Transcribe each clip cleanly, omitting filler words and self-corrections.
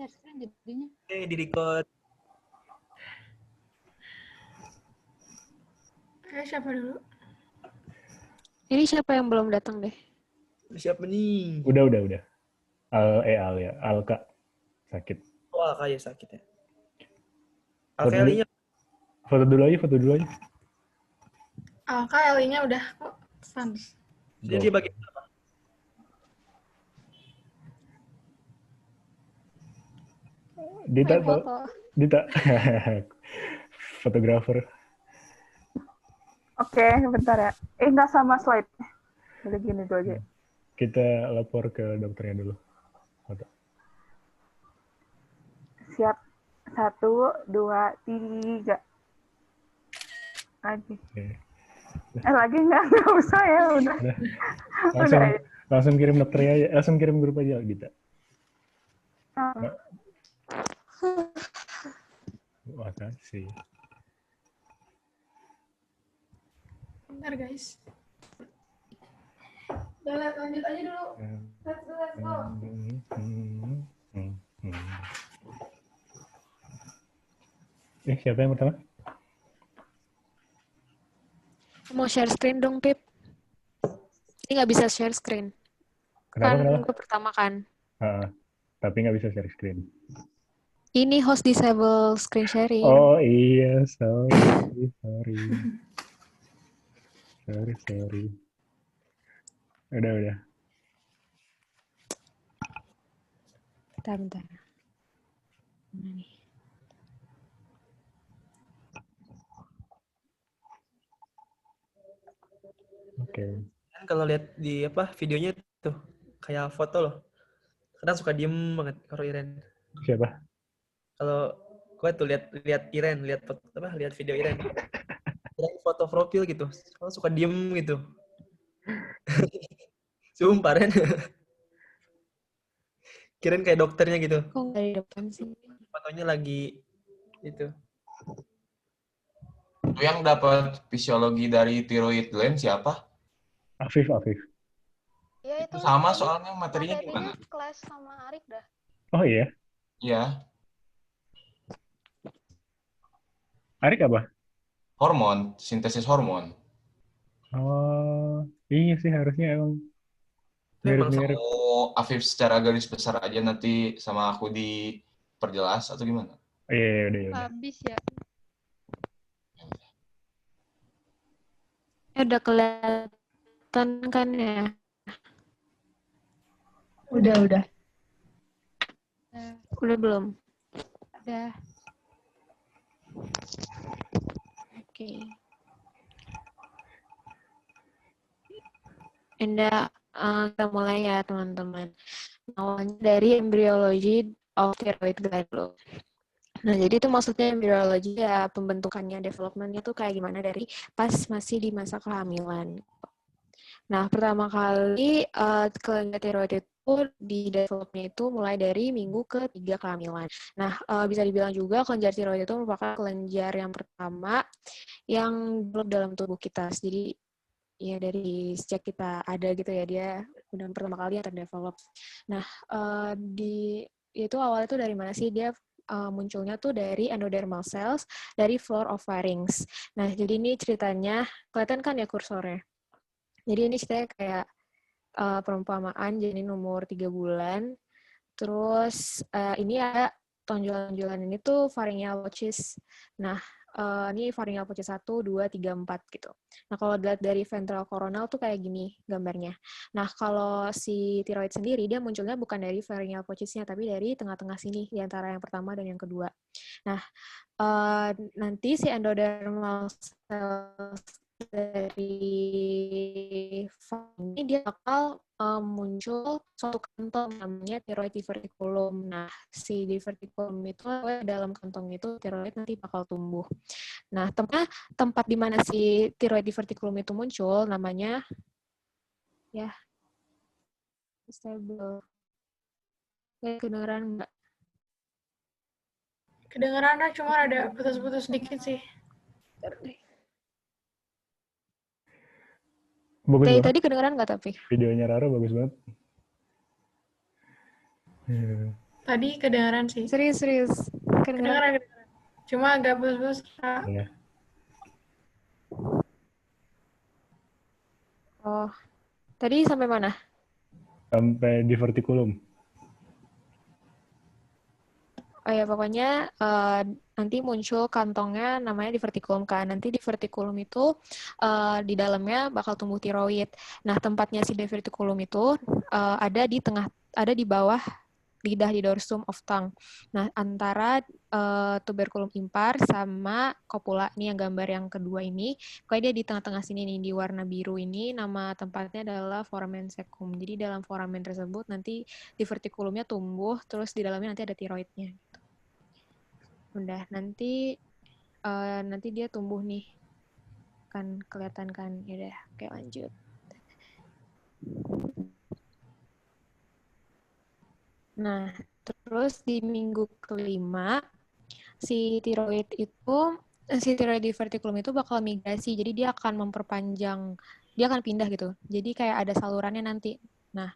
share screen jadinya. Di record. Siapa dulu? Ini siapa yang belum datang deh? Siapa nih? Udah. Al ya. Alka sakit. Oh, Alka ya sakit ya. Alka Elinya. Foto dulu aja. Alka L-nya udah kok. Sans. Jadi dia bagian apa? Dita. Fotografer. Oke, bentar ya. Nggak sama slide. Boleh gini dulu aja. Kita lapor ke dokternya dulu. Foto. Siap. 1, 2, 3. Lagi. Lagi nggak usah ya. Udah. Langsung kirim dokternya aja. Langsung kirim grup aja, Dita. Makasih. Bentar guys. Udah lanjut aja dulu. Let's go. Siapa yang pertama? Mau share screen dong, Pip. Ini nggak bisa share screen. Kenapa? Gue pertama kan. Tapi nggak bisa share screen. Ini host disable screen sharing. Oh iya, sorry. Sorry. Udah. Bentar. Mana nih? Oke. Kan kalau lihat di videonya tuh kayak foto loh. Kadang suka diem banget kalau Iren. Siapa? Kalau gue tuh lihat Iren, lihat video Iren. Iren foto profil gitu. Kalau suka diem gitu. Sumpah Ren. Kirain kayak dokternya gitu. Kok nggak di depan sih? Fotonya lagi itu. Itu yang dapat fisiologi dari thyroid gland siapa? Afif. Ya, itu sama soalnya materinya gimana? Kelas sama Arik dah. Oh iya? Iya. Arik apa? Hormon, sintesis hormon. Oh, iya sih harusnya emang mirip-mirip. Mau Afif secara garis besar aja nanti sama aku diperjelas atau gimana? Iya, udah. Habis ya. Udah kelihatan kan ya? Udah. Udah belum? Udah. Oke. Kita mulai ya teman-teman. Awalnya dari embryology of thyroid gland loh. Nah, jadi itu maksudnya embryology ya, pembentukannya, development-nya tuh kayak gimana dari pas masih di masa kehamilan. Nah, pertama kali kelenjar tiroid itu di developnya itu mulai dari minggu ke-3 kehamilan. Nah, bisa dibilang juga kelenjar tiroid itu merupakan kelenjar yang pertama yang develop dalam tubuh kita. Jadi, ya dari sejak kita ada gitu ya, dia udah pertama kali yang terdevelop. Nah, itu awalnya tuh dari mana sih? Dia munculnya tuh dari endodermal cells, dari floor of pharynx. Nah, jadi ini ceritanya, kelihatan kan ya kursornya? Jadi ini ceritanya kayak perumpamaan janin umur 3 bulan. Terus ini ada tonjolan-tonjolan ini tuh pharyngeal pouches. Nah, ini pharyngeal pouches 1, 2, 3, 4 gitu. Nah, kalau dilihat dari ventral coronal tuh kayak gini gambarnya. Nah, kalau si thyroid sendiri, dia munculnya bukan dari pharyngeal pouches-nya, tapi dari tengah-tengah sini, di antara yang pertama dan yang kedua. Nah, nanti si endodermal cells dari ini dia bakal muncul suatu kantong namanya thyroid diverticulum. Nah, si diverticulum itu dalam kantong itu thyroid nanti bakal tumbuh. Nah, tempat di mana si thyroid diverticulum itu muncul namanya ya stable. Kedengeran nggak? Kedengeran cuma ada putus-putus dikit sih. Bagus banget. Tadi kedengeran nggak tapi? Videonya Rara bagus banget. Tadi kedengaran sih. Serius. Kedengeran. Kedengaran. Cuma agak bus-bus. Ya. Oh, tadi sampai mana? Sampai divertikulum. Oh ya, pokoknya nanti muncul kantongnya namanya divertikulum kan. Nanti divertikulum itu di dalamnya bakal tumbuh tiroid. Nah, tempatnya si divertikulum itu ada di bawah lidah di dorsum of tongue. Nah, antara tuberculum impar sama copula, ini yang gambar yang kedua ini, pokoknya dia di tengah-tengah sini nih, di warna biru ini, nama tempatnya adalah foramen cecum. Jadi dalam foramen tersebut nanti divertikulumnya tumbuh, terus di dalamnya nanti ada tiroidnya. Udah, nanti dia tumbuh nih. Kan kelihatan kan. Yaudah, oke lanjut. Nah, terus di minggu kelima, si tiroid divertikulum itu bakal migrasi. Jadi dia akan memperpanjang, dia akan pindah gitu. Jadi kayak ada salurannya nanti. Nah,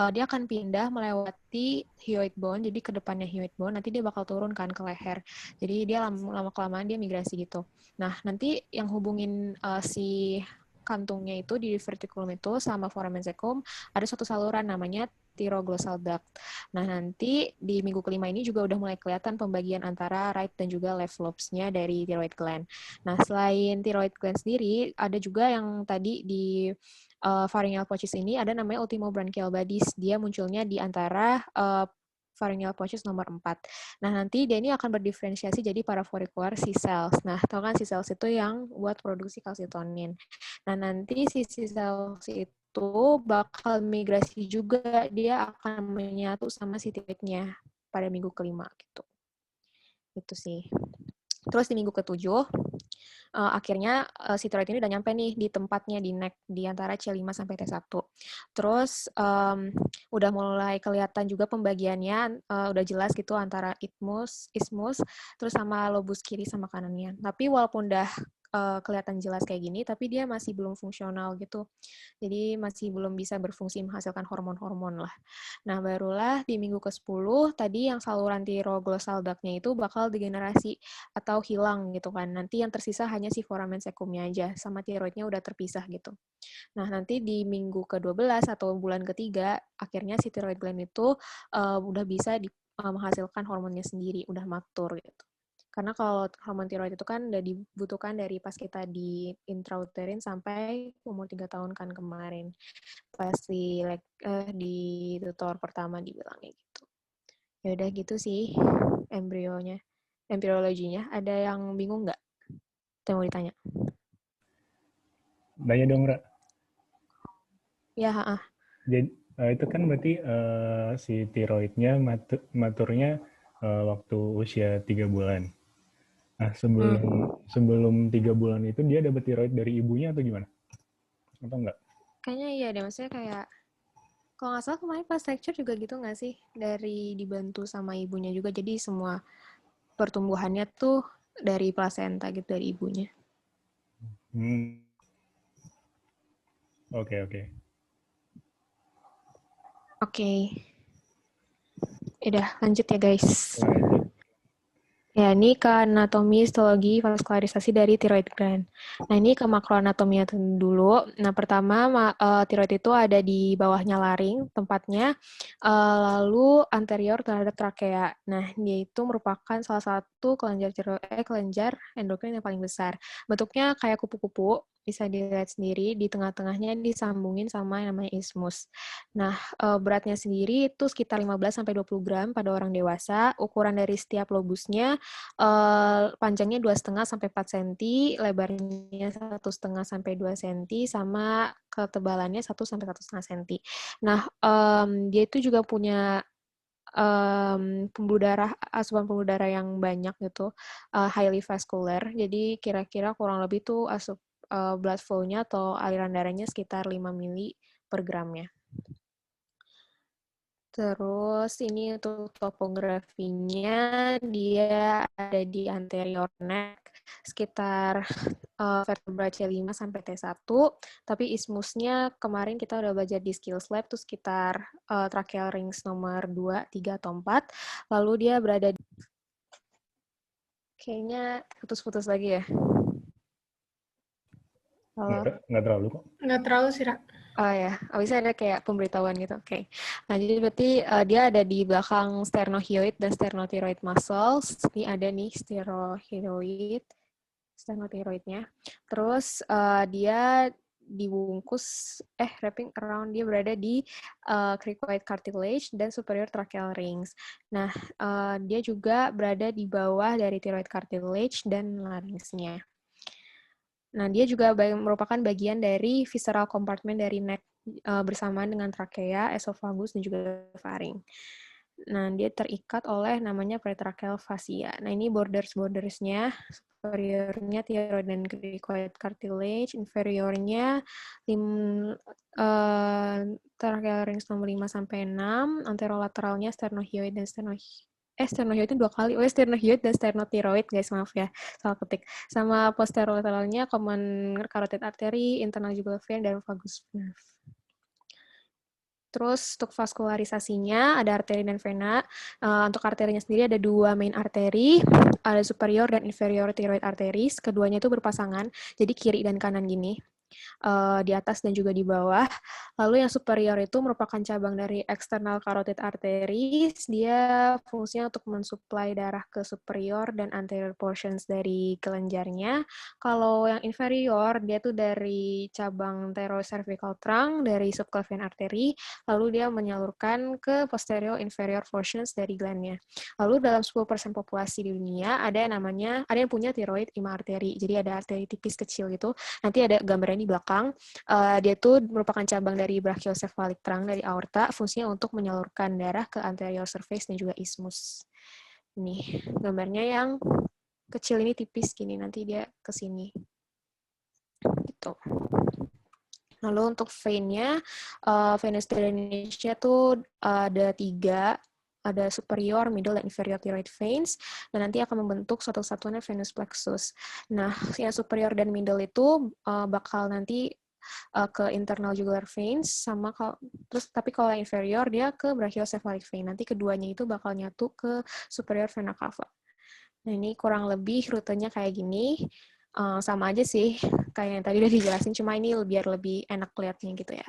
dia akan pindah melewati hyoid bone, jadi ke depannya hyoid bone, nanti dia bakal turun kan ke leher. Jadi dia lama-kelamaan dia migrasi gitu. Nah, nanti yang hubungin si kantungnya itu di divertikulum itu sama foramen cecum ada satu saluran namanya thyroglosal duct. Nah, nanti di minggu kelima ini juga udah mulai kelihatan pembagian antara right dan juga left lobes-nya dari thyroid gland. Nah, selain thyroid gland sendiri, ada juga yang tadi di pharyngeal pouches ini ada namanya ultimobranchial bodies. Dia munculnya di antara pharyngeal pouches nomor 4. Nah, nanti dia ini akan berdiferensiasi jadi parafollicular C cells. Nah, tau kan C cells itu yang buat produksi kalsitonin. Nah, nanti si C cells itu bakal migrasi juga, dia akan menyatu sama si tiroidnya pada minggu kelima gitu. Itu sih. Terus di minggu ketujuh, akhirnya si tiroid ini udah nyampe nih di tempatnya di neck, di antara C5 sampai T1. Terus udah mulai kelihatan juga pembagiannya, udah jelas gitu antara isthmus, terus sama lobus kiri sama kanannya. Tapi walaupun udah kelihatan jelas kayak gini, tapi dia masih belum fungsional gitu. Jadi masih belum bisa berfungsi menghasilkan hormon-hormon lah. Nah, barulah di minggu ke-10, tadi yang saluran thyroglosal duct-nya itu bakal degenerasi atau hilang gitu kan. Nanti yang tersisa hanya si foramen cecumnya aja, sama tiroidnya udah terpisah gitu. Nah, nanti di minggu ke-12 atau bulan ketiga, akhirnya si thyroid gland itu udah bisa menghasilkan hormonnya sendiri, udah matur gitu. Karena kalau hormon tiroid itu kan udah dibutuhkan dari pas kita di intrauterin sampai umur 3 tahun kan kemarin. Pas di tutor pertama dibilangnya gitu. Ya udah gitu sih embriologinya. Ada yang bingung nggak? Yang mau ditanya? Nanya dong, Ra. Ya, Jadi itu kan berarti si tiroidnya maturnya waktu usia 3 bulan. Nah, sebelum 3 bulan itu dia dapat tiroid dari ibunya atau gimana? Atau enggak? Kayaknya iya deh, maksudnya kayak kalau nggak salah kemarin pas lecture juga gitu nggak sih? Dari dibantu sama ibunya juga, jadi semua pertumbuhannya tuh dari plasenta gitu, dari ibunya. Oke. Oke. Udah, lanjut ya guys. Lanjut. Ya, ini ke anatomi, histologi, vaskularisasi dari thyroid gland. Nah, ini ke makroanatominya dulu. Nah, pertama, thyroid itu ada di bawahnya laring, tempatnya, lalu anterior terhadap trakea. Nah, dia itu merupakan salah satu kelenjar endokrin yang paling besar. Bentuknya kayak kupu-kupu, bisa dilihat sendiri, di tengah-tengahnya disambungin sama yang namanya isthmus. Nah, beratnya sendiri itu sekitar 15-20 gram pada orang dewasa. Ukuran dari setiap lobusnya panjangnya 2,5 sampai 4 cm, lebarnya 1,5 sampai 2 cm, sama ketebalannya 1 sampai 1,5 cm. Nah, dia itu juga punya asupan pembuluh darah yang banyak gitu, highly vascular. Jadi kira-kira kurang lebih tuh blood flow-nya atau aliran darahnya sekitar 5 mili per gramnya. Terus ini untuk topografinya, dia ada di anterior neck, sekitar vertebra C5 sampai T1, tapi ismusnya kemarin kita udah belajar di Skills Lab tuh sekitar tracheal rings nomor 2, 3, atau 4. Lalu dia berada di... Kayaknya putus-putus lagi ya. Halo? Nggak terlalu kok. Nggak terlalu sih, Ra. Oh ya, abisnya ada kayak pemberitahuan gitu. Oke. Nah, jadi berarti dia ada di belakang sternohyoid dan sternothyroid muscles. Ini ada nih sternothyroidnya. Terus dia dibungkus, wrapping around, dia berada di cricoid cartilage dan superior tracheal rings. Nah, dia juga berada di bawah dari thyroid cartilage dan larynxnya. Nah, dia juga merupakan bagian dari visceral compartment dari neck bersamaan dengan trakea, esophagus, dan juga pharynx. Nah, dia terikat oleh namanya pretracheal fascia. Nah, ini borders-bordersnya, superiornya thyroid dan cricoid cartilage, inferiornya tracheal rings nomor 5 sampai 6, anterolateralnya sternohyoid dan sternohyoid itu 2 kali. Sternohyoid dan sternothyroid, guys, maaf ya, salah ketik. Sama posterolateralnya common carotid artery, internal jugular vein, dan vagus nerve. Terus untuk vaskularisasinya ada arteri dan vena. Untuk arterinya sendiri ada 2 main arteri, ada superior dan inferior thyroid arteries. Keduanya itu berpasangan, jadi kiri dan kanan gini. Di atas dan juga di bawah. Lalu yang superior itu merupakan cabang dari external carotid arteries. Dia fungsinya untuk mensuplai darah ke superior dan anterior portions dari kelenjarnya. Kalau yang inferior, dia tuh dari cabang thoracocervical trunk, dari subclavian artery, lalu dia menyalurkan ke posterior inferior portions dari glandnya. Lalu dalam 10% populasi di dunia, ada yang punya thyroid 5 arteri. Jadi ada arteri tipis kecil gitu. Nanti ada gambarnya di belakang. Dia tuh merupakan cabang dari brachiocephalic trunk dari aorta, fungsinya untuk menyalurkan darah ke anterior surface dan juga isthmus. Nih, gambarnya yang kecil ini tipis gini, nanti dia ke sini. Gitu. Lalu untuk vein-nya, venous drainage-nya tuh ada 3. Ada superior, middle, dan inferior thyroid veins, dan nanti akan membentuk suatu kesatuan venous plexus. Nah, yang superior dan middle itu bakal nanti ke internal jugular veins, tapi kalau yang inferior dia ke brachiocephalic vein. Nanti keduanya itu bakal nyatu ke superior vena cava. Nah, ini kurang lebih rutenya kayak gini. Sama aja sih, kayak yang tadi udah dijelasin, cuma ini biar lebih enak lihatnya gitu ya.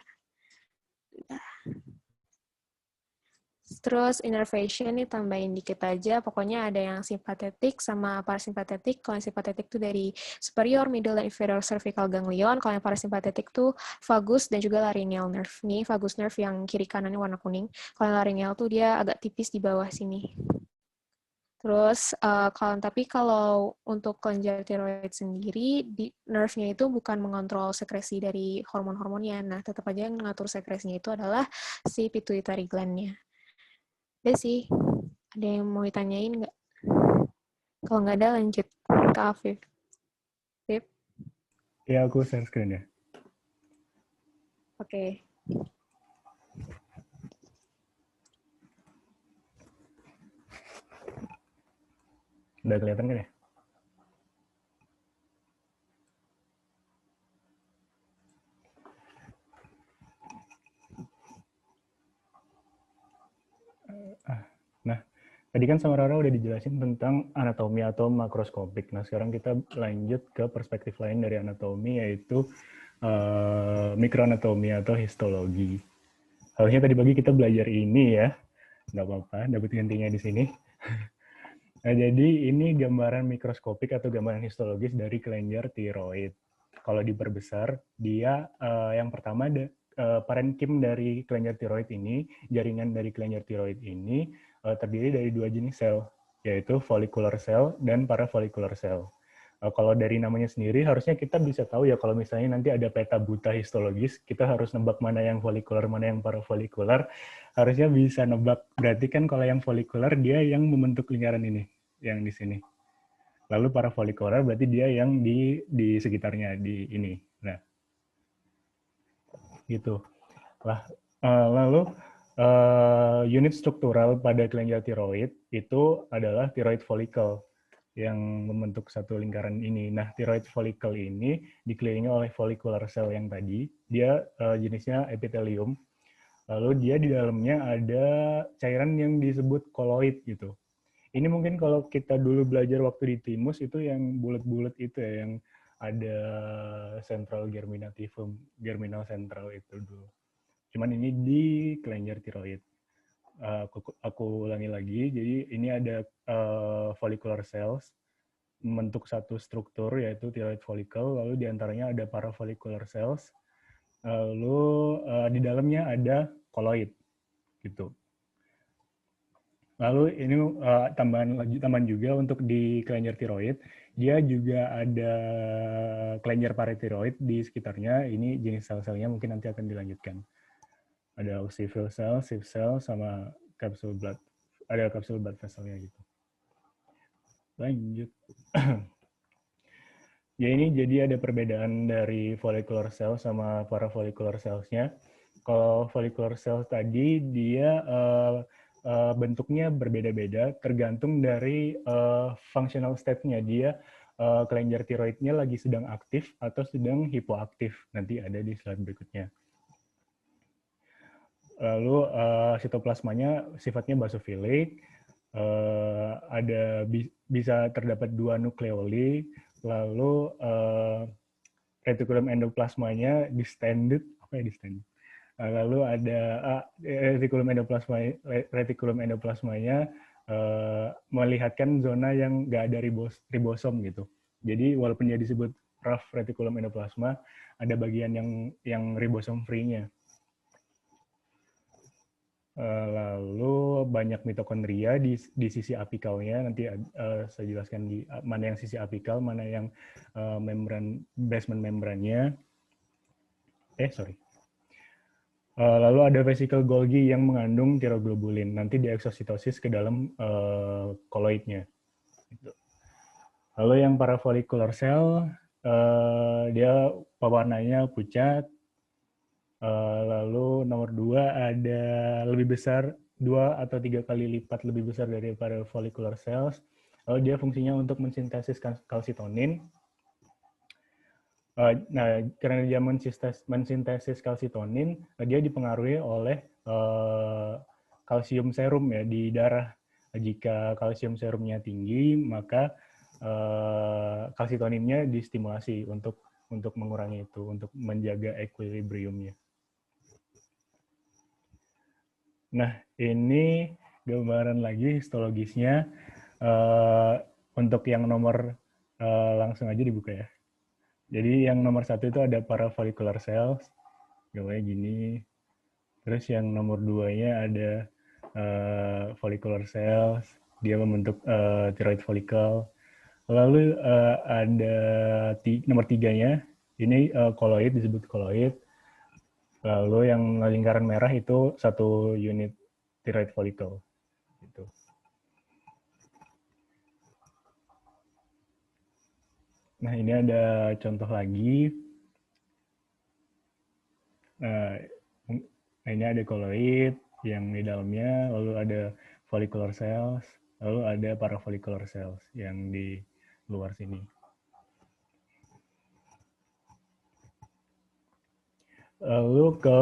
Terus innervation nih tambahin dikit aja, pokoknya ada yang simpatetik sama parasimpatetik. Kalau yang simpatetik tuh dari superior, middle, dan inferior cervical ganglion. Kalau yang parasimpatetik tuh vagus dan juga laryngeal nerve. Nih vagus nerve yang kiri kanannya warna kuning. Kalau yang laryngeal tuh dia agak tipis di bawah sini. Terus tapi kalau untuk kelenjar tiroid sendiri, nerve-nya itu bukan mengontrol sekresi dari hormon-hormonnya. Nah, tetap aja yang mengatur sekresinya itu adalah si pituitary gland-nya. Udah sih, ada yang mau ditanyain nggak? Kalau nggak ada, lanjut ke Afif. Afif? Ya, aku share screen ya. Oke. Udah kelihatan kan ya? Nah, tadi kan sama Rara udah dijelasin tentang anatomi atau makroskopik. Nah, sekarang kita lanjut ke perspektif lain dari anatomi, yaitu mikroanatomi atau histologi. Harusnya tadi pagi kita belajar ini ya, nggak apa-apa, dapat gantinya di sini. Nah, jadi ini gambaran mikroskopik atau gambaran histologis dari kelenjar tiroid. Kalau diperbesar, dia yang pertama ada parenkim dari kelenjar tiroid ini, jaringan dari kelenjar tiroid ini terdiri dari 2 jenis sel, yaitu follicular cell dan parafollicular cell. Kalau dari namanya sendiri, harusnya kita bisa tahu ya kalau misalnya nanti ada peta buta histologis, kita harus nebak mana yang folikular, mana yang parafolikular. Harusnya bisa nebak. Berarti kan kalau yang folikular, dia yang membentuk lingkaran ini, yang di sini. Lalu parafolikular berarti dia yang di sekitarnya, di ini. Nah, gitu. Lalu, unit struktural pada kelenjar tiroid itu adalah thyroid follicle. yang membentuk satu lingkaran ini. Nah, thyroid follicle ini dikelilingi oleh follicular cell yang tadi. Dia jenisnya epithelium. Lalu dia di dalamnya ada cairan yang disebut koloid gitu. Ini mungkin kalau kita dulu belajar waktu di timus itu yang bulat-bulat itu ya, yang ada central germinativum, germinal central itu dulu. Cuman ini di kelenjar tiroid. Aku ulangi lagi, jadi ini ada follicular cells membentuk satu struktur yaitu thyroid follicle, lalu diantaranya ada parafollicular cells, lalu di dalamnya ada koloid gitu. Lalu ini tambahan juga untuk di kelenjar tiroid, dia juga ada kelenjar paratiroid di sekitarnya. Ini jenis sel-selnya mungkin nanti akan dilanjutkan. Ada oxyphil cell, sieve cell, sama kapsul blood. Ada kapsul blood vesselnya gitu. Lanjut. Ya ini jadi ada perbedaan dari follicular cell sama parafollicular cells-nya. Kalau follicular cells tadi dia bentuknya berbeda-beda tergantung dari functional state-nya. Dia kelenjar tiroidnya lagi sedang aktif atau sedang hipoaktif. Nanti ada di slide berikutnya. Lalu sitoplasmanya sifatnya basofilik, bisa terdapat 2 nukleoli, lalu retikulum endoplasmanya distended, apa ya distended? Lalu ada retikulum endoplasmanya melihatkan zona yang nggak ada ribosom gitu. Jadi walaupun dia disebut rough retikulum endoplasma, ada bagian yang ribosom free-nya. Lalu banyak mitokondria di sisi apikalnya, nanti saya jelaskan di mana yang sisi apikal, mana yang basement membrannya. Lalu ada vesicle Golgi yang mengandung tiroglobulin, nanti dieksositosis ke dalam koloidnya. Lalu yang parafollicular cell, dia warnanya pucat. Lalu nomor 2 ada lebih besar, 2 atau 3 kali lipat lebih besar dari parafollicular cells. Lalu dia fungsinya untuk mensintesis kalsitonin. Nah, karena dia mensintesis kalsitonin, dia dipengaruhi oleh kalsium serum ya di darah. Jika kalsium serumnya tinggi, maka kalsitoninnya distimulasi untuk mengurangi itu, untuk menjaga equilibriumnya. Nah, ini gambaran lagi histologisnya. Untuk yang nomor, langsung aja dibuka ya. Jadi yang nomor 1 itu ada parafollicular cells, gambarnya gini. Terus yang nomor 2-nya ada follicular cells, dia membentuk thyroid follicle. Lalu ada nomor 3-nya, ini koloid, disebut koloid. Lalu yang lingkaran merah itu satu unit thyroid follicle. Gitu. Nah, ini ada contoh lagi. Nah, ini ada koloid yang di dalamnya, lalu ada follicular cells, lalu ada parafollicular cells yang di luar sini. Lalu ke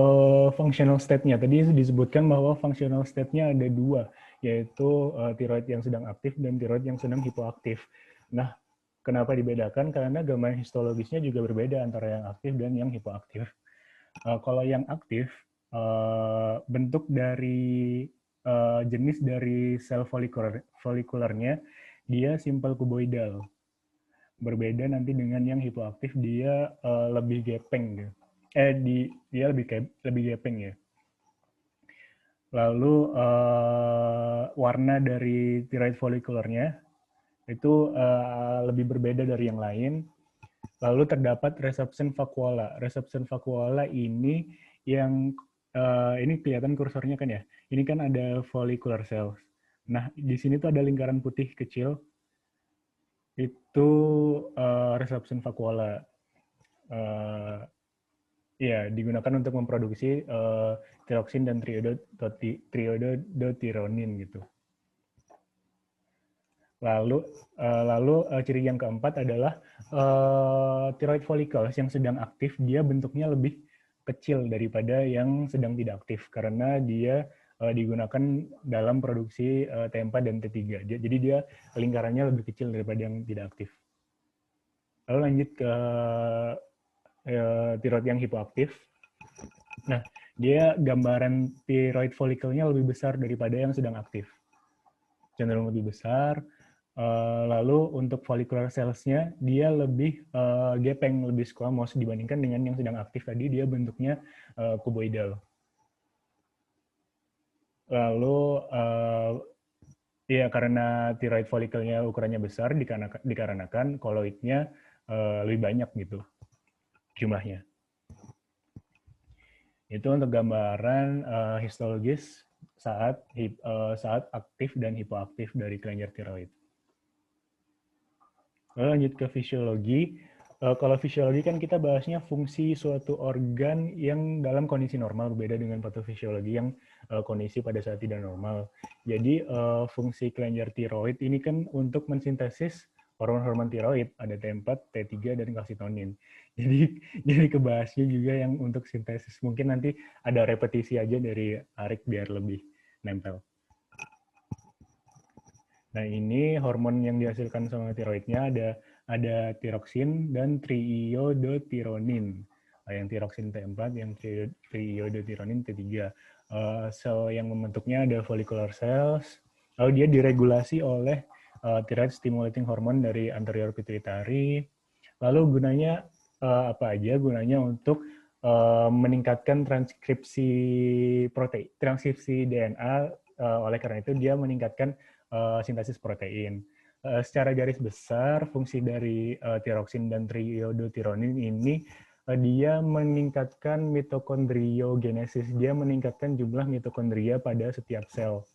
functional state-nya. Tadi disebutkan bahwa functional state-nya ada 2, yaitu thyroid yang sedang aktif dan thyroid yang sedang hipoaktif. Nah, kenapa dibedakan? Karena gambaran histologisnya juga berbeda antara yang aktif dan yang hipoaktif. Kalau yang aktif, bentuk dari jenis dari sel folikulernya, dia simple kuboidal. Berbeda nanti dengan yang hipoaktif, dia lebih gepeng gitu. Dia lebih gepeng ya. Lalu warna dari thyroid folikulernya itu lebih berbeda dari yang lain. Lalu terdapat reception vacuola. Reception vacuola ini yang ini kelihatan kursornya kan ya. Ini kan ada follicular cells. Nah, di sini tuh ada lingkaran putih kecil. Itu reception vacuola. Ya, digunakan untuk memproduksi tiroksin dan triiodothyronin gitu. Lalu ciri yang keempat adalah thyroid follicles yang sedang aktif, dia bentuknya lebih kecil daripada yang sedang tidak aktif karena dia digunakan dalam produksi T4 dan T3. Jadi dia lingkarannya lebih kecil daripada yang tidak aktif. Lalu lanjut ke thyroid yang hipoaktif. Nah, dia gambaran thyroid follicle-nya lebih besar daripada yang sedang aktif. Cenderung lebih besar. Lalu untuk follicular cells-nya, dia lebih gepeng, lebih squamous dibandingkan dengan yang sedang aktif tadi, dia bentuknya cuboidal. Lalu, ya karena thyroid follicle-nya ukurannya besar, dikarenakan koloidnya lebih banyak gitu jumlahnya. Itu untuk gambaran histologis saat aktif dan hipoaktif dari kelenjar tiroid. Lalu lanjut ke fisiologi. Kalau fisiologi kan kita bahasnya fungsi suatu organ yang dalam kondisi normal, berbeda dengan patofisiologi yang kondisi pada saat tidak normal. Jadi fungsi kelenjar tiroid ini kan untuk mensintesis hormon-hormon tiroid, ada T4, T3, dan kalsitonin. Jadi kebahasnya juga yang untuk sintesis. Mungkin nanti ada repetisi aja dari Arik biar lebih nempel. Nah, ini hormon yang dihasilkan sama tiroidnya ada tiroksin dan triiodothyronin. Yang tiroksin T4, yang triiodothyronin T3. Sel yang membentuknya ada follicular cells. Lalu dia diregulasi oleh thyroid stimulating hormone dari anterior pituitary. Lalu gunanya apa aja? Gunanya untuk meningkatkan transkripsi protein, transkripsi DNA. Oleh karena itu dia meningkatkan sintesis protein. Secara garis besar, fungsi dari tiroksin dan triiodothyronin ini dia meningkatkan mitokondriogenesis. Dia meningkatkan jumlah mitokondria pada setiap sel.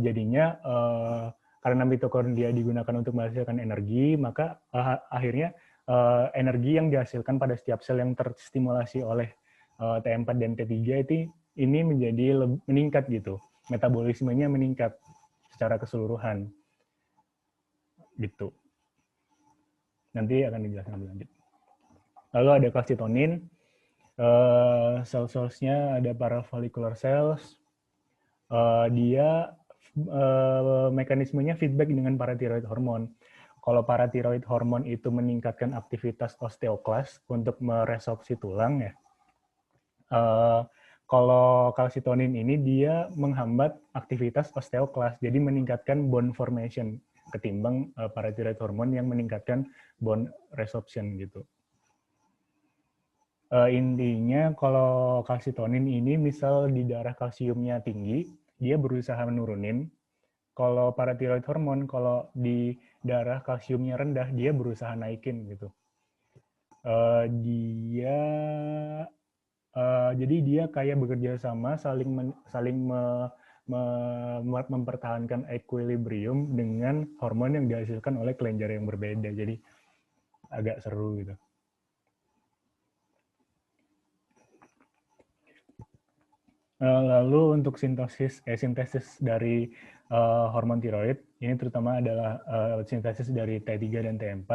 Jadinya karena mitokondria digunakan untuk menghasilkan energi, maka akhirnya energi yang dihasilkan pada setiap sel yang terstimulasi oleh T4 dan T3 ini menjadi meningkat gitu. Metabolismenya meningkat secara keseluruhan. Gitu. Nanti akan dijelaskan lebih lanjut. Lalu ada kalsitonin. Sel-selsnya ada parafollicular cells. Dia mekanismenya feedback dengan parathyroid hormone. Kalau parathyroid hormone itu meningkatkan aktivitas osteoklas untuk meresorpsi tulang ya. Kalau kalsitonin ini dia menghambat aktivitas osteoklas, jadi meningkatkan bone formation ketimbang parathyroid hormone yang meningkatkan bone resorption gitu. Intinya kalau kalsitonin ini misal di darah kalsiumnya tinggi, dia berusaha menurunin. Kalau parathyroid hormone kalau di darah kalsiumnya rendah, dia berusaha naikin gitu. Jadi dia kayak bekerja sama, saling mempertahankan equilibrium dengan hormon yang dihasilkan oleh kelenjar yang berbeda. Jadi agak seru gitu. Lalu untuk sintesis dari hormon tiroid, ini terutama adalah sintesis dari T3 dan T4.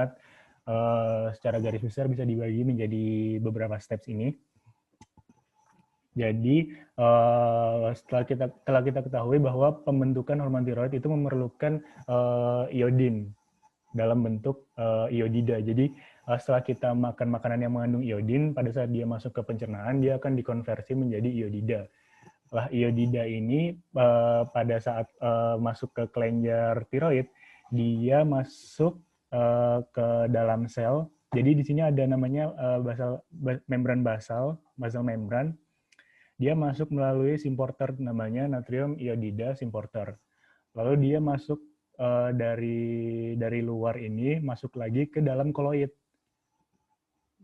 Secara garis besar bisa dibagi menjadi beberapa steps ini. Jadi setelah kita ketahui bahwa pembentukan hormon tiroid itu memerlukan iodin dalam bentuk iodida. Jadi setelah kita makan makanan yang mengandung iodin, pada saat dia masuk ke pencernaan dia akan dikonversi menjadi iodida. Lah iodida ini pada saat masuk ke kelenjar tiroid, dia masuk ke dalam sel. Jadi di sini ada namanya membran basal membran. Dia masuk melalui simporter namanya natrium iodida simporter. Lalu dia masuk dari luar ini masuk lagi ke dalam koloid,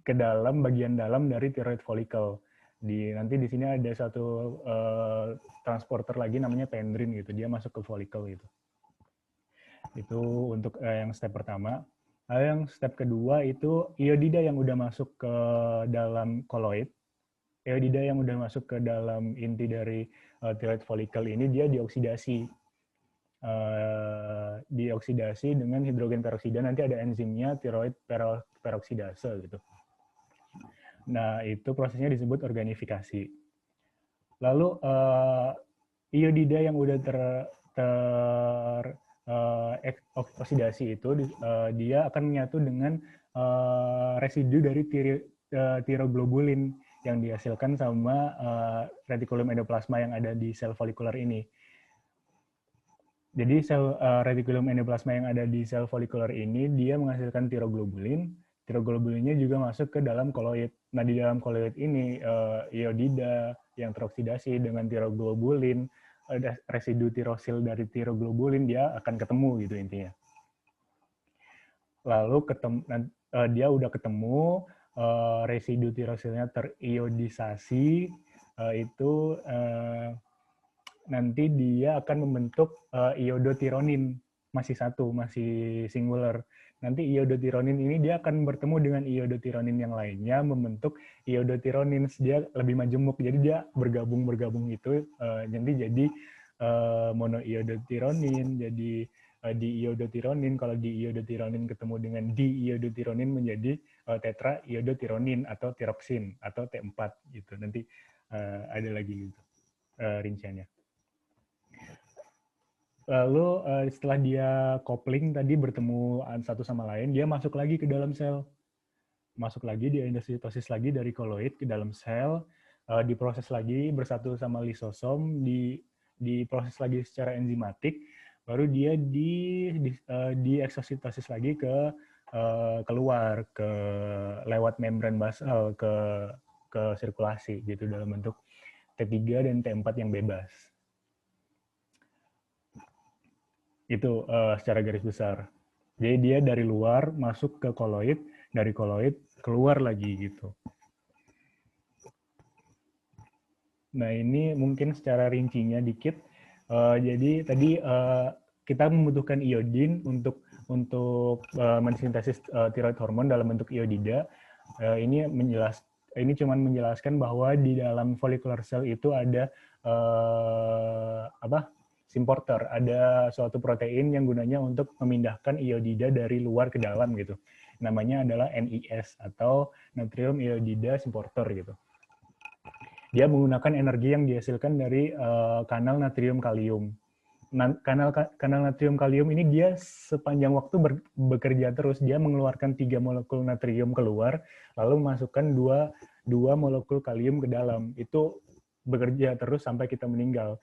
ke dalam bagian dalam dari thyroid follicle. Nanti di sini ada satu transporter lagi namanya pendrin gitu. Dia masuk ke follicle gitu. Itu untuk yang step pertama. Lalu yang step kedua itu iodida yang udah masuk ke dalam koloid. Iodida yang udah masuk ke dalam inti dari thyroid follicle ini dia dioksidasi dioksidasi dengan hidrogen peroksida, nanti ada enzimnya tiroid peroksidase gitu. Nah, itu prosesnya disebut organifikasi. Lalu iodida yang udah oksidasi itu dia akan menyatu dengan residu dari tiroglobulin yang dihasilkan sama retikulum endoplasma yang ada di sel folikuler ini. Jadi retikulum endoplasma yang ada di sel folikuler ini dia menghasilkan tiroglobulin. Tiroglobulinnya juga masuk ke dalam koloid. Nah, di dalam koloid ini iodida yang teroksidasi dengan tiroglobulin, ada residu tirosil dari tiroglobulin, dia akan ketemu gitu intinya. Lalu dia udah ketemu, residu tirosilnya teriodisasi, itu nanti dia akan membentuk iodotironin, masih satu, masih singular. Nanti iodotironin ini dia akan bertemu dengan iodotironin yang lainnya, membentuk iodotironin, dia lebih majemuk, jadi dia bergabung itu, jadi monoiodotironin, jadi diiodotironin. Kalau diiodotironin ketemu dengan diiodotironin menjadi tetraiodotironin atau tiroksin atau T4 gitu. Nanti ada lagi gitu rinciannya. Lalu setelah dia coupling tadi bertemu satu sama lain, dia masuk lagi ke dalam sel. Masuk lagi, dia endositosis lagi dari koloid ke dalam sel, diproses lagi bersatu sama lisosom, diproses lagi secara enzimatik, baru dia di eksositosis lagi keluar ke lewat membran basal ke sirkulasi gitu dalam bentuk T3 dan T4 yang bebas. Itu secara garis besar. Jadi dia dari luar masuk ke koloid, dari koloid keluar lagi gitu. Nah, ini mungkin secara rincinya dikit. Jadi tadi kita membutuhkan iodin untuk mensintesis tiroid hormon dalam bentuk iodida. Ini cuma menjelaskan bahwa di dalam follicular cell itu ada simporter, ada suatu protein yang gunanya untuk memindahkan iodida dari luar ke dalam gitu. Namanya adalah NIS atau natrium iodida simporter gitu. Dia menggunakan energi yang dihasilkan dari kanal natrium kalium. Kanal natrium kalium ini dia sepanjang waktu bekerja terus, dia mengeluarkan 3 molekul natrium keluar, lalu memasukkan 2 molekul kalium ke dalam. Itu bekerja terus sampai kita meninggal.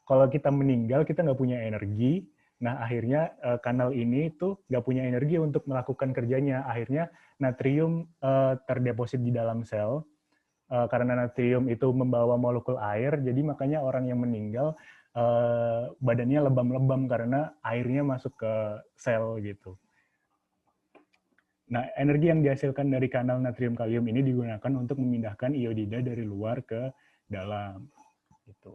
Kalau kita meninggal, kita nggak punya energi. Nah, akhirnya kanal ini tuh nggak punya energi untuk melakukan kerjanya. Akhirnya natrium terdeposit di dalam sel. Karena natrium itu membawa molekul air, jadi makanya orang yang meninggal badannya lebam-lebam karena airnya masuk ke sel gitu. Nah, energi yang dihasilkan dari kanal natrium kalium ini digunakan untuk memindahkan iodida dari luar ke dalam. Gitu.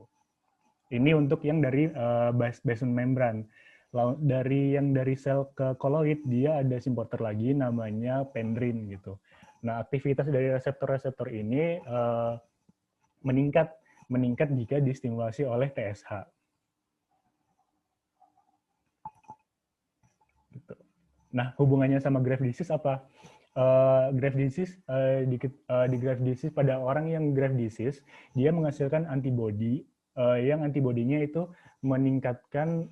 Ini untuk yang dari basement membran. Dari sel ke koloid, dia ada simporter lagi namanya pendrin gitu. Nah, aktivitas dari reseptor-reseptor ini meningkat jika distimulasi oleh TSH. Gitu. Nah, hubungannya sama Graves' disease apa? Graves' disease di Graves' disease pada orang yang Graves' disease, dia menghasilkan antibodi yang antibodinya itu meningkatkan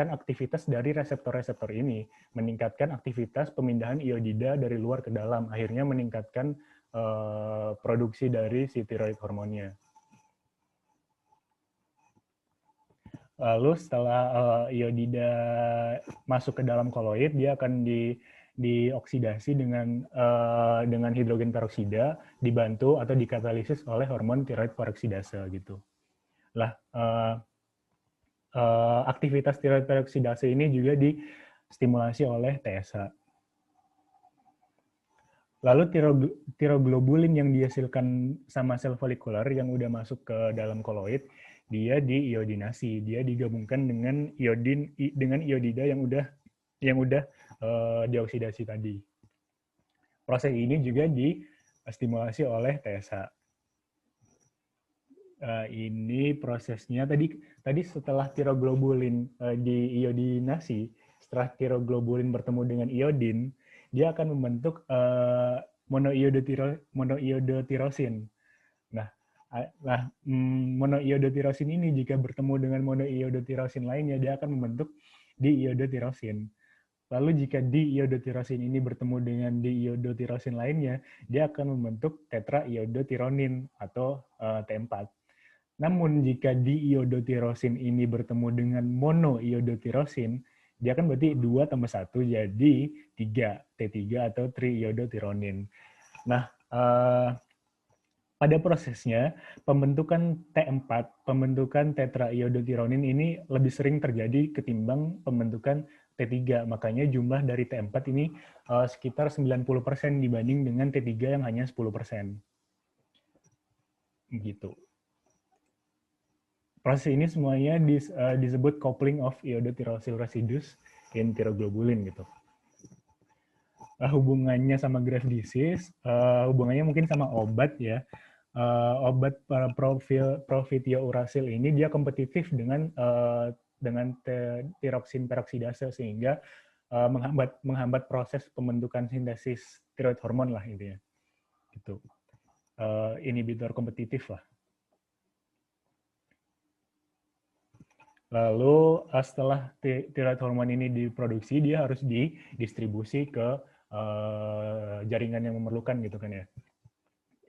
aktivitas dari reseptor-reseptor ini, meningkatkan aktivitas pemindahan iodida dari luar ke dalam, akhirnya meningkatkan produksi dari si tiroid hormonnya. Lalu setelah iodida masuk ke dalam koloid, dia akan dioksidasi dengan hidrogen peroksida, dibantu atau dikatalisis oleh hormon tiroid peroksidase gitu. Lah, aktivitas tiroid peroksidase ini juga distimulasi oleh TSH. Lalu tiroglobulin yang dihasilkan sama sel folikuler yang udah masuk ke dalam koloid, dia diiodinasi, dia digabungkan dengan iodida yang udah dioksidasi tadi. Proses ini juga distimulasi oleh TSH. Ini prosesnya tadi setelah tiroglobulin diiodinasi, setelah tiroglobulin bertemu dengan iodin, dia akan membentuk monoiodotirosin. Monoiodotirosin ini jika bertemu dengan monoiodotirosin lainnya, dia akan membentuk diiodotirosin. Lalu jika diiodotirosin ini bertemu dengan diiodotirosin lainnya, dia akan membentuk tetraiodotironin atau T4. Namun jika diiodotirosin ini bertemu dengan monoiodotirosin, dia akan berarti 2 tambah 1 jadi 3, T3 atau triiodotironin. Nah, pada prosesnya, pembentukan T4, pembentukan tetraiodotironin ini lebih sering terjadi ketimbang pembentukan T3. Makanya jumlah dari T4 ini sekitar 90% dibanding dengan T3 yang hanya 10%. Gitu. Proses ini semuanya disebut coupling of iodotyrosyl residues in tiroglobulin gitu. Hubungannya sama Graves' disease, hubungannya mungkin sama obat ya. Obat para profitiourasil ini dia kompetitif dengan tiroksin peroksidase sehingga menghambat proses pembentukan sintesis tiroid hormon lah intinya. Gitu. Inhibitor kompetitif lah. Lalu setelah tiroid hormon ini diproduksi, dia harus didistribusi ke jaringan yang memerlukan gitu kan ya.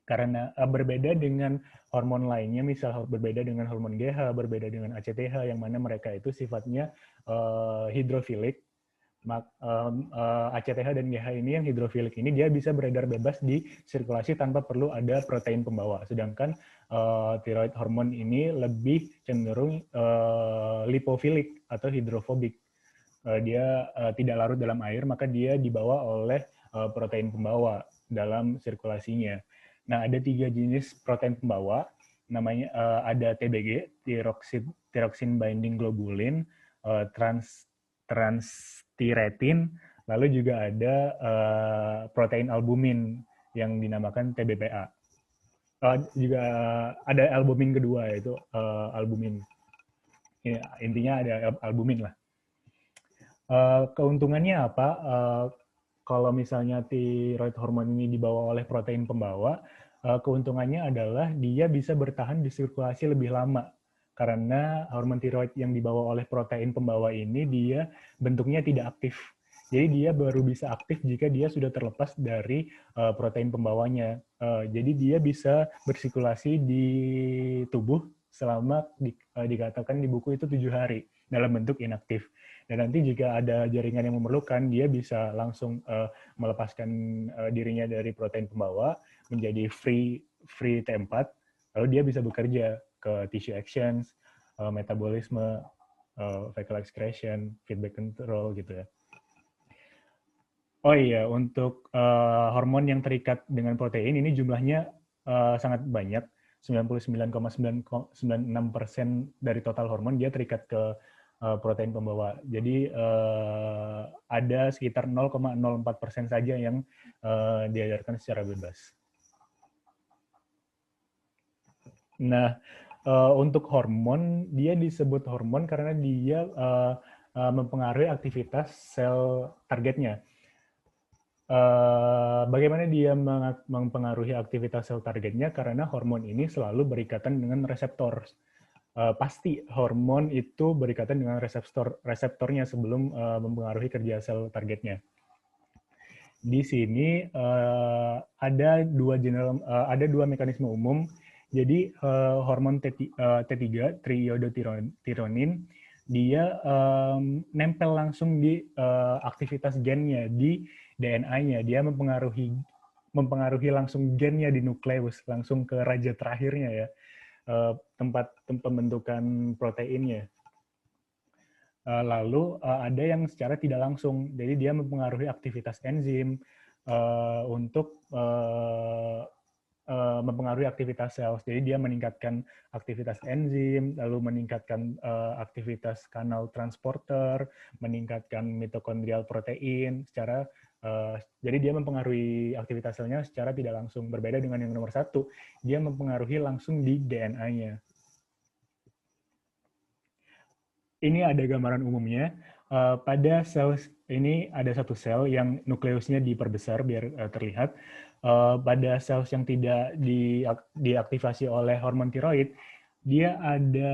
Karena berbeda dengan hormon lainnya, misal berbeda dengan hormon GH, berbeda dengan ACTH, yang mana mereka itu sifatnya hidrofilik. ACTH dan GH ini yang hidrofilik ini dia bisa beredar bebas di sirkulasi tanpa perlu ada protein pembawa. Sedangkan tiroid hormon ini lebih cenderung lipofilik atau hidrofobik. Dia tidak larut dalam air, maka dia dibawa oleh protein pembawa dalam sirkulasinya. Nah, ada 3 jenis protein pembawa. Namanya ada TBG, thyroxine binding globulin, transthyretin, lalu juga ada protein albumin yang dinamakan TBPA. Juga ada albumin kedua, yaitu albumin. Ya, intinya ada albumin lah. Keuntungannya apa? Kalau misalnya tiroid hormon ini dibawa oleh protein pembawa, keuntungannya adalah dia bisa bertahan di sirkulasi lebih lama. Karena hormon tiroid yang dibawa oleh protein pembawa ini dia bentuknya tidak aktif. Jadi dia baru bisa aktif jika dia sudah terlepas dari protein pembawanya. Jadi dia bisa bersirkulasi di tubuh selama dikatakan di buku itu 7 hari dalam bentuk inaktif. Dan nanti jika ada jaringan yang memerlukan, dia bisa langsung melepaskan dirinya dari protein pembawa menjadi free T4, lalu dia bisa bekerja ke tissue actions, metabolisme, fecal excretion, feedback control gitu ya. Oh iya, untuk hormon yang terikat dengan protein ini jumlahnya sangat banyak, 99,996% dari total hormon dia terikat ke protein pembawa. Jadi ada sekitar 0,04% saja yang diajarkan secara bebas. Nah, untuk hormon, dia disebut hormon karena dia mempengaruhi aktivitas sel targetnya. Bagaimana dia mempengaruhi aktivitas sel targetnya? Karena hormon ini selalu berikatan dengan reseptor. Pasti hormon itu berikatan dengan reseptornya sebelum mempengaruhi kerja sel targetnya. Di sini ada dua mekanisme umum. Jadi hormon T3, triiodotironin, dia nempel langsung di aktivitas gennya, di DNA-nya. Dia mempengaruhi langsung gennya di nukleus, langsung ke raja terakhirnya ya. Tempat pembentukan proteinnya. Lalu ada yang secara tidak langsung, jadi dia mempengaruhi aktivitas enzim untuk mempengaruhi aktivitas sel. Jadi dia meningkatkan aktivitas enzim, lalu meningkatkan aktivitas kanal transporter, meningkatkan mitokondrial protein secara Jadi dia mempengaruhi aktivitas selnya secara tidak langsung. Berbeda dengan yang nomor 1, dia mempengaruhi langsung di DNA-nya. Ini ada gambaran umumnya. Pada sel ini ada satu sel yang nukleusnya diperbesar biar terlihat. Pada sel yang tidak diaktifasi oleh hormon tiroid, dia ada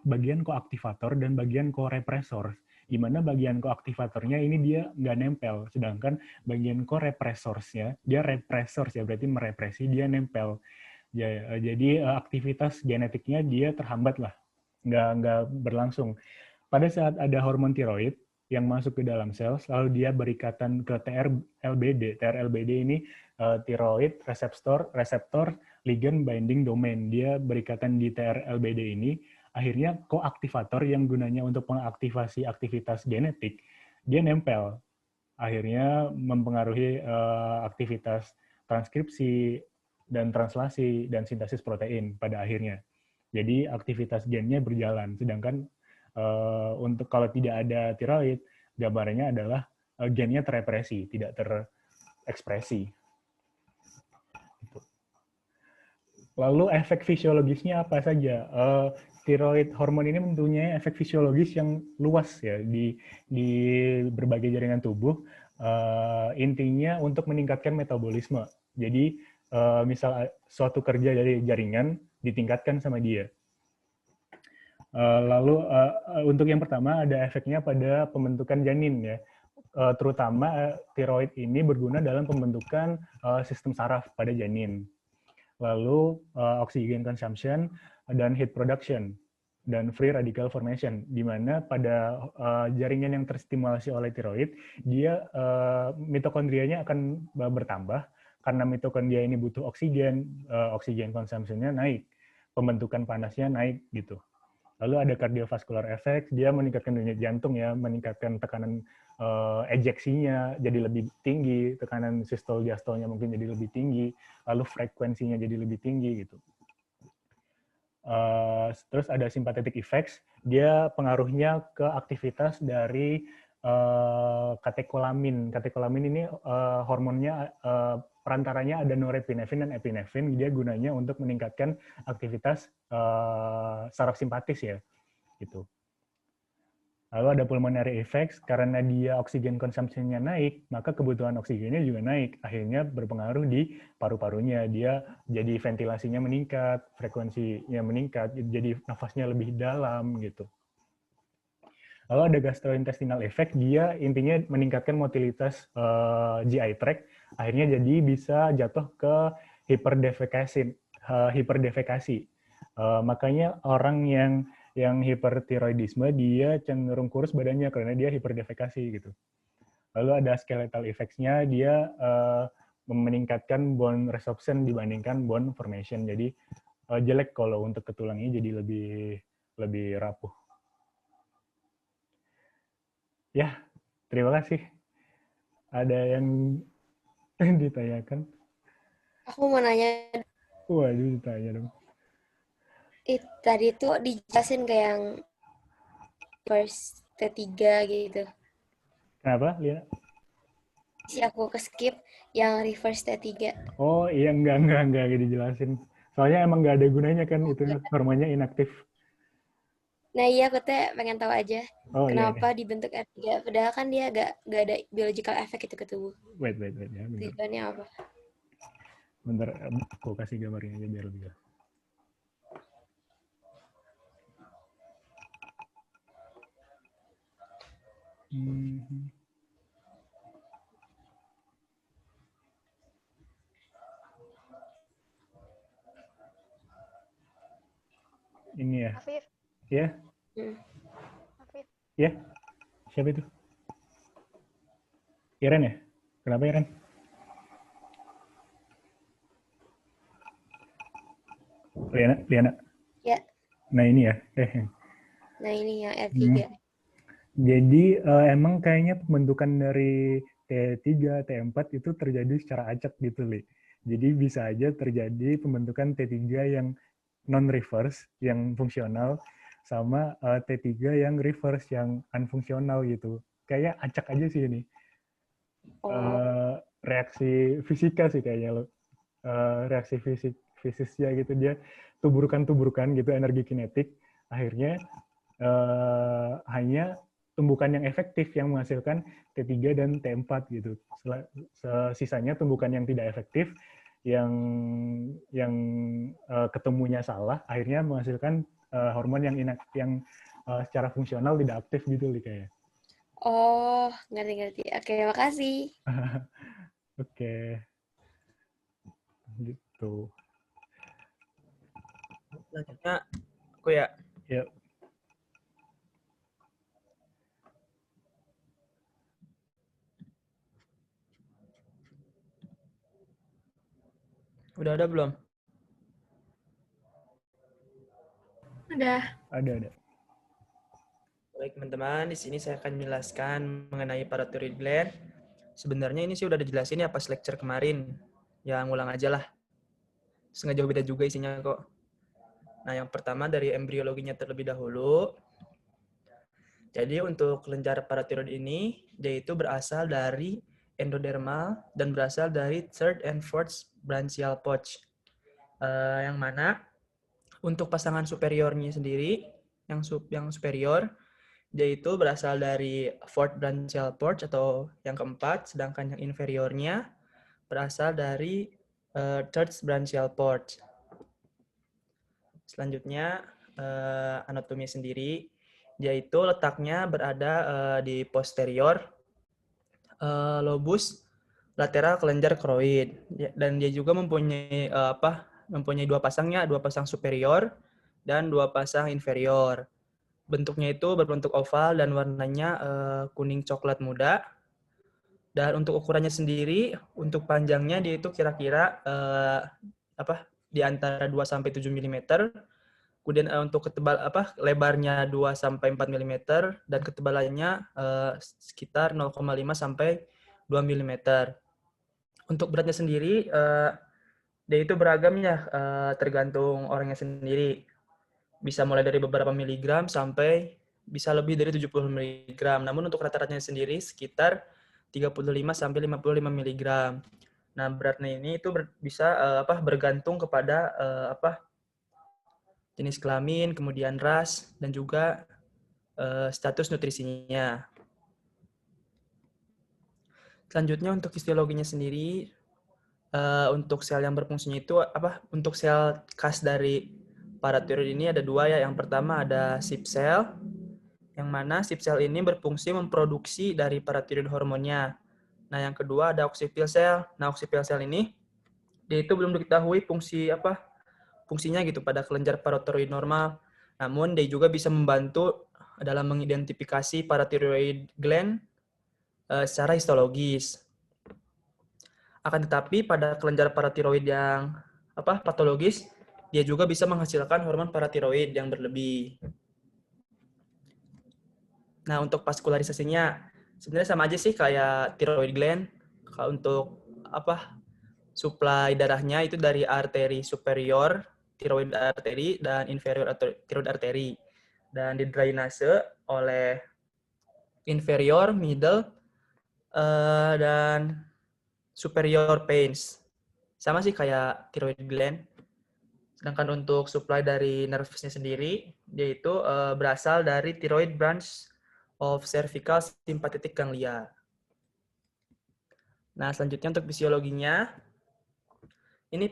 bagian koaktivator dan bagian korepresor, di mana bagian koaktivatornya ini dia nggak nempel, sedangkan bagian korepresorsnya, dia represors ya, berarti merepresi, dia nempel. Jadi aktivitas genetiknya dia terhambat lah, nggak berlangsung. Pada saat ada hormon tiroid yang masuk ke dalam sel, lalu dia berikatan ke TRLBD. TRLBD ini tiroid reseptor ligand binding domain. Dia berikatan di TRLBD ini, akhirnya koaktivator yang gunanya untuk mengaktifasi aktivitas genetik, dia nempel. Akhirnya mempengaruhi aktivitas transkripsi dan translasi dan sintesis protein pada akhirnya. Jadi aktivitas gennya berjalan, sedangkan untuk kalau tidak ada tiroid, gambarannya adalah gennya terepresi, tidak terekspresi. Lalu efek fisiologisnya apa saja? Tiroid hormon ini mempunyai efek fisiologis yang luas ya di berbagai jaringan tubuh. Intinya untuk meningkatkan metabolisme. Jadi misal suatu kerja dari jaringan ditingkatkan sama dia. Lalu untuk yang pertama ada efeknya pada pembentukan janin ya. Terutama tiroid ini berguna dalam pembentukan sistem saraf pada janin. Lalu oxygen consumption dan heat production dan free radical formation, di mana pada jaringan yang terstimulasi oleh tiroid, dia mitokondrianya akan bertambah karena mitokondria ini butuh oksigen, oksigen consumption-nya naik, pembentukan panasnya naik gitu. Lalu ada cardiovascular effect, dia meningkatkan denyut jantung ya, meningkatkan tekanan ejeksinya jadi lebih tinggi, tekanan sistol diastolnya mungkin jadi lebih tinggi, lalu frekuensinya jadi lebih tinggi gitu. Terus ada sympathetic effects, dia pengaruhnya ke aktivitas dari katekolamin. Katekolamin ini hormonnya perantaranya ada norepinefrin dan epinefrin, dia gunanya untuk meningkatkan aktivitas saraf simpatis ya, gitu. Lalu ada pulmonary effects, karena dia oksigen consumption-nya naik, maka kebutuhan oksigennya juga naik. Akhirnya berpengaruh di paru-parunya. Dia jadi ventilasinya meningkat, frekuensinya meningkat, jadi nafasnya lebih dalam gitu. Lalu ada gastrointestinal effect, dia intinya meningkatkan motilitas GI tract, akhirnya jadi bisa jatuh ke hiperdefekasi. Makanya orang yang hipertiroidisme dia cenderung kurus badannya karena dia hiperdefekasi gitu. Lalu ada skeletal effects-nya, dia meningkatkan bone resorption dibandingkan bone formation. Jadi jelek kalau untuk ke tulangnya, jadi lebih rapuh. Ya, terima kasih. Ada yang ditanyakan? Aku mau nanya. Waduh, ditanya dong. Tadi tuh dijelasin kayak yang first T3 gitu. Kenapa, Lia? Si aku ke-skip yang reverse T3. Oh iya, enggak dijelasin. Soalnya emang nggak ada gunanya kan, itu hormonnya inaktif. Nah iya, aku tuh pengen tahu aja kenapa iya. dibentuk R3. Padahal kan dia gak ada biological effect itu ke tubuh. Wait ya, bentar. Tujuannya apa? Bentar, aku kasih gambarnya aja biar lebih jelas. Ini ya. Afif. Ya? Afif. Ya? Siapa itu? Iren ya? Kenapa Iren? Liana? Ya. Nah ini ya? Nah ini yang R3. Jadi emang kayaknya pembentukan dari T3, T4 itu terjadi secara acak gitu, Li. Jadi bisa aja terjadi pembentukan T3 yang non-reverse, yang fungsional, sama T3 yang reverse, yang unfungsional gitu. Kayaknya acak aja sih ini. reaksi fisika sih kayaknya lo. Reaksi fisiknya gitu, dia tuburkan gitu, energi kinetik, akhirnya hanya tumbukan yang efektif yang menghasilkan T3 dan T4 gitu. Sisanya tumbukan yang tidak efektif, yang ketemunya salah, akhirnya menghasilkan hormon yang secara fungsional tidak aktif gitu kayaknya. Oh, ngerti. Oke, makasih. Oke. Gitu. Selanjutnya aku ya. Ya. Udah ada belum? Udah. Ada. Baik teman-teman, di sini saya akan menjelaskan mengenai parathyroid gland. Sebenarnya ini sih udah dijelasin ya pas lecture kemarin. Ya ngulang aja lah. Sengaja beda juga isinya kok. Nah, yang pertama dari embriologinya terlebih dahulu. Jadi untuk kelenjar parathyroid ini, dia itu berasal dari endodermal dan berasal dari third and fourth branchial pouch. Yang mana untuk pasangan superiornya sendiri, yang superior, dia itu berasal dari fourth branchial pouch atau yang keempat, sedangkan yang inferiornya berasal dari third branchial pouch. Selanjutnya, anatomi sendiri, dia itu letaknya berada di posterior lobus lateral kelenjar koroid, dan dia juga mempunyai mempunyai dua pasang superior dan dua pasang inferior. Bentuknya itu berbentuk oval dan warnanya kuning coklat muda. Dan untuk ukurannya sendiri, untuk panjangnya dia itu kira-kira di antara 2 sampai 7 mm. Kemudian untuk lebarnya 2 sampai 4 mm dan ketebalannya sekitar 0,5 sampai 2 mm. Untuk beratnya sendiri dia itu beragam ya, tergantung orangnya sendiri. Bisa mulai dari beberapa miligram sampai bisa lebih dari 70 mg. Namun untuk rata-ratanya sendiri sekitar 35 sampai 55 mg. Nah, beratnya ini itu bisa bergantung kepada jenis kelamin, kemudian ras, dan juga status nutrisinya. Selanjutnya untuk fisiologinya sendiri, untuk sel yang berfungsinya itu untuk sel khas dari parathyroid ini ada dua ya. Yang pertama ada Schwann cell, yang mana Schwann cell ini berfungsi memproduksi dari parathyroid hormonnya. Nah, yang kedua ada oxypil cell. Nah, oxypil cell ini dia itu belum diketahui fungsinya gitu pada kelenjar parathyroid normal. Namun dia juga bisa membantu dalam mengidentifikasi parathyroid gland secara histologis. Akan tetapi pada kelenjar parathyroid yang patologis, dia juga bisa menghasilkan hormon parathyroid yang berlebih. Nah, untuk vaskularisasinya sebenarnya sama aja sih kayak thyroid gland. Kalau untuk suplai darahnya itu dari arteri superior thyroid artery dan inferior thyroid artery, dan didrainase oleh inferior, middle, dan superior veins. Sama sih kayak thyroid gland. Sedangkan untuk supply dari nervesnya sendiri, dia itu berasal dari thyroid branch of cervical sympathetic ganglia. Nah, selanjutnya untuk fisiologinya, ini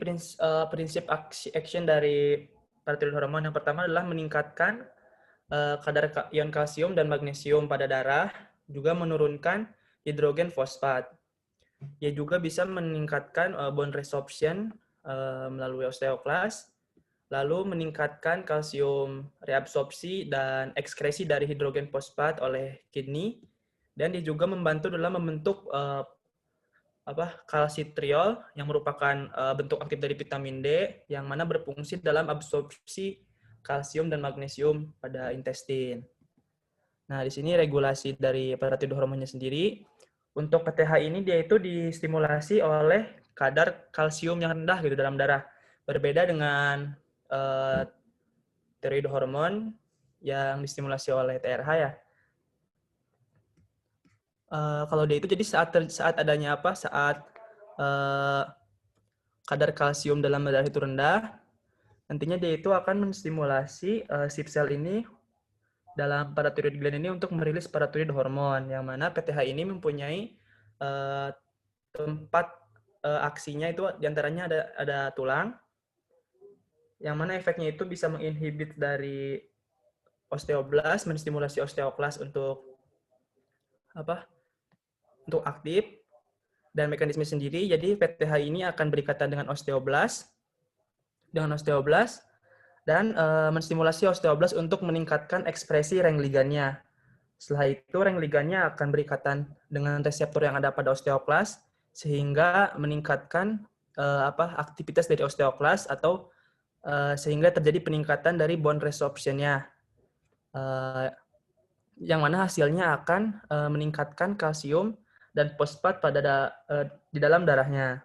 prinsip action dari parathyroid hormon yang pertama adalah meningkatkan kadar ion kalsium dan magnesium pada darah, juga menurunkan hidrogen fosfat. Dia juga bisa meningkatkan bone resorption melalui osteoklas, lalu meningkatkan kalsium reabsorpsi dan ekskresi dari hidrogen fosfat oleh kidney, dan dia juga membantu dalam membentuk kalsitriol yang merupakan bentuk aktif dari vitamin D yang mana berfungsi dalam absorpsi kalsium dan magnesium pada intestin. Nah, di sini regulasi dari parathyroid hormonnya sendiri. Untuk PTH ini dia itu distimulasi oleh kadar kalsium yang rendah gitu dalam darah. Berbeda dengan thyroid hormon yang distimulasi oleh TRH ya. Kalau dia itu jadi saat adanya apa? Saat kadar kalsium dalam darah itu rendah, nantinya dia itu akan menstimulasi sip sel ini dalam paratiroid gland ini untuk merilis paratiroid hormon, yang mana PTH ini mempunyai tempat aksinya itu diantaranya ada tulang, yang mana efeknya itu bisa menginhibit dari osteoblas, menstimulasi osteoklas untuk aktif, dan mekanisme sendiri. Jadi PTH ini akan berikatan dengan osteoblas, dan menstimulasi osteoblas untuk meningkatkan ekspresi reng ligannya. Setelah itu reng ligannya akan berikatan dengan reseptor yang ada pada osteoklas sehingga meningkatkan aktivitas dari osteoklas atau sehingga terjadi peningkatan dari bone resorption-nya. Yang mana hasilnya akan meningkatkan kalsium dan fosfat di dalam darahnya.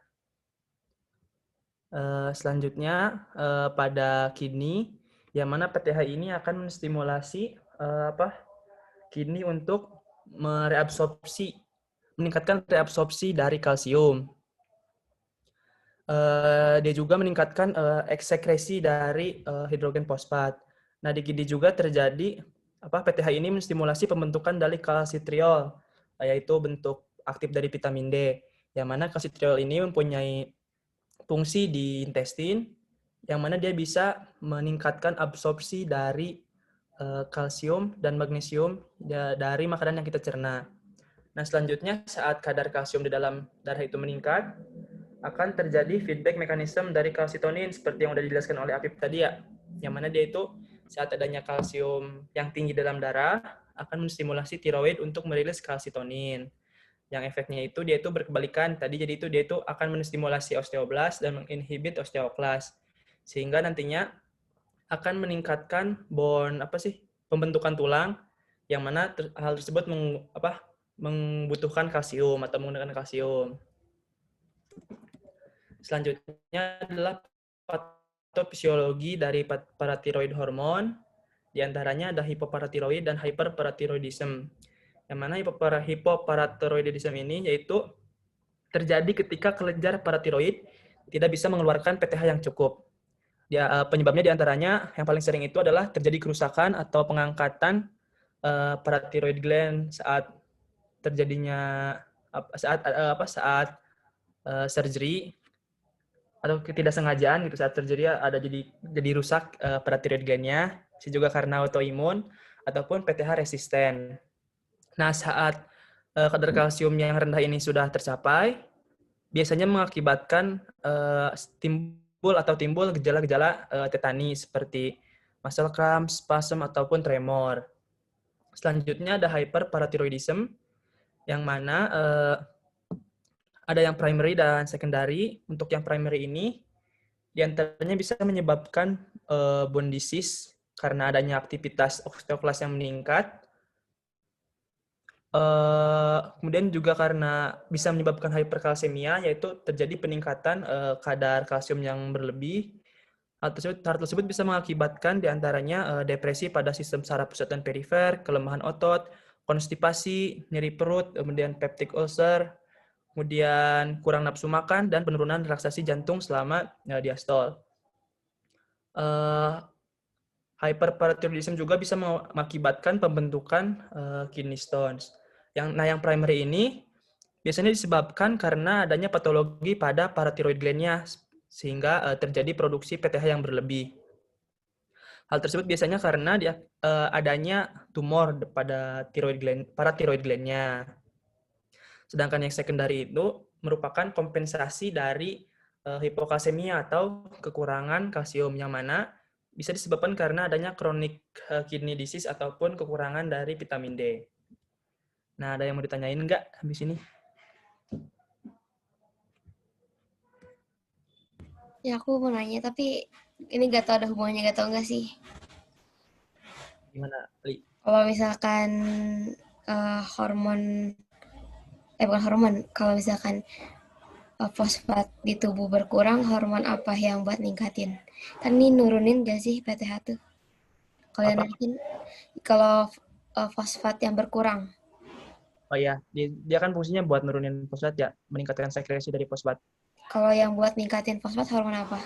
Selanjutnya pada kidney, yang mana PTH ini akan menstimulasi kidney untuk meningkatkan reabsorpsi dari kalsium. Dia juga meningkatkan eksekresi dari hidrogen fosfat. Nah, di kidney juga terjadi PTH ini menstimulasi pembentukan dari kalsitriol, yaitu bentuk aktif dari vitamin D, yang mana kalsitriol ini mempunyai fungsi di intestin, yang mana dia bisa meningkatkan absorpsi dari kalsium dan magnesium dari makanan yang kita cerna. Nah, selanjutnya saat kadar kalsium di dalam darah itu meningkat, akan terjadi feedback mekanisme dari kalsitonin seperti yang sudah dijelaskan oleh Afif tadi ya, yang mana dia itu saat adanya kalsium yang tinggi dalam darah akan menstimulasi tiroid untuk merilis kalsitonin. Yang efeknya itu dia itu berkebalikan tadi, jadi itu dia itu akan menstimulasi osteoblas dan menginhibit osteoklas, sehingga nantinya akan meningkatkan pembentukan tulang, yang mana hal tersebut membutuhkan kalsium atau menggunakan kalsium. Selanjutnya adalah patofisiologi dari paratiroid hormon, diantaranya ada hipoparatiroid dan hyperparatiroidism. Yang mana hipoparatiroidism ini yaitu terjadi ketika kelenjar paratiroid tidak bisa mengeluarkan PTH yang cukup. Penyebabnya diantaranya yang paling sering itu adalah terjadi kerusakan atau pengangkatan paratiroid gland saat terjadinya saat surgery atau ketidaksengajaan gitu, saat surgery ada jadi rusak paratiroid gland-nya, juga karena autoimun ataupun PTH resisten. Nah, saat kadar kalsium yang rendah ini sudah tercapai, biasanya mengakibatkan timbul gejala-gejala tetani seperti muscle cramp, spasm, ataupun tremor. Selanjutnya ada hyperparatiroidism, yang mana ada yang primary dan secondary. Untuk yang primary ini, diantaranya bisa menyebabkan bone disease karena adanya aktivitas osteoklas yang meningkat. Kemudian juga karena bisa menyebabkan hyperkalsemia, yaitu terjadi peningkatan kadar kalsium yang berlebih. Hal tersebut bisa mengakibatkan diantaranya depresi pada sistem saraf pusat dan perifer, kelemahan otot, konstipasi, nyeri perut, kemudian peptic ulcer, kemudian kurang nafsu makan, dan penurunan relaksasi jantung selama diastol. Hyperparatiroidism juga bisa mengakibatkan pembentukan kidney stones. Yang primary ini biasanya disebabkan karena adanya patologi pada paratiroid gland-nya, sehingga terjadi produksi PTH yang berlebih. Hal tersebut biasanya karena adanya tumor pada paratiroid gland-nya. Sedangkan yang secondary itu merupakan kompensasi dari hipokalsemia atau kekurangan kalsium, yang mana bisa disebabkan karena adanya chronic kidney disease ataupun kekurangan dari vitamin D. Nah, ada yang mau ditanyain nggak habis ini? Ya, aku mau nanya, tapi ini gak tau ada hubungannya, gak tau nggak sih? Gimana, Li? Kalau misalkan kalau misalkan fosfat di tubuh berkurang, hormon apa yang buat ningkatin? Kan ini nurunin gak sih PTH tuh? Kalian yakin kalau fosfat yang berkurang? Oh iya, dia kan fungsinya buat nurunin fosfat ya, meningkatkan sekresi dari fosfat. Kalau yang buat ningkatin fosfat hormon apa?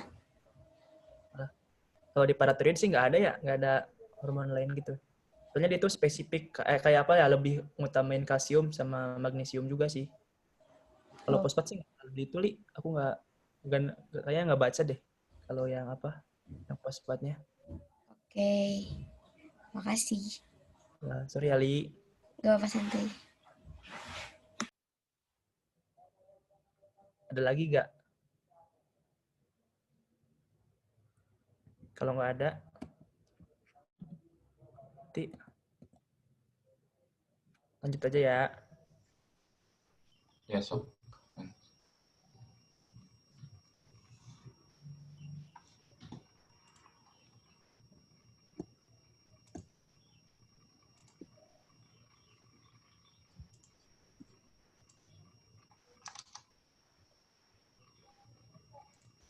Kalau di paratiroid sih nggak ada ya, nggak ada hormon lain gitu. Soalnya dia itu spesifik, kayak apa ya, lebih ngutamain kalsium sama magnesium juga sih. Kalau Oh. fosfat sih nggak terlalu itu, Li. Aku kayaknya nggak baca deh. Kalau yang apa, yang fosfatnya. Oke, makasih. Sorry Ali. Gak apa santai. Ada lagi nggak? Kalau nggak ada, nanti lanjut aja ya. Ya, sob.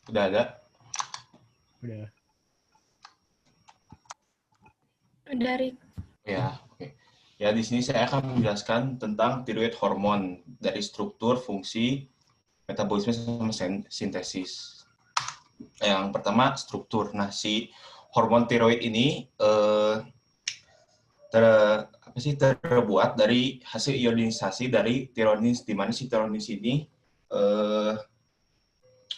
Udah ada? Udah. Udah, Rik. Ya, oke. Ya, di sini saya akan menjelaskan tentang tiroid hormon dari struktur, fungsi, metabolisme, sama sintesis. Yang pertama, struktur. Nah, si hormon tiroid ini terbuat dari hasil ionisasi dari tironis, di mana si tironis ini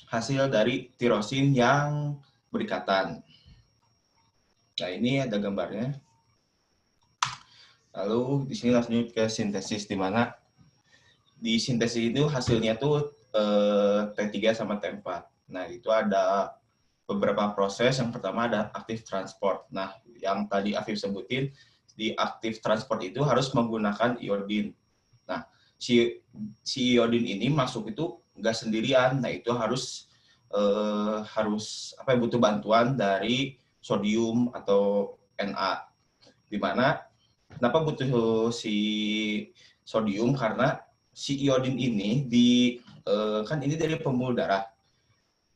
hasil dari tirosin yang berikatan. Nah, ini ada gambarnya. Lalu di sini langsung ke sintesis, di mana di sintesis itu hasilnya tuh T3 sama T4. Nah, itu ada beberapa proses. Yang pertama ada aktif transport. Nah, yang tadi Afif sebutin, di aktif transport itu harus menggunakan iodin. Nah, si iodin ini masuk itu nggak sendirian. Nah, itu harus butuh bantuan dari sodium atau Na. Di mana kenapa butuh si sodium? Karena si iodin ini kan ini dari pembuluh darah.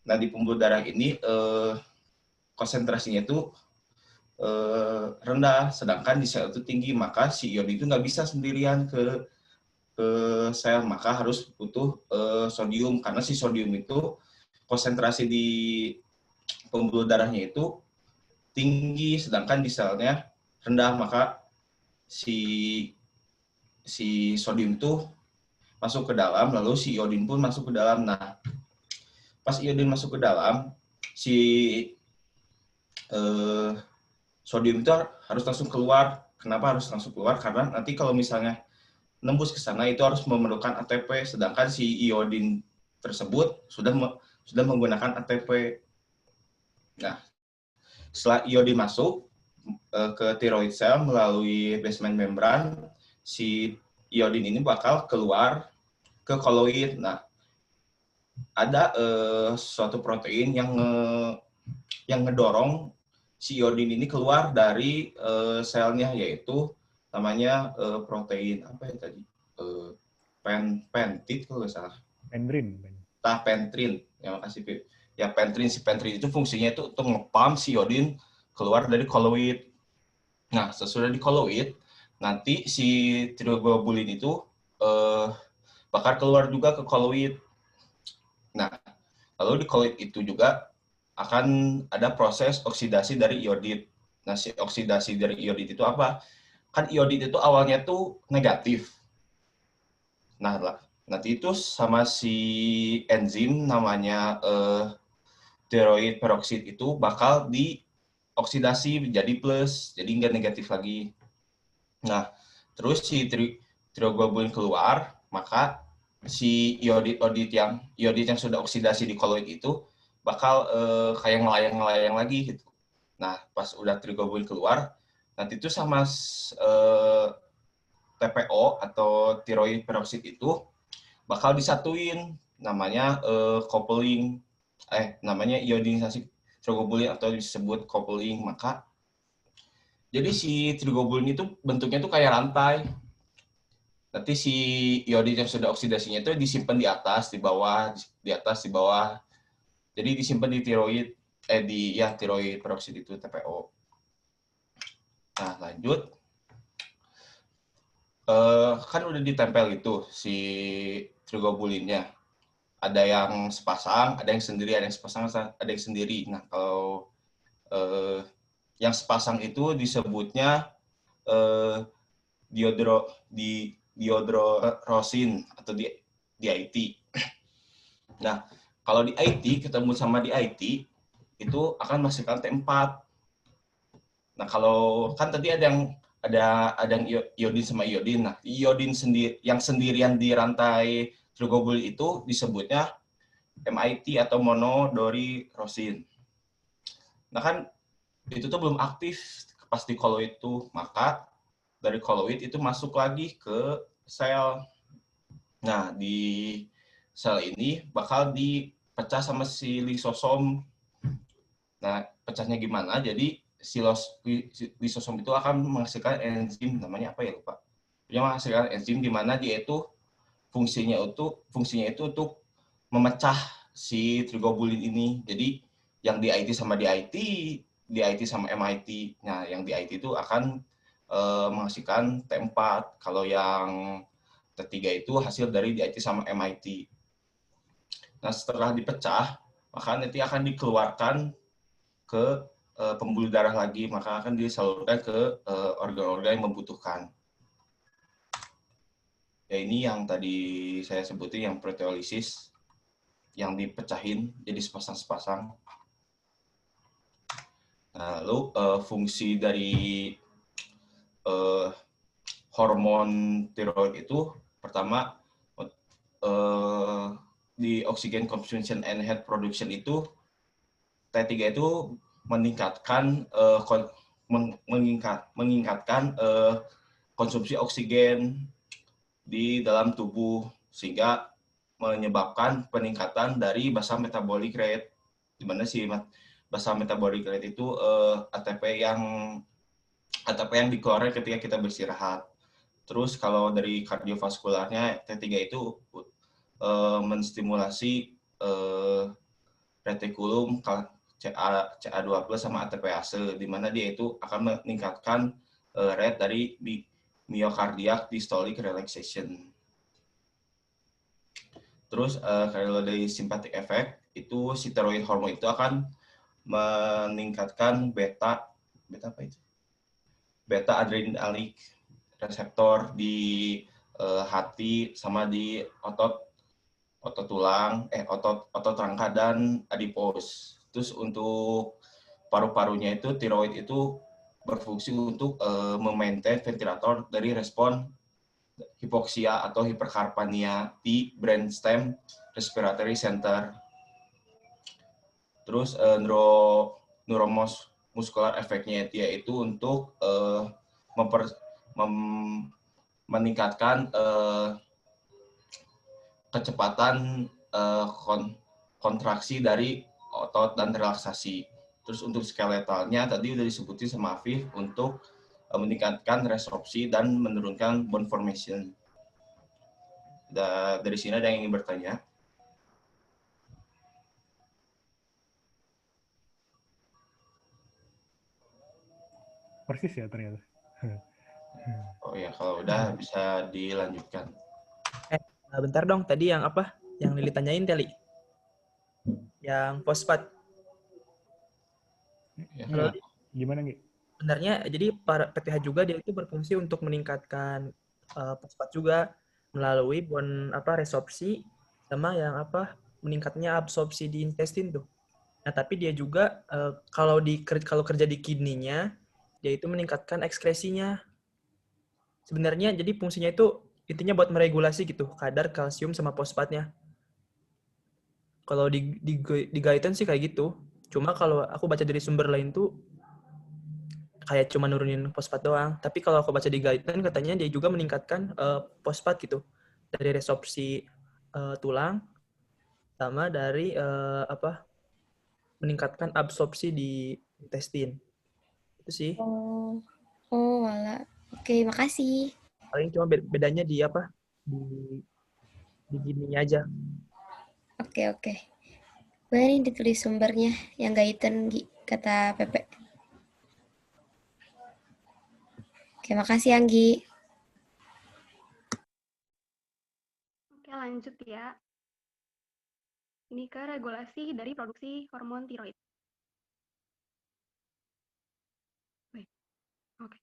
Nah, di pembuluh darah ini konsentrasinya itu rendah, sedangkan di sel itu tinggi, maka si iodin itu nggak bisa sendirian ke sel, maka harus butuh sodium, karena si sodium itu konsentrasi di pembuluh darahnya itu tinggi, sedangkan di selnya rendah, maka si sodium itu masuk ke dalam, lalu si iodin pun masuk ke dalam. Nah, pas iodin masuk ke dalam, si sodium itu harus langsung keluar. Kenapa harus langsung keluar? Karena nanti kalau misalnya nembus ke sana itu harus memerlukan ATP, sedangkan si iodin tersebut sudah menggunakan ATP. Nah, setelah iodin masuk ke thyroid cell melalui basement membran, si iodin ini bakal keluar ke koloid. Nah, ada suatu protein yang ngedorong si iodin ini keluar dari selnya, yaitu namanya protein apa ya tadi? Pentid kalau nggak salah. Pendrin. Pentrin. Ya, makasih, Pip. Ya, pentrin. Si pentrin itu fungsinya itu untuk ngepump si iodin keluar dari koloid. Nah, sesudah di koloid, nanti si tiroglobulin itu bakal keluar juga ke koloid. Nah, lalu di koloid itu juga akan ada proses oksidasi dari iodid. Nah, si oksidasi dari iodid itu apa? Kan iodid itu awalnya tuh negatif. Nah, nanti itu sama si enzim namanya thyroid peroxide itu bakal dioksidasi menjadi plus, jadi nggak negatif lagi. Nah, terus si tiroglobulin keluar, maka si iodid yang sudah oksidasi di koloid itu bakal kayak ngelayang-ngelayang lagi gitu. Nah, pas udah tiroglobulin keluar, nanti itu sama TPO atau thyroid peroxide itu bakal disatuin, namanya coupling, namanya ionisasi tiroglobulin atau disebut coupling. Maka jadi si tiroglobulin itu bentuknya tuh kayak rantai. Nanti si iodid yang sudah oksidasinya itu disimpan di atas, di bawah, di atas, di bawah. Jadi disimpan di tiroid, tiroid peroksida itu TPO. Nah, lanjut. kan udah ditempel itu si trigobulinnya. Ada yang sepasang, ada yang sendiri, ada yang sepasang, ada yang sendiri. Nah, kalau yang sepasang itu disebutnya diodrosin atau DIT. Nah, kalau di IT ketemu sama di IT itu akan menghasilkan T4. Nah, kalau kan tadi ada yang iodin sama iodin. Nah, iodin sendiri yang sendirian di rantai trigobulin itu disebutnya MIT atau monodorirosin. Nah, kan itu tuh belum aktif pas di koloid itu, maka dari koloid itu masuk lagi ke sel. Nah, di sel ini bakal dipecah sama si lisosom. Nah, pecahnya gimana? Jadi lisosom itu akan menghasilkan enzim, namanya apa ya lupa. Dia menghasilkan enzim di mana dia itu fungsinya itu untuk memecah si trigobulin ini. Jadi yang di IT sama di IT sama MIT. Nah, yang di IT itu akan menghasilkan T4. Kalau yang T3 itu hasil dari di IT sama MIT. Nah, setelah dipecah, maka nanti akan dikeluarkan ke pembuluh darah lagi, maka akan disalurkan ke organ-organ yang membutuhkan. Ya, ini yang tadi saya sebutin, yang proteolisis, yang dipecahin jadi sepasang-sepasang. Nah, lalu fungsi dari hormon tiroid itu pertama di oxygen consumption and heat production itu T3 itu meningkatkan konsumsi oksigen di dalam tubuh sehingga menyebabkan peningkatan dari basal metabolic rate, di mana si basal metabolic rate itu ATP yang dikeluarkan ketika kita beristirahat. Terus kalau dari kardiovaskularnya T3 itu menstimulasi retikulum CA2+ sama ATPase, di mana dia itu akan meningkatkan rate dari myocardiac diastolic relaxation. Terus kalau dari sympathetic effect itu si steroid hormon itu akan meningkatkan beta adrenalic reseptor di hati sama di otot tulang, otot rangka dan adipos. Terus untuk paru-parunya itu tiroid itu berfungsi untuk memaintain ventilator dari respon hipoksia atau hiperkarpania di brainstem respiratory center. Terus neuromuscular efeknya yaitu untuk meningkatkan kecepatan kontraksi dari otot dan relaksasi. Terus untuk skeletalnya tadi udah disebutin sama Afif untuk meningkatkan resorpsi dan menurunkan bone formation. Dari sini ada yang ingin bertanya? Persis ya ternyata. Oh ya, kalau udah bisa dilanjutkan. Bentar dong, tadi yang apa? Yang Lili tanyain Teli? Yang fosfat. Ya. Gimana, Gi? Sebenarnya jadi PTH juga dia itu berfungsi untuk meningkatkan fosfat juga melalui resorpsi sama yang meningkatnya absorpsi di intestin tuh. Nah, tapi dia juga kalau kerja di kidney-nya dia itu meningkatkan ekskresinya. Sebenarnya jadi fungsinya itu intinya buat meregulasi gitu kadar kalsium sama fosfatnya. Kalau di Guyton sih kayak gitu. Cuma kalau aku baca dari sumber lain tuh kayak cuma nurunin fosfat doang. Tapi kalau aku baca di Guyton katanya dia juga meningkatkan fosfat gitu dari resorpsi tulang sama dari meningkatkan absorpsi di intestin. Itu sih. Oh, wala. Oke, makasih. Paling cuma bedanya di di gininya aja. Oke. Boleh nih ditulis sumbernya yang Guyton, kata Pepe. Oke, makasih Anggi. Oke, lanjut ya. Ini ke regulasi dari produksi hormon tiroid. Baik, oke.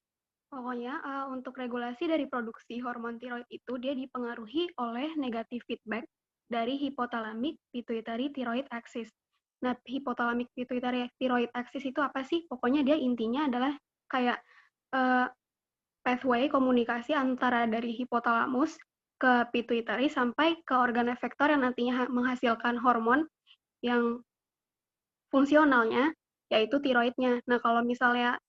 Pokoknya untuk regulasi dari produksi hormon tiroid itu dia dipengaruhi oleh negative feedback dari hypothalamic pituitary thyroid axis. Nah, hypothalamic pituitary thyroid axis itu apa sih? Pokoknya dia intinya adalah kayak pathway komunikasi antara dari hipotalamus ke pituitary sampai ke organ efektor yang nantinya menghasilkan hormon yang fungsionalnya yaitu tiroidnya. Nah, kalau misalnya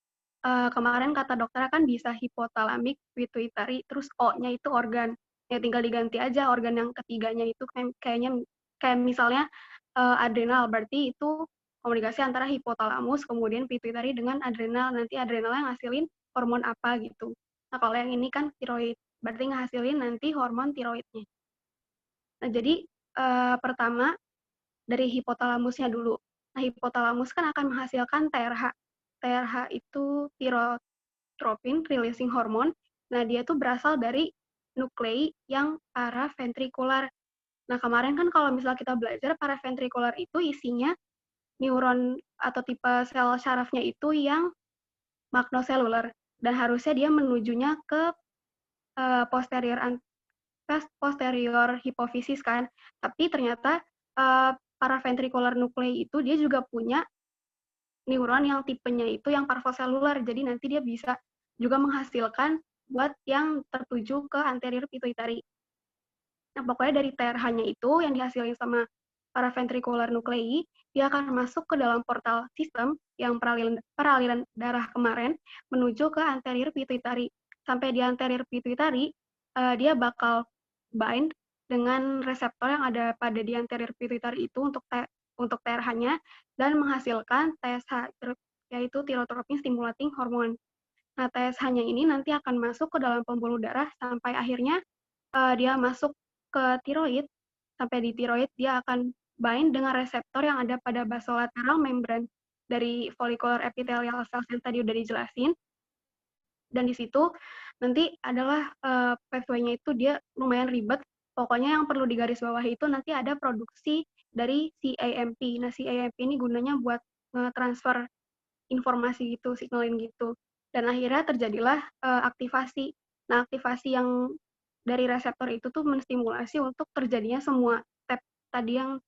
kemarin kata dokter kan bisa hipothalamic pituitary, terus O-nya itu organ. Ya tinggal diganti aja organ yang ketiganya itu kayak misalnya adrenal, berarti itu komunikasi antara hipotalamus kemudian pituitary dengan adrenal. Nanti adrenalnya ngasilin hormon apa gitu. Nah, kalau yang ini kan tiroid, berarti ngasilin nanti hormon tiroidnya. Nah, jadi pertama dari hipotalamusnya dulu. Nah, hipotalamus kan akan menghasilkan TRH. TRH itu thyrotropin releasing hormone. Nah, dia tuh berasal dari nuklei yang paraventrikular. Nah, kemarin kan kalau misalnya kita belajar paraventrikular itu isinya neuron atau tipe sel syarafnya itu yang magnoselular dan harusnya dia menujunya ke posterior hipofisis kan. Tapi ternyata paraventrikular nuklei itu dia juga punya neuron yang tipenya itu yang parvoselular, jadi nanti dia bisa juga menghasilkan buat yang tertuju ke anterior pituitary. Nah, pokoknya dari TRH-nya itu yang dihasilkan sama paraventricular nuclei, dia akan masuk ke dalam portal sistem yang peraliran darah kemarin menuju ke anterior pituitary. Sampai di anterior pituitary, dia bakal bind dengan reseptor yang ada pada di anterior pituitary itu untuk TRH-nya dan menghasilkan TSH, yaitu thyrotropin stimulating hormone. Nah, TSH-nya ini nanti akan masuk ke dalam pembuluh darah sampai akhirnya dia masuk ke tiroid. Sampai di tiroid dia akan bind dengan reseptor yang ada pada basolateral membran dari follicular epithelial cells yang tadi udah dijelasin. Dan di situ nanti adalah pathway-nya itu dia lumayan ribet. Pokoknya yang perlu digarisbawahi itu nanti ada produksi dari CAMP. Nah, CAMP ini gunanya buat nge-transfer informasi gitu, signalin gitu. Dan akhirnya terjadilah aktivasi. Nah, aktivasi yang dari reseptor itu tuh menstimulasi untuk terjadinya semua step tadi yang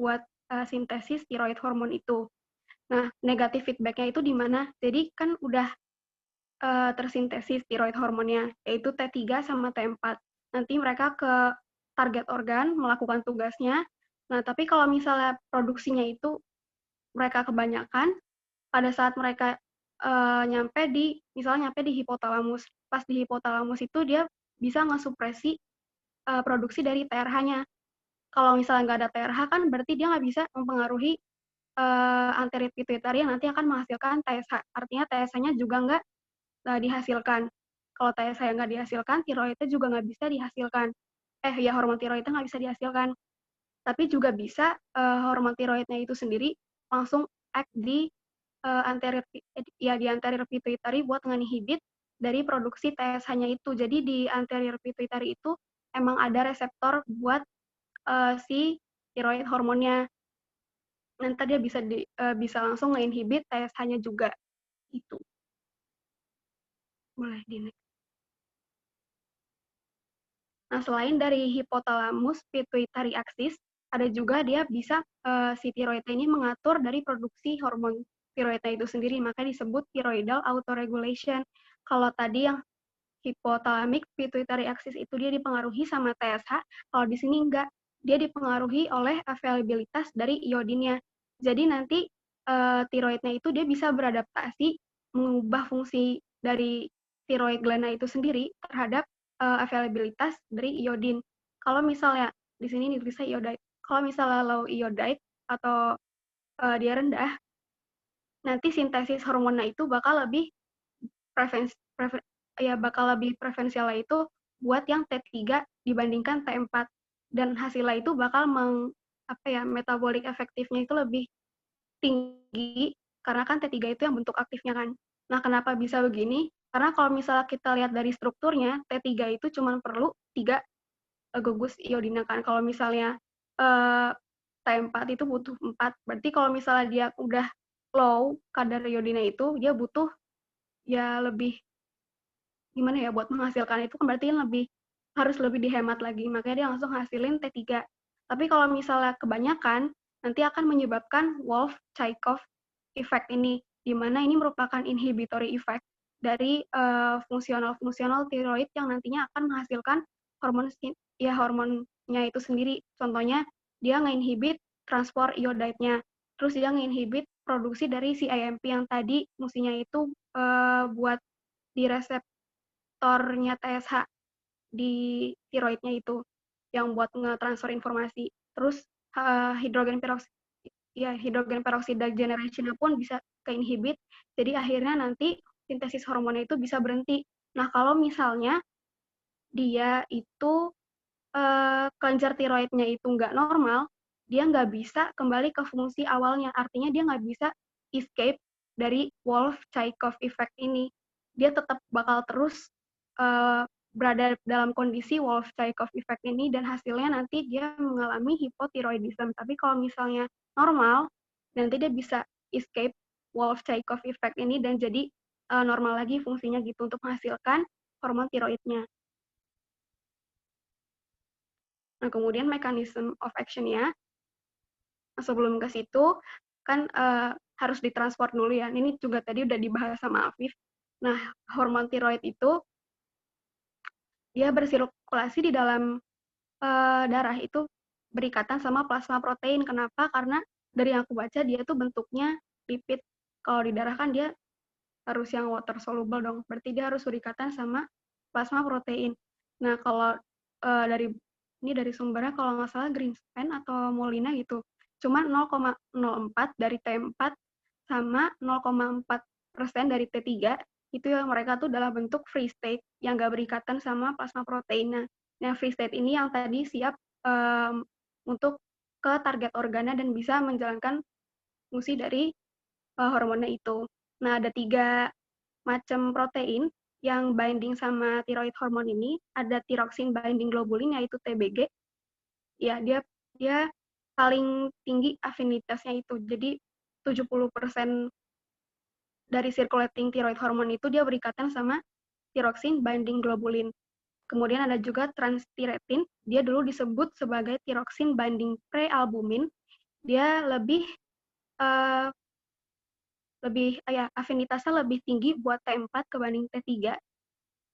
buat sintesis tiroid hormon itu. Nah, negatif feedback-nya itu di mana? Jadi kan udah tersintesis tiroid hormonnya, yaitu T3 sama T4. Nanti mereka ke target organ melakukan tugasnya. Nah, tapi kalau misalnya produksinya itu mereka kebanyakan, pada saat mereka misalnya nyampe di hipotalamus. Pas di hipotalamus itu dia bisa ngesupresi produksi dari TRH-nya. Kalau misalnya nggak ada TRH kan berarti dia nggak bisa mempengaruhi anterior pituitary yang nanti akan menghasilkan TSH. Artinya TSH-nya juga nggak dihasilkan. Kalau TSH nggak dihasilkan, tiroidnya juga nggak bisa dihasilkan. Hormon tiroidnya nggak bisa dihasilkan. Tapi juga bisa hormon tiroidnya itu sendiri langsung act di anterior pituitary buat nginhibit dari produksi TSH-nya itu. Jadi di anterior pituitary itu emang ada reseptor buat si tiroid hormonnya. Nanti dia bisa langsung nginhibit TSH-nya juga. Itu. Boleh di next. Nah, selain dari hipotalamus pituitary axis, ada juga dia bisa si tiroidnya ini mengatur dari produksi hormon tiroidnya itu sendiri, maka disebut thyroidal autoregulation. Kalau tadi yang hipothalamic pituitary axis itu dia dipengaruhi sama TSH, kalau di sini enggak, dia dipengaruhi oleh availabilitas dari iodinnya. Jadi nanti tiroidnya itu dia bisa beradaptasi mengubah fungsi dari thyroid gland itu sendiri terhadap availabilitas dari iodin. Kalau misalnya di sini ditulisnya iodide, kalau misalnya low iodide atau dia rendah, nanti sintesis hormonnya itu bakal lebih preferensial itu buat yang T3 dibandingkan T4 dan hasilnya itu bakal metabolic efektifnya itu lebih tinggi karena kan T3 itu yang bentuk aktifnya kan. Nah, kenapa bisa begini? Karena kalau misalnya kita lihat dari strukturnya, T3 itu cuma perlu 3 gugus iodina kan. Kalau misalnya T4 itu butuh 4, berarti kalau misalnya dia udah low kadar iodina itu, dia butuh ya lebih gimana ya, buat menghasilkan itu kan berarti harus lebih dihemat lagi, makanya dia langsung hasilin T3. Tapi kalau misalnya kebanyakan, nanti akan menyebabkan Wolff-Chaikoff effect ini, di mana ini merupakan inhibitory effect dari fungsional tiroid yang nantinya akan menghasilkan hormonnya itu sendiri. Contohnya, dia nge-inhibit transport iodide-nya, terus dia nge-inhibit produksi dari CIMP yang tadi fungsinya itu buat di reseptornya TSH di tiroidnya itu, yang buat nge-transfer informasi. Terus hidrogen peroksida generation pun bisa ke-inhibit, jadi akhirnya nanti sintesis hormonnya itu bisa berhenti. Nah, kalau misalnya dia itu kelenjar tiroidnya itu nggak normal, dia nggak bisa kembali ke fungsi awalnya. Artinya dia nggak bisa escape dari Wolff-Chaikoff effect ini. Dia tetap bakal terus berada dalam kondisi Wolff-Chaikoff effect ini, dan hasilnya nanti dia mengalami hipotiroidism. Tapi kalau misalnya normal, nanti dia bisa escape Wolff-Chaikoff effect ini dan jadi normal lagi fungsinya gitu untuk menghasilkan hormon tiroidnya. Nah, kemudian mechanism of action-nya, sebelum ke situ, kan harus ditransport dulu ya. Ini juga tadi udah dibahas sama Afif. Nah, hormon tiroid itu, dia bersirkulasi di dalam darah, itu berikatan sama plasma protein. Kenapa? Karena dari yang aku baca, dia tuh bentuknya lipid. Kalau di darah kan dia harus yang water soluble dong. Berarti dia harus berikatan sama plasma protein. Nah, kalau dari sumbernya kalau nggak salah Greenspan atau Molina gitu, cuma 0,04 dari T4 sama 0,4% dari T3, itu yang mereka tuh dalam bentuk free state yang nggak berikatan sama plasma protein. Nah, free state ini yang tadi siap untuk ke target organnya dan bisa menjalankan fungsi dari hormonnya itu. Nah, ada 3 macam protein yang binding sama thyroid hormone ini. Ada thyroxine binding globulin, yaitu TBG. Ya, dia paling tinggi afinitasnya itu. Jadi 70% dari circulating thyroid hormone itu dia berikatan sama thyroxine binding globulin. Kemudian ada juga transthyretin, dia dulu disebut sebagai thyroxine binding prealbumin. Dia afinitasnya lebih tinggi buat T4 kebanding T3.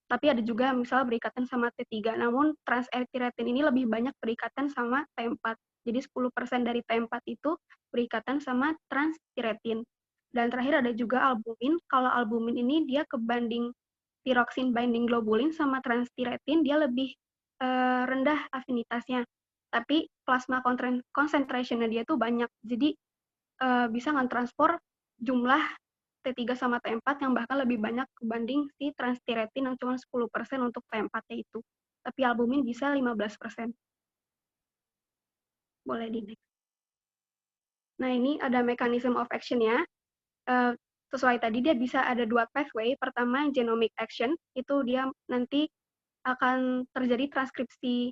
Tapi ada juga misalnya berikatan sama T3. Namun transthyretin ini lebih banyak berikatan sama T4. Jadi 10% dari T4 itu berikatan sama transthyretin. Dan terakhir ada juga albumin. Kalau albumin ini dia kebanding thyroxine binding globulin sama transthyretin, dia lebih rendah afinitasnya. Tapi plasma concentration-nya dia tuh banyak. Jadi bisa nge-transport jumlah T3 sama T4 yang bahkan lebih banyak kebanding si transthyretin yang cuma 10% untuk T4-nya itu. Tapi albumin bisa 15%. Boleh di next. Nah, ini ada mechanism of action-nya. Sesuai tadi, dia bisa ada 2 pathway. Pertama, genomic action. Itu dia nanti akan terjadi transkripsi,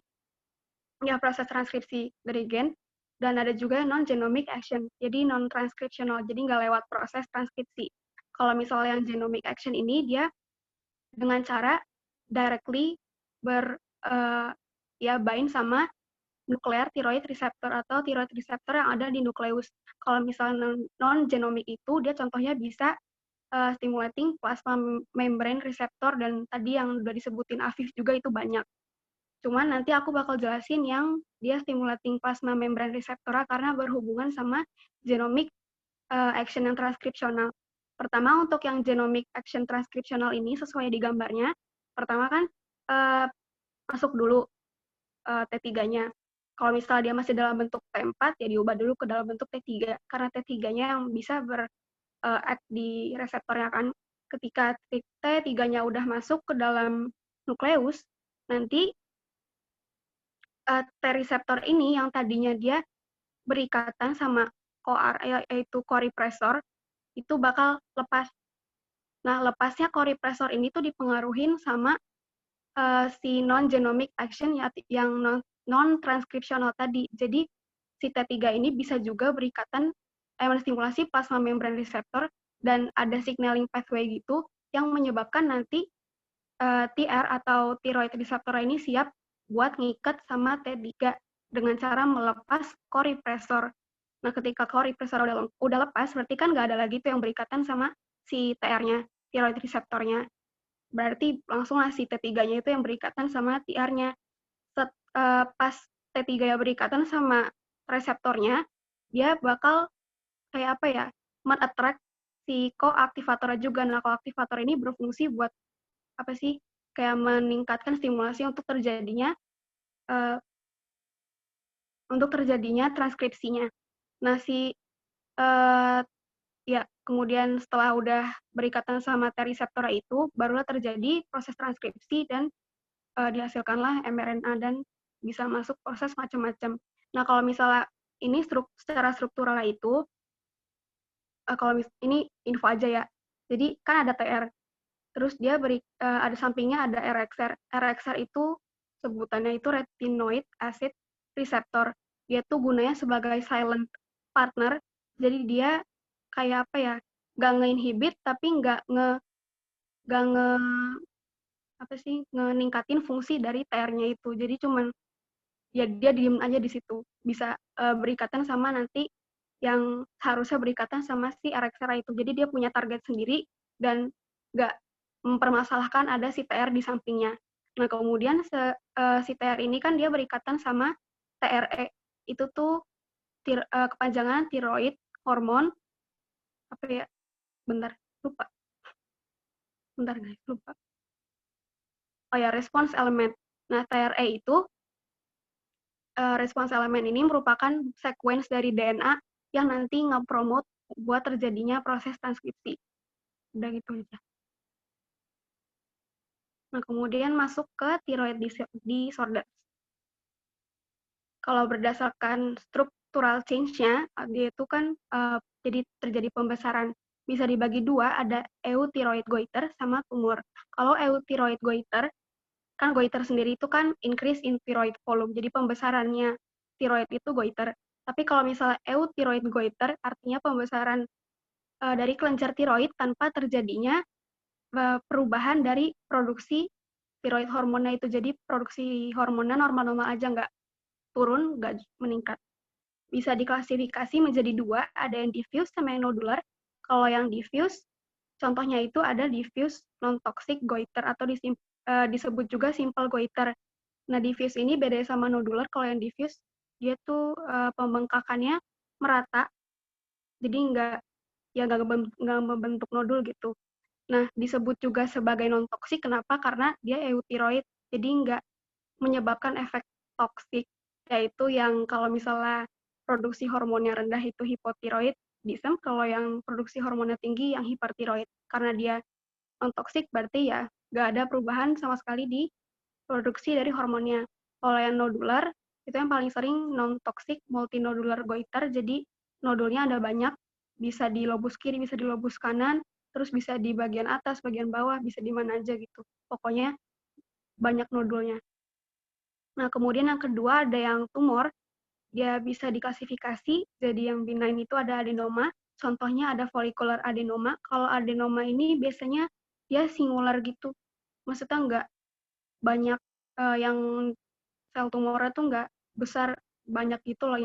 ya proses transkripsi dari gen. Dan ada juga non-genomic action, jadi non-transcriptional, jadi nggak lewat proses transkripsi. Kalau misalnya yang genomic action ini, dia dengan cara directly bind sama nuklear thyroid receptor atau thyroid receptor yang ada di nukleus. Kalau misalnya non-genomic itu, dia contohnya bisa stimulating plasma membrane receptor, dan tadi yang udah disebutin Afif juga itu banyak. Cuman nanti aku bakal jelasin yang dia stimulating plasma membrane receptor karena berhubungan sama genomic action yang transkripsional. Pertama, untuk yang genomic action transkripsional ini sesuai di gambarnya, pertama kan masuk dulu T3-nya. Kalau misalnya dia masih dalam bentuk T4, ya diubah dulu ke dalam bentuk T3, karena T3-nya yang bisa ber-act di reseptornya kan. Ketika T3-nya udah masuk ke dalam nukleus, nanti T-reseptor ini yang tadinya dia berikatan sama CoR, yaitu korepressor, itu bakal lepas. Nah, lepasnya korepressor ini tuh dipengaruhin sama si non-genomic action yang non-transcriptional tadi. Jadi si T3 ini bisa juga berikatan menstimulasi plasma membran reseptor dan ada signaling pathway gitu yang menyebabkan nanti TR atau thyroid receptor ini siap buat ngikat sama T3 dengan cara melepas korepressor. Nah, ketika korepressor udah lepas, berarti kan nggak ada lagi tuh yang berikatan sama si TR-nya, thyroid receptornya. Berarti langsung si T3-nya itu yang berikatan sama TR-nya. Pas T3 ya berikatan sama reseptornya, dia bakal kayak apa ya, men-attract si koaktivatornya juga. Nah, koaktivator ini berfungsi buat apa sih, kayak meningkatkan stimulasi untuk terjadinya transkripsinya. Nah, ya kemudian setelah udah berikatan sama T reseptor itu, barulah terjadi proses transkripsi dan dihasilkanlah mRNA dan bisa masuk proses macam-macam. Nah, kalau misalnya ini secara struktural itu, kalau ini info aja ya. Jadi kan ada TR, terus dia ada sampingnya ada RXR. RXR itu sebutannya itu retinoid acid receptor. Dia tuh gunanya sebagai silent partner. Jadi dia kayak apa ya? Nggak nge-inhibit tapi nggak ngeningkatin fungsi dari TR-nya itu. Jadi cuman ya dia diem aja di situ. Bisa berikatan sama nanti yang harusnya berikatan sama si RXR itu. Jadi dia punya target sendiri dan nggak mempermasalahkan ada si TR di sampingnya. Nah, kemudian si TR ini kan dia berikatan sama TRE. Itu tuh kepanjangan thyroid hormone apa ya? Bentar, lupa. Oh ya, response element. Nah, TRE itu response element ini merupakan sequence dari DNA yang nanti nge-promote buat terjadinya proses transkripsi. Udah gitu aja. Nah, kemudian masuk ke thyroid disorder. Kalau berdasarkan structural change-nya, dia itu kan jadi terjadi pembesaran. Bisa dibagi dua, ada euthyroid goiter sama tumor. Kalau euthyroid goiter, kan goiter sendiri itu kan increase in thyroid volume, jadi pembesarannya thyroid itu goiter. Tapi kalau misalnya euthyroid goiter, artinya pembesaran dari kelenjar thyroid tanpa terjadinya perubahan dari produksi thyroid hormonnya itu. Jadi produksi hormonnya normal-normal aja, nggak turun, nggak meningkat. Bisa diklasifikasi menjadi dua, ada yang diffuse sama yang nodular. Kalau yang diffuse, contohnya itu ada diffuse non-toxic goiter atau disebut juga simple goiter. Nah, diffuse ini beda sama nodular. Kalau yang diffuse, dia tuh pembengkakannya merata, jadi nggak membentuk nodul gitu. Nah, disebut juga sebagai non-toxic. Kenapa? Karena dia euthyroid, jadi nggak menyebabkan efek toksik, yaitu yang kalau misalnya produksi hormonnya rendah itu hypothyroidism, kalau yang produksi hormonnya tinggi yang hyperthyroid. Karena dia non-toxic, berarti ya nggak ada perubahan sama sekali di produksi dari hormonnya. Kalau yang nodular, itu yang paling sering non-toxic multinodular goiter, jadi nodulnya ada banyak, bisa di lobus kiri, bisa di lobus kanan, terus bisa di bagian atas, bagian bawah, bisa di mana aja gitu. Pokoknya banyak nodulnya. Nah, kemudian yang kedua ada yang tumor, dia bisa diklasifikasi, jadi yang benign itu ada adenoma, contohnya ada follicular adenoma. Kalau adenoma ini biasanya dia singular gitu, maksudnya nggak banyak yang sel tumornya tuh nggak besar, banyak gitu loh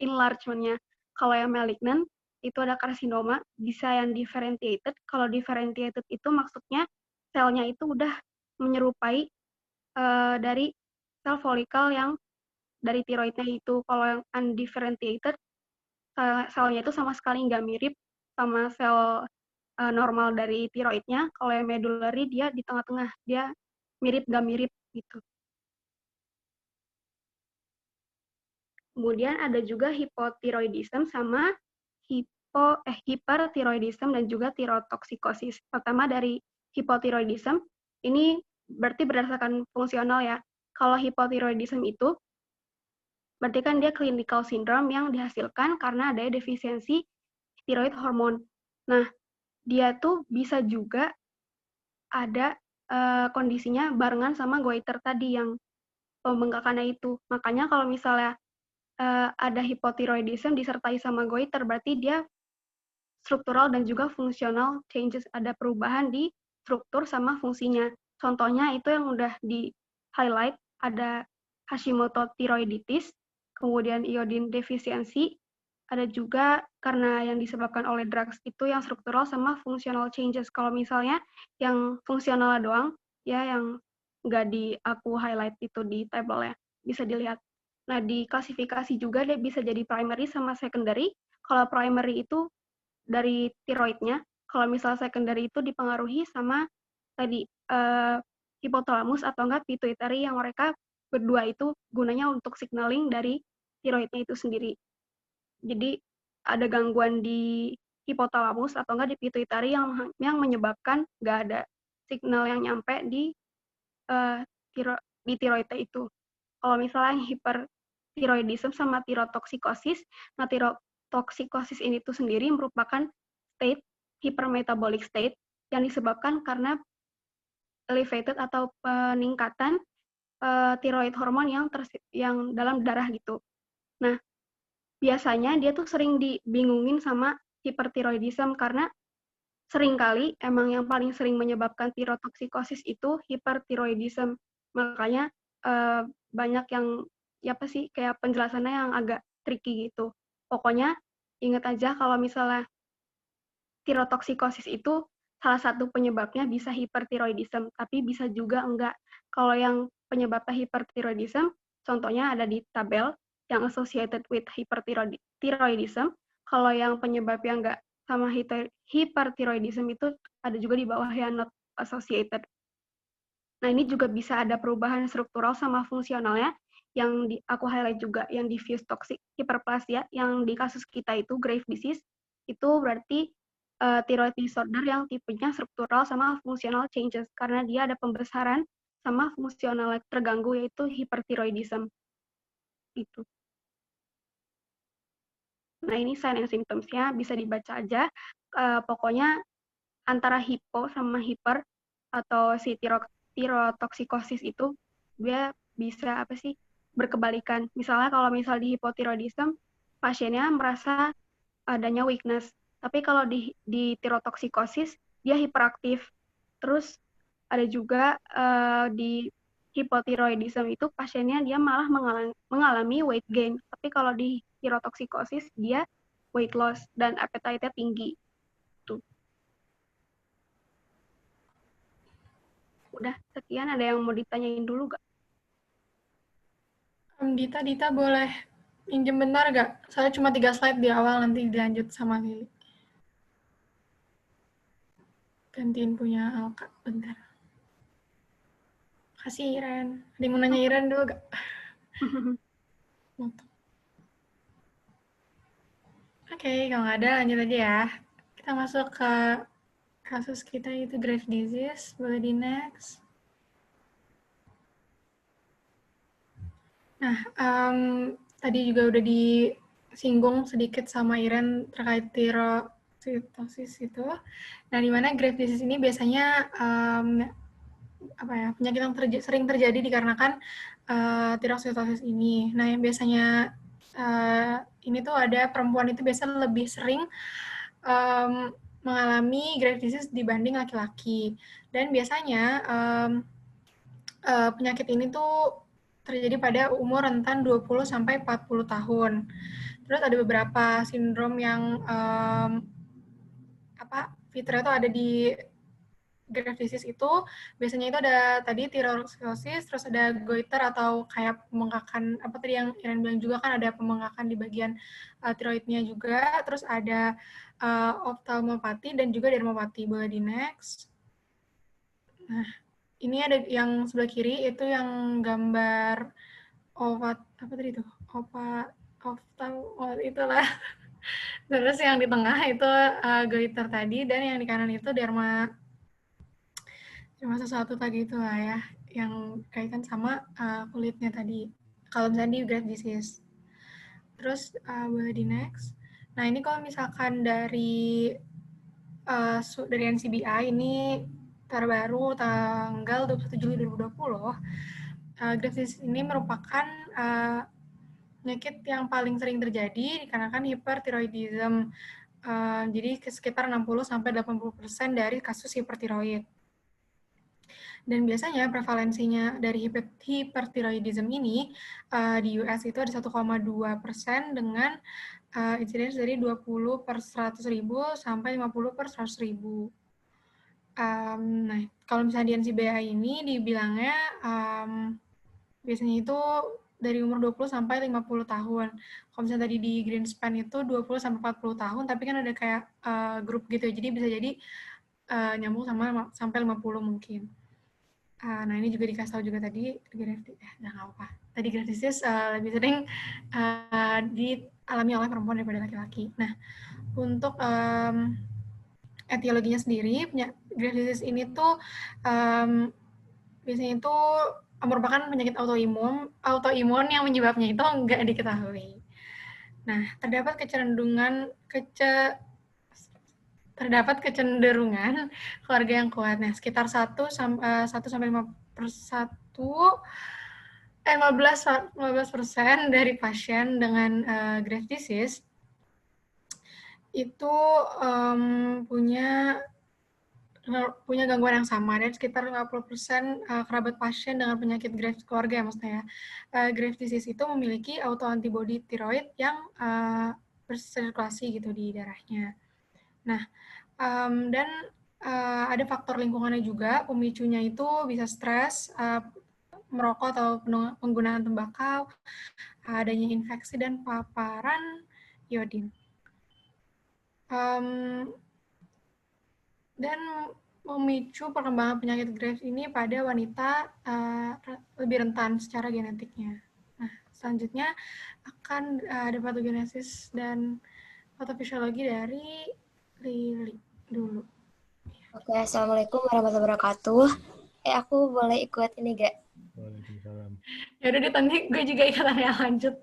enlargement-nya. Kalau yang malignant, itu ada karsinoma, bisa yang differentiated. Kalau differentiated itu maksudnya selnya itu udah menyerupai dari sel folikel yang dari tiroidnya itu. Kalau yang undifferentiated, selnya itu sama sekali nggak mirip sama sel normal dari tiroidnya. Kalau yang medullary, dia di tengah-tengah, dia mirip nggak mirip gitu. Kemudian ada juga hypothyroidism sama hyperthyroidism dan juga thyrotoxikosis. Pertama dari hypothyroidism, ini berarti berdasarkan fungsional ya. Kalau hypothyroidism itu, berarti kan dia clinical syndrome yang dihasilkan karena ada defisiensi thyroid hormone. Nah, dia tuh bisa juga ada kondisinya barengan sama goiter tadi yang pembengkakannya itu. Makanya kalau misalnya ada hipotiroidism disertai sama goiter, berarti dia struktural dan juga fungsional changes, ada perubahan di struktur sama fungsinya. Contohnya itu yang udah di highlight, ada Hashimoto thyroiditis, kemudian iodine defisiensi, ada juga karena yang disebabkan oleh drugs itu yang struktural sama fungsional changes. Kalau misalnya yang fungsional doang, ya yang nggak aku highlight itu di tabel ya, bisa dilihat. Nah, di klasifikasi juga dia bisa jadi primary sama secondary. Kalau primary itu dari tiroidnya, kalau misal secondary itu dipengaruhi sama tadi hipotalamus atau enggak pituitary yang mereka berdua itu gunanya untuk signaling dari tiroidnya itu sendiri. Jadi ada gangguan di hipotalamus atau enggak di pituitary yang menyebabkan nggak ada signal yang nyampe di tiroidnya itu. Kalau misalnya hipertiroidism sama tirotoksikosis, nah tirotoksikosis ini tuh sendiri merupakan state hypermetabolic state yang disebabkan karena elevated atau peningkatan tiroid hormon yang dalam darah gitu. Nah, biasanya dia tuh sering dibingungin sama hipertiroidism karena seringkali emang yang paling sering menyebabkan tirotoksikosis itu hipertiroidism. Makanya banyak yang ya apa sih kayak penjelasannya yang agak tricky gitu. Pokoknya ingat aja kalau misalnya tirotoksikosis itu salah satu penyebabnya bisa hipertiroidism, tapi bisa juga enggak. Kalau yang penyebabnya hipertiroidism, contohnya ada di tabel yang associated with hyperthyroidism. Kalau yang penyebab yang enggak sama hipertiroidism itu ada juga di bawah yang not associated. Nah, ini juga bisa ada perubahan struktural sama fungsionalnya yang aku highlight juga, yang diffuse toxic hyperplasia, yang di kasus kita itu grave disease, itu berarti thyroid disorder yang tipenya struktural sama fungsional changes, karena dia ada pembesaran sama fungsional terganggu, yaitu hipertiroidism. Itu. Nah, ini sign and symptoms-nya bisa dibaca aja. Pokoknya antara hipo sama hiper atau si tirotoksikosis itu dia bisa apa sih berkebalikan. Misalnya kalau misal di hipotiroidism pasiennya merasa adanya weakness, tapi kalau di tirotoksikosis dia hiperaktif. Terus ada juga di hipotiroidism itu pasiennya dia malah mengalami weight gain, tapi kalau di tirotoksikosis dia weight loss dan appetite-nya tinggi. Tuh. Udah, sekian. Ada yang mau ditanyain dulu gak? Dita boleh pinjem bentar gak? Saya cuma 3 slide di awal, nanti dilanjut sama Lili. Gantiin punya Alka, bentar. Kasih Iren. Ada yang mau nanya Iren dulu gak? Oke, kalau nggak ada lanjut aja ya. Kita masuk ke kasus kita itu grave disease. Boleh di next. Nah, tadi juga udah disinggung sedikit sama Iren terkait tirotosis itu. Nah, di mana grave disease ini biasanya penyakit yang sering terjadi dikarenakan tirotosis ini. Nah, yang biasanya ini tuh ada perempuan itu biasanya lebih sering mengalami grave disease dibanding laki-laki. Dan biasanya penyakit ini tuh terjadi pada umur rentan 20 sampai 40 tahun. Terus ada beberapa sindrom yang fiturnya itu ada di grave disease itu. Biasanya itu ada tadi tirotoksikosis, terus ada goiter atau kayak pembengkakan, apa tadi yang Iren bilang juga kan ada pembengkakan di bagian tiroidnya juga, terus ada ophthalmopati dan juga dermopati. Boleh di next. Nah, ini ada yang sebelah kiri itu yang gambar itulah. Terus yang di tengah itu goiter tadi, dan yang di kanan itu derma sesuatu tadi itu lah ya, yang kaitan sama kulitnya tadi. Kalau misalnya di grave disease. Terus boleh di next. Nah, ini kalau misalkan dari NCBI ini terbaru tanggal 21 Juli 2020, graft disease ini merupakan penyakit yang paling sering terjadi dikarenakan hipertiroidism. Jadi sekitar 60-80% dari kasus hipertiroid. Dan biasanya prevalensinya dari hipertiroidism ini di US itu ada 1,2% dengan insidence dari 20 per 100.000 sampai 50 per 100.000. Nah, kalau misalnya di NCBI ini dibilangnya biasanya itu dari umur 20 sampai 50 tahun. Kalau misalnya tadi di Greenspan itu 20 sampai 40 tahun, tapi kan ada kayak grup gitu ya. Jadi bisa jadi nyambung sampai 50 mungkin. Nah, ini juga dikasih tahu juga tadi, nggak apa-apa. Tadi graft disease lebih sering dialami oleh perempuan daripada laki-laki. Nah, untuk etiologinya sendiri, graft disease ini tuh biasanya itu merupakan penyakit autoimun yang penyebabnya itu nggak diketahui. Nah, terdapat kecenderungan keluarga yang kuat. Nah, sekitar 15% dari pasien dengan graft disease itu punya gangguan yang sama, dan sekitar 50% kerabat pasien dengan penyakit graft keluarga ya maksudnya ya. Graft disease itu memiliki autoantibody tiroid yang bersirkulasi gitu di darahnya. Nah, dan ada faktor lingkungannya juga, pemicunya itu bisa stres, merokok atau penggunaan tembakau, adanya infeksi dan paparan iodin. Dan memicu perkembangan penyakit graft ini pada wanita lebih rentan secara genetiknya. Nah, selanjutnya akan ada patogenesis dan patofisiologi dari Lili dulu. Oke, Assalamualaikum warahmatullahi wabarakatuh. Aku boleh ikut ini gak? Waalaikumsalam. Ya udah deh, nanti gue juga ikutan yang lanjut.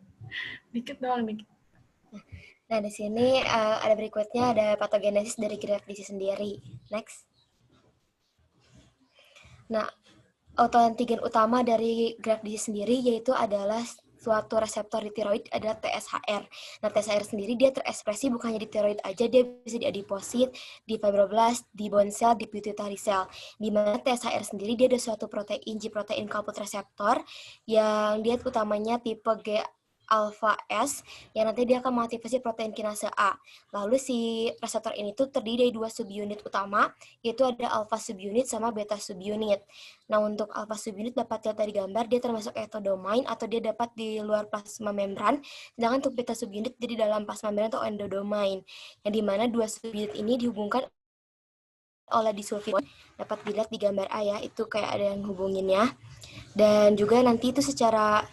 Dikit doang. Nah, di sini ada berikutnya ada patogenesis dari graft disease sendiri. Next. Nah, autoantigen utama dari graft disease sendiri yaitu adalah suatu reseptor di tiroid adalah TSHR. Nah, TSHR sendiri dia terekspresi bukan hanya di tiroid aja, dia bisa di adiposit, di fibroblast, di bone cell, di pituitary cell. Di mana TSHR sendiri dia ada suatu protein, G-protein coupled receptor yang dia utamanya tipe G alpha S yang nanti dia akan mengaktifasi protein kinase A. Lalu si reseptor ini tuh terdiri dari dua subunit utama, yaitu ada alpha subunit sama beta subunit. Nah, untuk alpha subunit dapat dilihat dari gambar, dia termasuk ectodomain atau dia dapat di luar plasma membran, sedangkan untuk beta subunit dia di dalam plasma membran atau endodomain, yang dimana dua subunit ini dihubungkan oleh disulfid. Dapat dilihat di gambar A ya, itu kayak ada yang hubunginnya. Dan juga nanti itu secara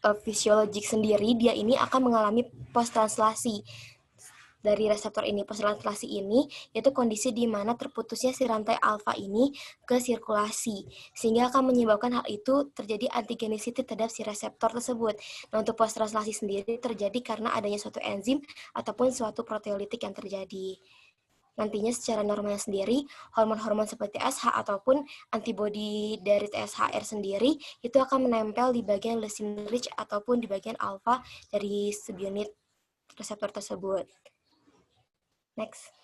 fisiologik sendiri, dia ini akan mengalami post-translasi dari reseptor ini. Post-translasi ini yaitu kondisi di mana terputusnya si rantai alfa ini ke sirkulasi, sehingga akan menyebabkan hal itu terjadi antigenicity terhadap si reseptor tersebut. Nah, untuk post-translasi sendiri terjadi karena adanya suatu enzim ataupun suatu proteolitik yang terjadi. Nantinya secara normalnya sendiri, hormon-hormon seperti SH ataupun antibodi dari TSHR sendiri itu akan menempel di bagian leucine rich ataupun di bagian alfa dari subunit reseptor tersebut. Next.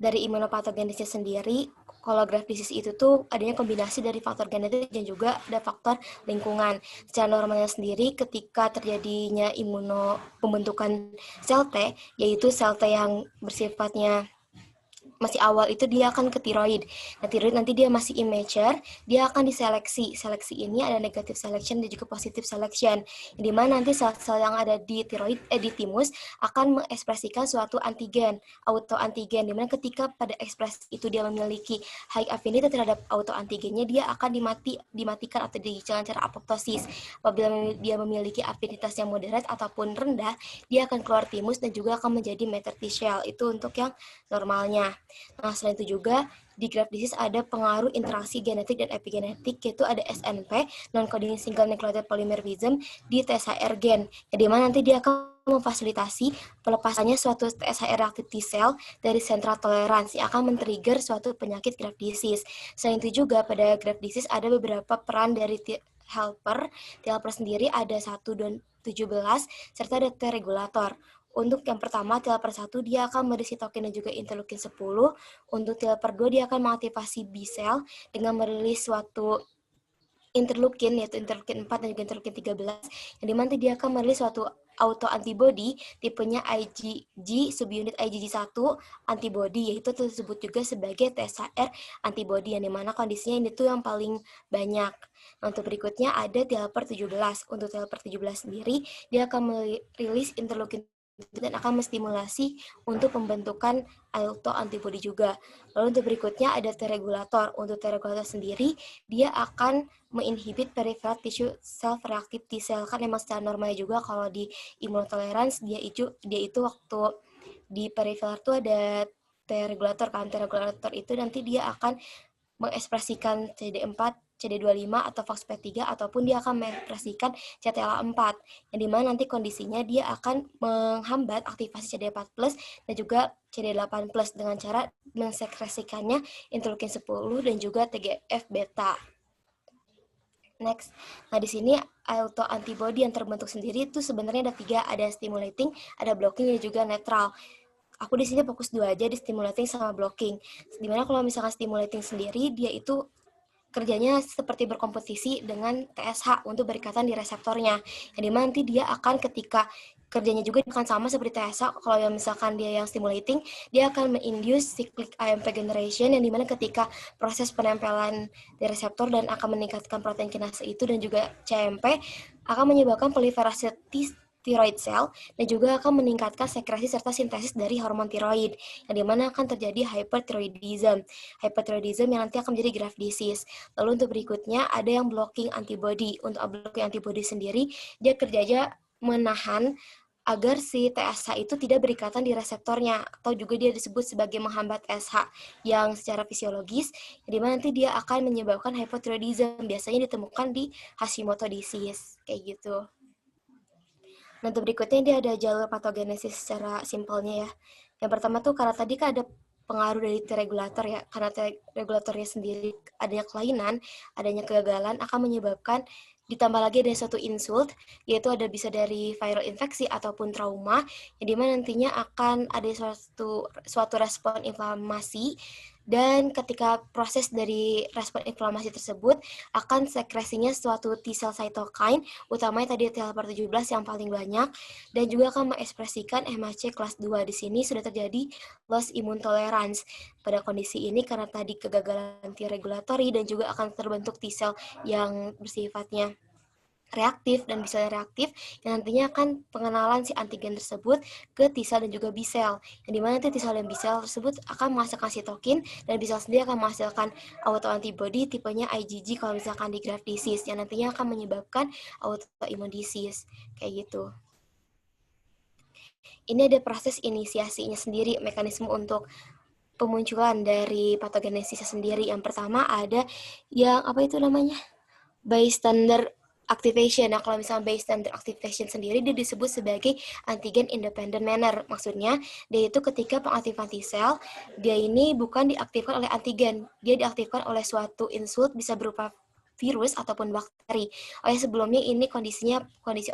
Dari imunopatogenesis sendiri, kalau graft disease itu tuh adanya kombinasi dari faktor genetik dan juga ada faktor lingkungan. Secara normalnya sendiri, ketika terjadinya pembentukan sel T, yaitu sel T yang bersifatnya masih awal itu dia akan ke tiroid. Nah, tiroid nanti dia masih immature, dia akan diseleksi. Seleksi ini ada negative selection dan juga positive selection. Di mana nanti sel-sel yang ada di tiroid di timus akan mengekspresikan suatu antigen, autoantigen, di mana ketika pada ekspresi itu dia memiliki high affinity terhadap autoantigennya, dia akan dimatikan atau dengan cara apoptosis. Apabila dia memiliki afinitas yang moderat ataupun rendah, dia akan keluar timus dan juga akan menjadi mater T cell. Itu untuk yang normalnya. Nah, selain itu juga di graft disease ada pengaruh interaksi genetik dan epigenetik, yaitu ada SNP, non-coding single nucleotide polymorphism di TSHR gen, di mana nanti dia akan memfasilitasi pelepasannya suatu TSH reaktif T-cell dari sentral tolerance yang akan men-trigger suatu penyakit graft disease. Selain itu juga pada graft disease ada beberapa peran dari helper. T-helper sendiri ada 1 dan 17 serta ada T-regulator. Untuk yang pertama, T-helper 1 dia akan memberi sitokin dan juga interleukin 10. Untuk T-helper 2 dia akan mengaktifasi B-cell dengan merilis suatu interleukin, yaitu interleukin 4 dan juga interleukin 13, yang dimana dia akan merilis suatu autoantibody tipenya IgG subunit IgG1 antibody, yaitu tersebut juga sebagai TSHR antibody, yang dimana kondisinya ini tuh yang paling banyak. Nah, untuk berikutnya ada T-helper 17. Untuk T-helper 17 sendiri, dia akan merilis interleukin dan akan menstimulasi untuk pembentukan autoantibody juga. Lalu untuk berikutnya ada T-regulator. Untuk T-regulator sendiri, dia akan menginhibit peripheral tissue self-reactive T-cell. Kan emang secara normal juga kalau di immunotolerance, dia itu waktu di peripheral itu ada T-regulator kan. T-regulator itu nanti dia akan mengekspresikan CD4, CD25 atau FOXP3 ataupun dia akan mengekspresikan CTLA4 yang dimana nanti kondisinya dia akan menghambat aktivasi CD4+ dan juga CD8+ dengan cara mensekresikannya interleukin 10 dan juga TGF beta. Next, nah di sini autoantibody yang terbentuk sendiri itu sebenarnya ada 3, ada stimulating, ada blocking, dan juga netral. Aku di sini fokus 2 aja, di stimulating sama blocking. Dimana kalau misalkan stimulating sendiri, dia itu kerjanya seperti berkompetisi dengan TSH untuk berikatan di reseptornya. Yang dimana nanti dia akan ketika kerjanya juga akan sama seperti TSH, kalau yang misalkan dia yang stimulating, dia akan menginduce cyclic AMP generation, yang dimana ketika proses penempelan di reseptor dan akan meningkatkan protein kinase itu dan juga CMP, akan menyebabkan proliferasi thyroid cell dan juga akan meningkatkan sekresi serta sintesis dari hormon tiroid, yang dimana akan terjadi hyperthyroidism yang nanti akan menjadi graft disease. Lalu untuk berikutnya ada yang blocking antibody. Untuk blocking antibody sendiri, dia kerjanya menahan agar si TSH itu tidak berikatan di reseptornya, atau juga dia disebut sebagai menghambat TSH yang secara fisiologis, yang dimana nanti dia akan menyebabkan hypothyroidism, biasanya ditemukan di Hashimoto disease, kayak gitu. Nah, untuk berikutnya dia ada jalur patogenesis secara simpelnya ya. Yang pertama tuh karena tadi kan ada pengaruh dari T-regulator ya, karena T-regulatornya sendiri adanya kelainan, adanya kegagalan akan menyebabkan ditambah lagi ada suatu insult, yaitu ada bisa dari viral infeksi ataupun trauma, yang dimana nantinya akan ada suatu respon inflamasi, dan ketika proses dari respon inflamasi tersebut akan sekresinya suatu T-cell cytokine, utamanya tadi T-helper 17 yang paling banyak, dan juga akan mengekspresikan MHC kelas 2. Di sini sudah terjadi loss immune tolerance. Pada kondisi ini karena tadi kegagalan T-regulatory dan juga akan terbentuk T-cell yang bersifatnya reaktif dan B-cell reaktif, yang nantinya akan pengenalan si antigen tersebut ke T-cell dan juga B-cell, yang dimana nanti T-cell dan B-cell tersebut akan menghasilkan sitokin dan B-cell sendiri akan menghasilkan autoantibody tipenya IgG kalau misalkan di graft disease, yang nantinya akan menyebabkan autoimmune disease, kayak gitu. Ini ada proses inisiasinya sendiri, mekanisme untuk pemunculan dari patogenesisnya sendiri. Yang pertama ada yang apa itu namanya? Bystander activation. Nah, kalau misalnya bystander activation sendiri, dia disebut sebagai antigen independent manner. Maksudnya, dia itu ketika pengaktifan T-cell, dia ini bukan diaktifkan oleh antigen, dia diaktifkan oleh suatu insult, bisa berupa virus ataupun bakteri. Oh ya, sebelumnya ini kondisi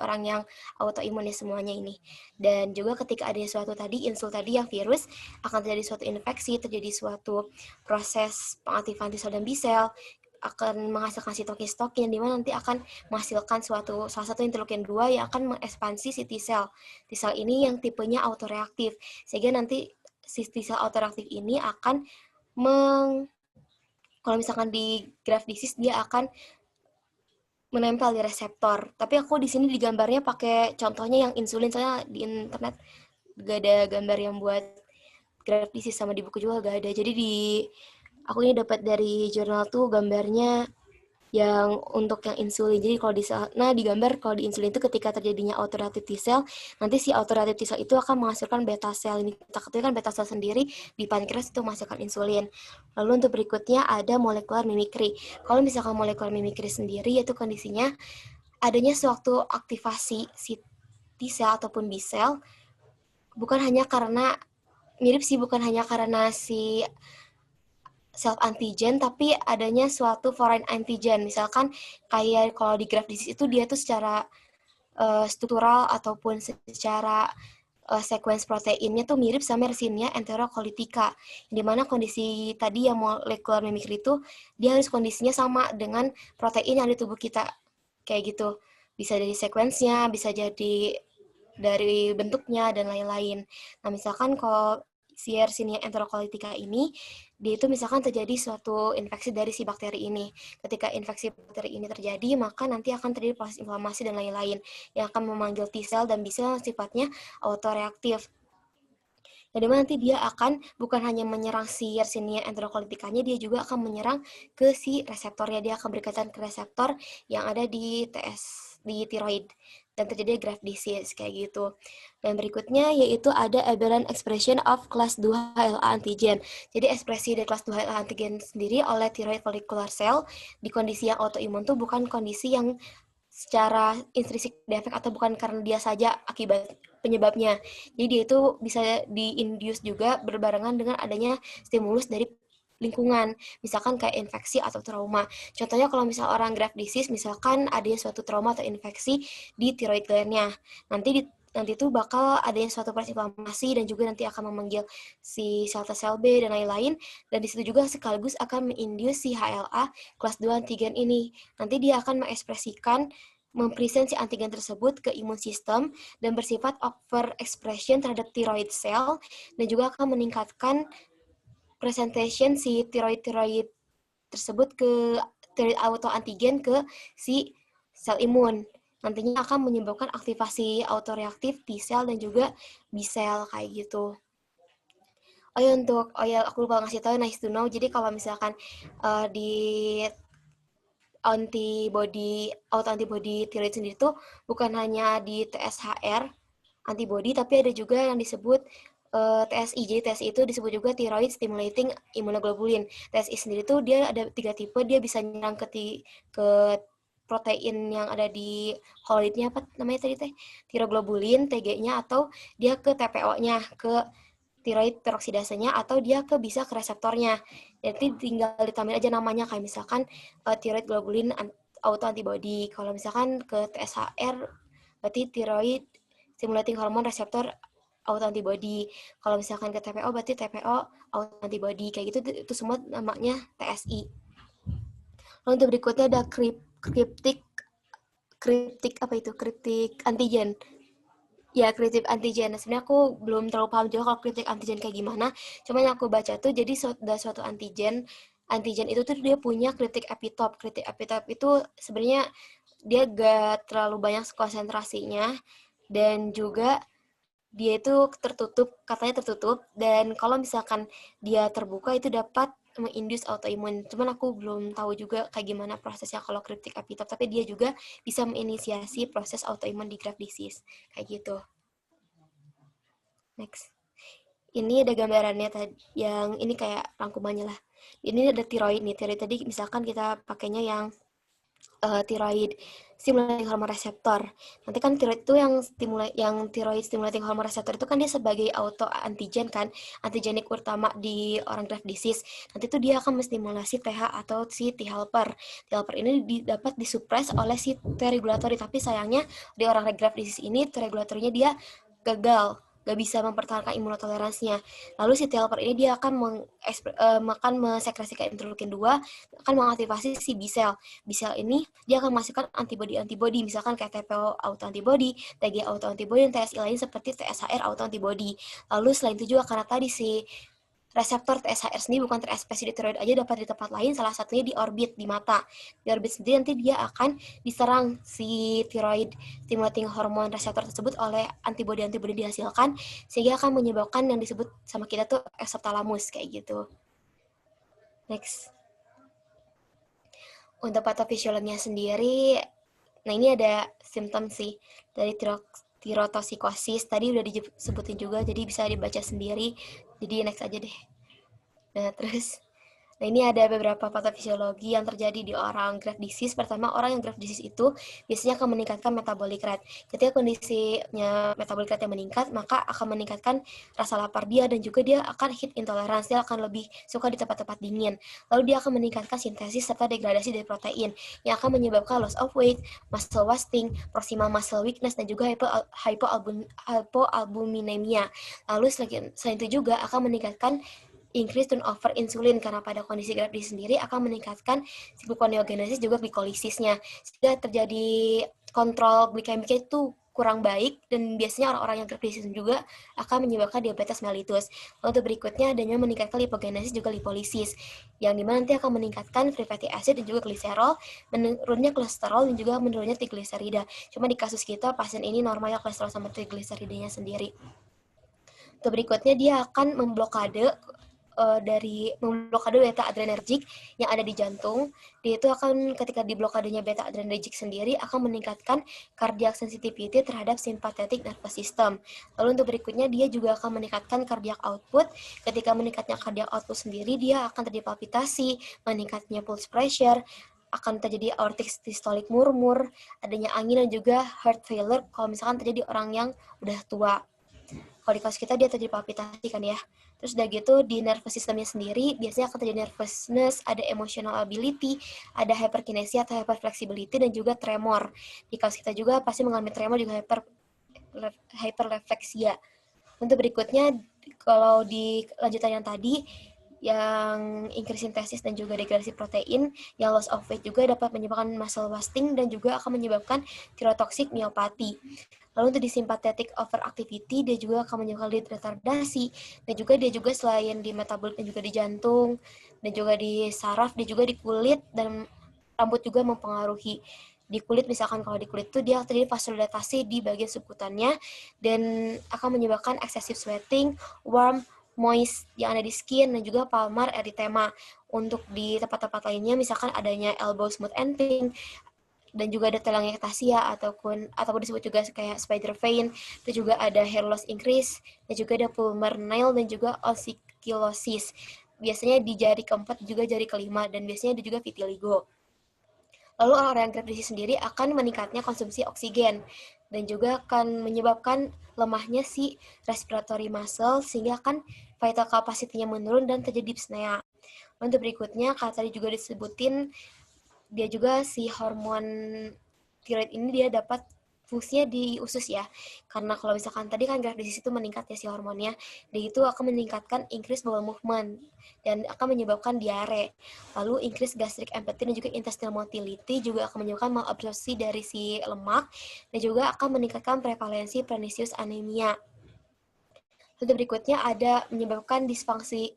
orang yang autoimun ya semuanya ini. Dan juga ketika ada suatu tadi, insult tadi yang virus, akan terjadi suatu infeksi, terjadi suatu proses pengaktifan T-cell dan B-cell, akan menghasilkan sitokin yang dimana nanti akan menghasilkan salah satu interleukin 2 yang akan mengekspansi si T-cell. T-cell ini yang tipenya autoreaktif. Sehingga nanti si T-cell autoreaktif ini akan kalau misalkan di graft disease dia akan menempel di reseptor. Tapi aku di sini di gambarnya pakai contohnya yang insulin, soalnya di internet gak ada gambar yang buat graft disease, sama di buku juga gak ada. Jadi aku ini dapat dari jurnal tuh gambarnya yang untuk yang insulin. Jadi kalau di gambar kalau di insulin itu ketika terjadinya autoreactive T-cell, nanti si autoreactive T-cell itu akan menghasilkan beta cell. Ini kita ketahui kan beta cell sendiri di pankreas itu menghasilkan insulin. Lalu untuk berikutnya ada molecular mimicry. Kalau misalkan molecular mimicry sendiri, yaitu kondisinya adanya suatu aktivasi si T cell ataupun B cell bukan hanya karena si self antigen, tapi adanya suatu foreign antigen. Misalkan kayak kalau di graft disease itu dia tuh secara struktural ataupun secara sequence proteinnya tuh mirip sama Yersinia enterocolitica, di mana kondisi tadi yang molecular mimicry itu dia harus kondisinya sama dengan protein yang di tubuh kita, kayak gitu. Bisa dari sequence-nya, bisa jadi dari bentuknya dan lain-lain. Nah, misalkan kalau si Yersinia enterocolitica ini, dia itu misalkan terjadi suatu infeksi dari si bakteri ini. Ketika infeksi bakteri ini terjadi, maka nanti akan terjadi proses inflamasi dan lain-lain yang akan memanggil T cell dan B cell sifatnya autoreaktif. Jadi nanti dia akan bukan hanya menyerang si Yersinia enterocoliticanya, dia juga akan menyerang ke si reseptornya. Dia akan berkaitan ke reseptor yang ada di tiroid dan terjadi graft disease kayak gitu. Dan berikutnya yaitu ada aberrant expression of class 2 HLA antigen. Jadi ekspresi dari class 2 HLA antigen sendiri oleh thyroid follicular cell di kondisi yang autoimun tuh bukan kondisi yang secara intrinsik defect atau bukan karena dia saja akibat penyebabnya. Jadi dia itu bisa di-induce juga berbarengan dengan adanya stimulus dari lingkungan, misalkan kayak infeksi atau trauma. Contohnya kalau misal orang graft disease, misalkan ada suatu trauma atau infeksi di thyroid gland-nya, nanti itu bakal adanya suatu proses inflamasi dan juga nanti akan memanggil si sel B dan lain-lain, dan di situ juga sekaligus akan menginduce si HLA kelas 2 antigen ini. Nanti dia akan mengekspresikan mempresent si antigen tersebut ke imun sistem dan bersifat overexpression terhadap thyroid cell dan juga akan meningkatkan presentation si thyroid tersebut ke thyroid autoantigen ke si sel imun. Nantinya akan menyebabkan aktivasi autoreaktif T cell dan juga B cell kayak gitu. Aku lupa ngasih tahu, nice to know. Jadi kalau misalkan di autoantibody thyroid sendiri itu bukan hanya di TSHR antibody, tapi ada juga yang disebut TSI. Jadi TSI itu disebut juga thyroid stimulating immunoglobulin. TSI sendiri tuh dia ada 3 tipe, dia bisa nyerang ke protein yang ada di koloidnya, apa namanya tadi teh? Tiroglobulin, TG-nya, atau dia ke TPO-nya, ke thyroid peroksidasenya, atau dia bisa ke reseptornya. Jadi tinggal ditambahin aja namanya, kayak misalkan thyroid globulin autoantibody. Kalau misalkan ke TSHR berarti thyroid stimulating hormone receptor autoantibody. Kalau misalkan ke TPO berarti TPO autoantibody. Kayak gitu, itu semua namanya TSI. Lalu untuk berikutnya ada cryptic antigen. Ya, cryptic antigen. Sebenarnya aku belum terlalu paham juga kalau cryptic antigen kayak gimana. Cuma yang aku baca tuh, jadi ada suatu antigen itu tuh dia punya cryptic epitope. Cryptic epitope itu sebenarnya dia gak terlalu banyak konsentrasinya, dan juga dia itu katanya tertutup, dan kalau misalkan dia terbuka itu dapat menginduce autoimun. Cuman aku belum tahu juga kayak gimana prosesnya kalau cryptic epitope, tapi dia juga bisa menginisiasi proses autoimun di graft disease. Kayak gitu. Next. Ini ada gambarannya yang ini kayak rangkumannya lah. Ini ada thyroid nih. Thyroid tadi misalkan kita pakainya yang thyroid stimulating hormone receptor. Nanti kan thyroid itu yang thyroid stimulating hormone receptor itu kan dia sebagai auto antigen kan, antigenik utama di orang graft disease. Nanti itu dia akan menstimulasi TH atau si T helper. T helper ini dapat disupres oleh si T regulatory, tapi sayangnya di orang graft disease ini T regulatorinya dia gagal, gak bisa mempertahankan imunotoleransinya. Lalu si T helper ini dia akan mensekresikan interleukin 2, akan mengaktifasi si B cell. B cell ini dia akan masukkan antibody, misalkan kayak TPO autoantibody, TG autoantibody, dan TSI lain seperti TSHR autoantibody. Lalu selain itu juga karena tadi si reseptor TSHR sendiri bukan terekspresi di tiroid aja, dapat di tempat lain, salah satunya di orbit, di mata. Di orbit sendiri nanti dia akan diserang si thyroid stimulating hormone reseptor tersebut oleh antibody dihasilkan, sehingga akan menyebabkan yang disebut sama kita tuh exophthalmus kayak gitu. Next. Untuk patofisiologinya sendiri, nah ini ada simptom sih dari tirotosikosis, tadi udah disebutin juga, jadi bisa dibaca sendiri. Jadi next aja deh. Nah, terus Nah, ini ada beberapa patofisiologi yang terjadi di orang Graves' disease. Pertama, orang yang Graves' disease itu biasanya akan meningkatkan metabolic rate. Ketika kondisinya metabolic rate yang meningkat, maka akan meningkatkan rasa lapar dia dan juga dia akan heat intolerance, dia akan lebih suka di tempat-tempat dingin. Lalu dia akan meningkatkan sintesis serta degradasi dari protein yang akan menyebabkan loss of weight, muscle wasting, proximal muscle weakness, dan juga hypoalbuminemia. Lalu selain itu juga akan meningkatkan increase turnover insulin karena pada kondisi Graves' disease sendiri akan meningkatkan gluconeogenesis juga glikosisnya sehingga terjadi kontrol glikemiknya itu kurang baik dan biasanya orang-orang yang Graves' disease juga akan menyebabkan diabetes mellitus. Lalu untuk berikutnya adanya meningkatkan lipogenesis juga lipolisis yang dimana nanti akan meningkatkan free fatty acid dan juga gliserol, menurunnya kolesterol dan juga menurunnya trigliserida. Cuma di kasus kita pasien ini normalnya kolesterol sama trigliseridanya sendiri. Untuk berikutnya dia akan memblokade beta adrenergic yang ada di jantung. Dia itu akan ketika diblokadenya beta adrenergic sendiri akan meningkatkan cardiac sensitivity terhadap sympathetic nervous system. Lalu untuk berikutnya dia juga akan meningkatkan cardiac output. Ketika meningkatnya cardiac output sendiri dia akan terjadi palpitasi, meningkatnya pulse pressure, akan terjadi aortic systolic murmur, adanya angin dan juga heart failure kalau misalkan terjadi orang yang udah tua. Kalau di kasus kita dia terjadi palpitasi kan ya. Terus udah gitu di nervous systemnya sendiri biasanya akan terjadi nervousness, ada emotional ability, ada hyperkinesia atau hyperflexibility dan juga tremor. Di kasus kita juga pasti mengalami tremor juga hyperrefleksia. Untuk berikutnya kalau di lanjutan yang tadi yang increase sintesis dan juga degradasi protein, yang loss of weight juga dapat menyebabkan muscle wasting dan juga akan menyebabkan thyrotoxic myopathy. Lalu untuk di sympathetic overactivity, dia juga akan menyebabkan lead retardasi, dan juga dia juga selain di metabolik dan juga di jantung, dan juga di saraf, dia juga di kulit, dan rambut juga mempengaruhi. Di kulit, misalkan kalau di kulit itu dia terjadi vasodilatasi di bagian subkutannya, dan akan menyebabkan excessive sweating, warm, moist yang ada di skin, dan juga palmar erythema. Untuk di tempat-tempat lainnya, misalkan adanya elbow smooth and pink, dan juga ada telangiectasia ataupun disebut juga kayak spider vein, dan juga ada hair loss increase, dan juga ada pulmonary nail dan juga ossiculosis. Biasanya di jari keempat juga jari kelima dan biasanya ada juga vitiligo. Lalu orang yang Graves' disease sendiri akan meningkatnya konsumsi oksigen dan juga akan menyebabkan lemahnya si respiratory muscle sehingga akan vital capacity-nya menurun dan terjadi dyspnea. Untuk berikutnya, kalau tadi juga disebutin dia juga si hormon tiroid ini dia dapat fungsinya di usus ya. Karena kalau misalkan tadi kan Graves' disease itu meningkat ya si hormonnya, dia itu akan meningkatkan increase bowel movement dan akan menyebabkan diare. Lalu increase gastric empathy dan juga intestinal motility juga akan menyebabkan malabsorpsi dari si lemak dan juga akan meningkatkan prevalensi pernicious anemia. Lalu berikutnya ada menyebabkan disfungsi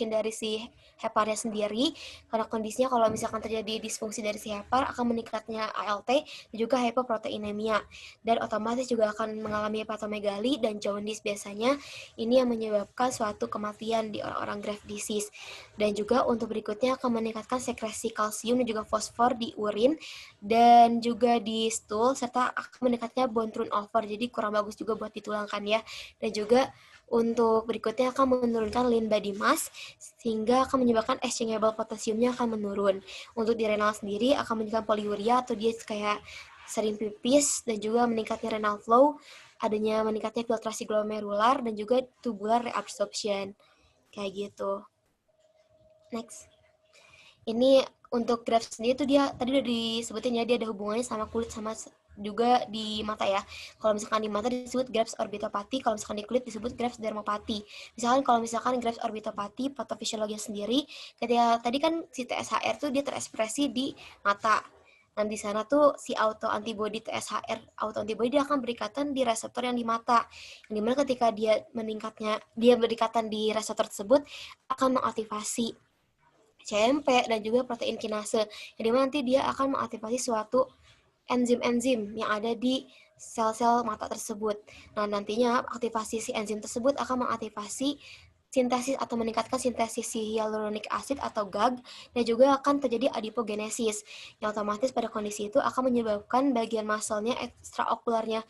dari si heparnya sendiri, karena kondisinya kalau misalkan terjadi disfungsi dari si hepar akan meningkatnya ALT dan juga hypoproteinemia, dan otomatis juga akan mengalami hepatomegali dan jaundice biasanya. Ini yang menyebabkan suatu kematian di orang-orang Graves' disease. Dan juga untuk berikutnya akan meningkatkan sekresi kalsium dan juga fosfor di urin dan juga di stool, serta akan meningkatnya bone turnover, jadi kurang bagus juga buat ditulangkan ya. Dan juga untuk berikutnya akan menurunkan lean body mass sehingga akan menyebabkan exchangeable potasiumnya akan menurun. Untuk di renal sendiri akan menyebabkan polyuria atau dia kayak sering pipis dan juga meningkatnya renal flow, adanya meningkatnya filtrasi glomerular dan juga tubular reabsorption. Kayak gitu. Next. Ini untuk Graves sendiri tuh dia tadi udah disebutin ya, dia ada hubungannya sama kulit sama juga di mata ya. Kalau misalkan di mata disebut Graves orbitopathy, kalau misalkan di kulit disebut Graves dermopathy. Misalkan kalau misalkan Graves orbitopathy, patofisiologinya sendiri, ketika tadi kan si TSHR tuh dia terekspresi di mata. Dan di sana tuh si autoantibody TSHR, autoantibody dia akan berikatan di reseptor yang di mata. Yang dimana ketika dia berikatan di reseptor tersebut akan mengaktifasi CMP dan juga protein kinase. Jadi nanti dia akan mengaktifasi suatu enzim-enzim yang ada di sel-sel mata tersebut. Nah, nantinya aktivasi si enzim tersebut akan mengaktifasi sintesis atau meningkatkan sintesis si hyaluronic acid atau GAG, dan juga akan terjadi adipogenesis yang otomatis pada kondisi itu akan menyebabkan bagian muscle-nya ekstraokularnya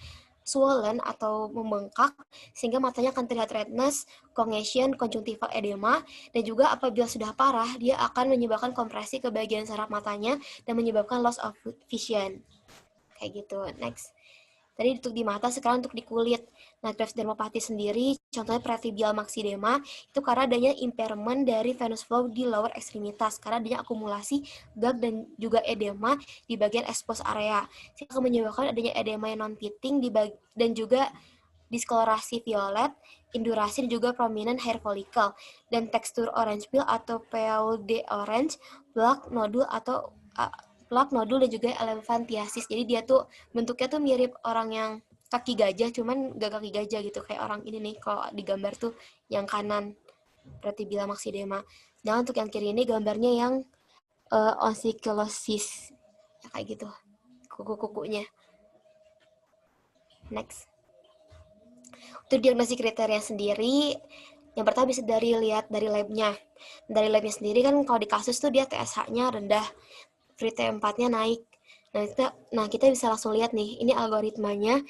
swollen atau membengkak sehingga matanya akan terlihat redness, congestion, conjunctival edema, dan juga apabila sudah parah dia akan menyebabkan kompresi ke bagian saraf matanya dan menyebabkan loss of vision. Kayak gitu. Next. Tadi untuk di mata, sekarang untuk di kulit. Nah, Graves dermopathy sendiri, contohnya pretibial maxidema, itu karena adanya impairment dari venous flow di lower ekstremitas, karena adanya akumulasi gag dan juga edema di bagian exposed area. Sehingga akan menyebabkan adanya edema yang non-pitting dan juga diskolorasi violet, indurasi, dan juga prominent hair follicle, dan tekstur orange peel atau pale de orange, plaque, nodul atau plaque, nodul, dan juga elephantiasis. Jadi dia tuh bentuknya tuh mirip orang yang kaki gajah, cuman gak kaki gajah gitu. Kayak orang ini nih, kalau di gambar tuh yang kanan, pretibial maxidema. Nah, untuk yang kiri ini gambarnya yang onychosis. Ya, kayak gitu, kuku-kukunya. Next. Untuk diagnosis kriteria sendiri, yang pertama bisa lihat dari labnya. Dari labnya sendiri kan kalau di kasus tuh dia TSH-nya rendah, free T4-nya naik. Nah, kita bisa langsung lihat nih, ini algoritmanya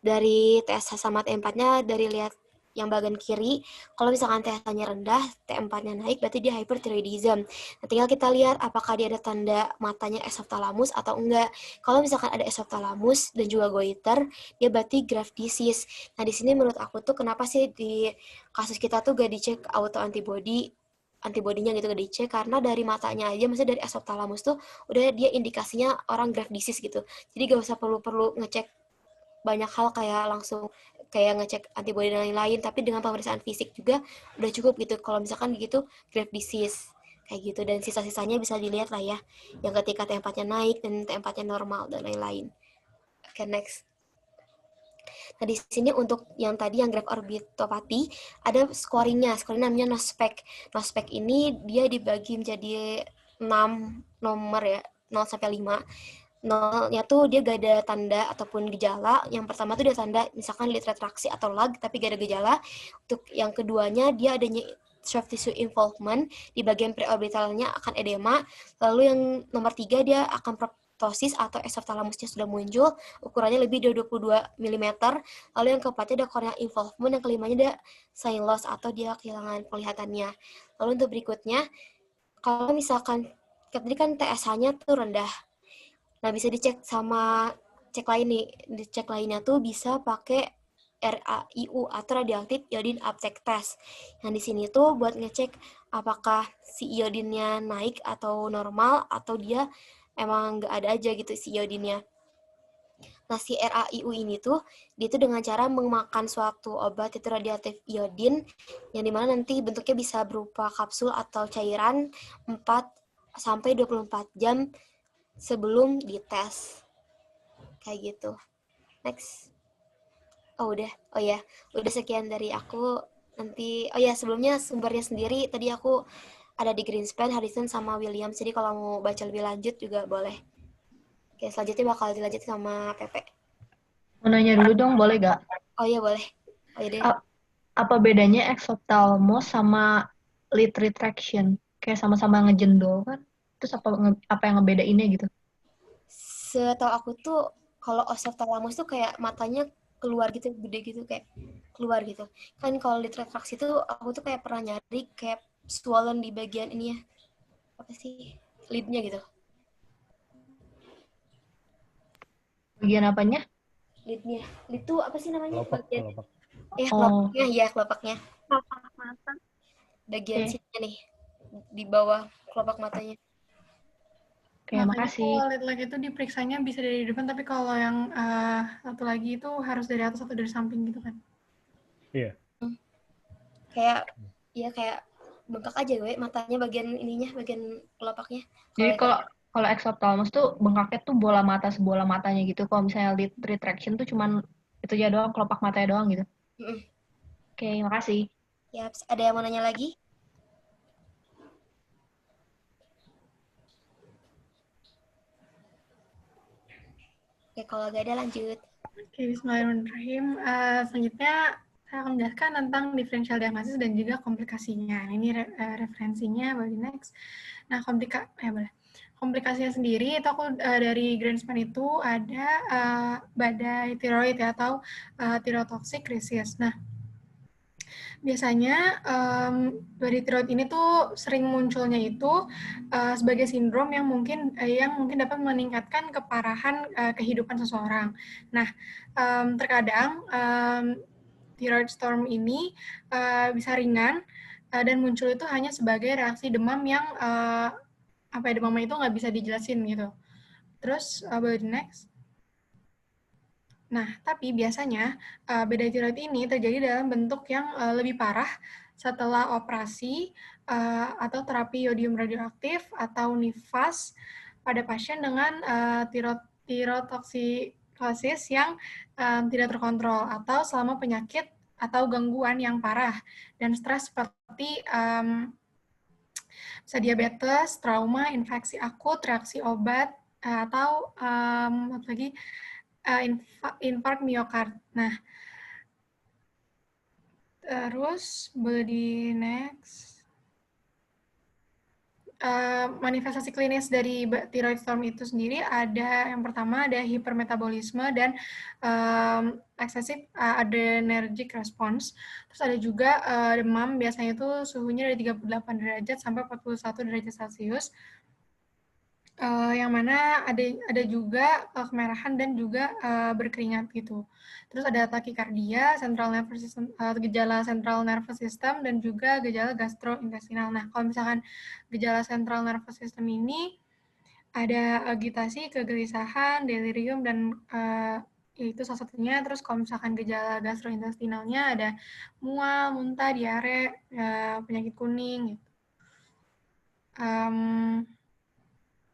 dari TSH sama T4-nya dari lihat yang bagian kiri. Kalau misalkan TSH-nya rendah, T4-nya naik, berarti dia hyperthyroidism. Nah, tinggal kita lihat apakah dia ada tanda matanya esophthalmus atau enggak. Kalau misalkan ada esophthalmus dan juga goiter, dia berarti Graves' disease. Nah, di sini menurut aku tuh kenapa sih di kasus kita tuh gak dicek antibodinya gitu gak dicek, karena dari matanya aja, maksudnya dari esophthalmus tuh udah dia indikasinya orang Graves' disease gitu. Jadi gak usah perlu ngecek banyak hal kayak langsung kayak ngecek antibodi dan lain-lain, tapi dengan pemeriksaan fisik juga udah cukup gitu. Kalau misalkan gitu Graves' disease kayak gitu, dan sisa-sisanya bisa dilihat lah ya, yang ketika T4-nya naik dan T4-nya normal dan lain-lain. Oke, next. Nah, di sini untuk yang tadi yang Graves' orbitopathy ada scoringnya. Scoring namanya NOSPEC. NOSPEC ini dia dibagi menjadi 6 nomor ya, 0 sampai 5. 0-nya tuh dia gak ada tanda ataupun gejala. Yang pertama tuh dia tanda misalkan lid retraksi atau lag tapi gak ada gejala. Untuk yang keduanya dia adanya soft tissue involvement, di bagian preorbitalnya akan edema. Lalu yang nomor 3 dia akan proptosis atau esophthalmusnya sudah muncul, ukurannya lebih dari 22 mm. Lalu yang keempatnya ada corneal involvement, yang kelimanya ada sign loss atau dia kehilangan penglihatannya. Lalu untuk berikutnya, kalau misalkan tadi kan TSH-nya tuh rendah, nah bisa dicek sama cek lain nih, dicek lainnya tuh bisa pakai RAIU atau radioactive iodine uptake test. Yang di sini tuh buat ngecek apakah si iodinnya naik atau normal atau dia emang nggak ada aja gitu si iodinnya. Nah, si RAIU ini tuh dia tuh dengan cara memakan suatu obat itu radioaktif iodin, yang dimana nanti bentuknya bisa berupa kapsul atau cairan 4 sampai 24 jam sebelum dites. Kayak gitu. Next. Oh ya, udah sekian dari aku. Nanti, oh ya sebelumnya sumbernya sendiri tadi aku ada di Greenspan, Harrison sama Williams. Jadi kalau mau baca lebih lanjut juga boleh. Oke, selanjutnya bakal dilanjut sama Pepe. Mau nanya dulu dong, boleh gak? Oh iya boleh. Oh iya deh. Apa bedanya exophthalmos sama lid retraction? Kayak sama-sama ngejendol kan? Terus apa yang ngebedainnya gitu? Setahu aku tuh kalau esophthalmos tuh kayak matanya keluar gitu, gede gitu, kayak keluar gitu. Kan kalau lid retraksi tuh aku tuh kayak pernah nyari kayak swollen di bagian ini ya. Apa sih? Lidnya gitu. Bagian apanya? Lidnya. Lid tuh apa sih namanya? Kelopak. Kelopaknya, ya kelopaknya. Kelopak mata. Bagian sini nih, di bawah kelopak matanya. Oke, Makanya makasih. kalau lid-lag itu diperiksanya bisa dari depan, tapi kalau yang satu lagi itu harus dari atas atau dari samping gitu kan? Iya. Kayak bengkak aja gue matanya, bagian ininya, bagian kelopaknya. Jadi kalau exophthalmos tuh bengkaknya tuh bola mata sebola matanya gitu. Kalau misalnya lid retraction tuh cuman itu aja doang, kelopak matanya doang gitu. Oke, makasih. Ya, ada yang mau nanya lagi? Oke, kalau gak ada lanjut. Oke, bismillahirrahmanirrahim. Selanjutnya saya akan menjelaskan tentang differential diagnosis dan juga komplikasinya. Ini referensinya, bagi next. Nah, komplikasinya sendiri itu aku dari Greenspan itu ada badai tiroid ya, atau tirotoxic crisis. Nah, biasanya badai tiroid ini tuh sering munculnya itu sebagai sindrom yang mungkin dapat meningkatkan keparahan kehidupan seseorang. Nah, terkadang thyroid storm ini bisa ringan dan muncul itu hanya sebagai reaksi demam yang demamnya itu nggak bisa dijelasin gitu. Terus next. Nah, tapi biasanya badai tiroid ini terjadi dalam bentuk yang lebih parah setelah operasi atau terapi yodium radioaktif atau nifas pada pasien dengan tirotoksikosis yang tidak terkontrol atau selama penyakit atau gangguan yang parah dan stres seperti bisa diabetes, trauma, infeksi akut, reaksi obat, atau infark miokard. Nah, terus boleh di next. Manifestasi klinis dari thyroid storm itu sendiri ada yang pertama ada hipermetabolisme dan excessive adrenergic response. Terus ada juga demam, biasanya itu suhunya dari 38 derajat sampai 41 derajat Celcius. Yang mana ada juga kemerahan dan juga berkeringat gitu. Terus ada takikardia, gejala central nervous system dan juga gejala gastrointestinal. Nah, kalau misalkan gejala central nervous system ini ada agitasi, kegelisahan, delirium dan itu salah satunya. Terus kalau misalkan gejala gastrointestinalnya ada mual, muntah, diare, penyakit kuning gitu.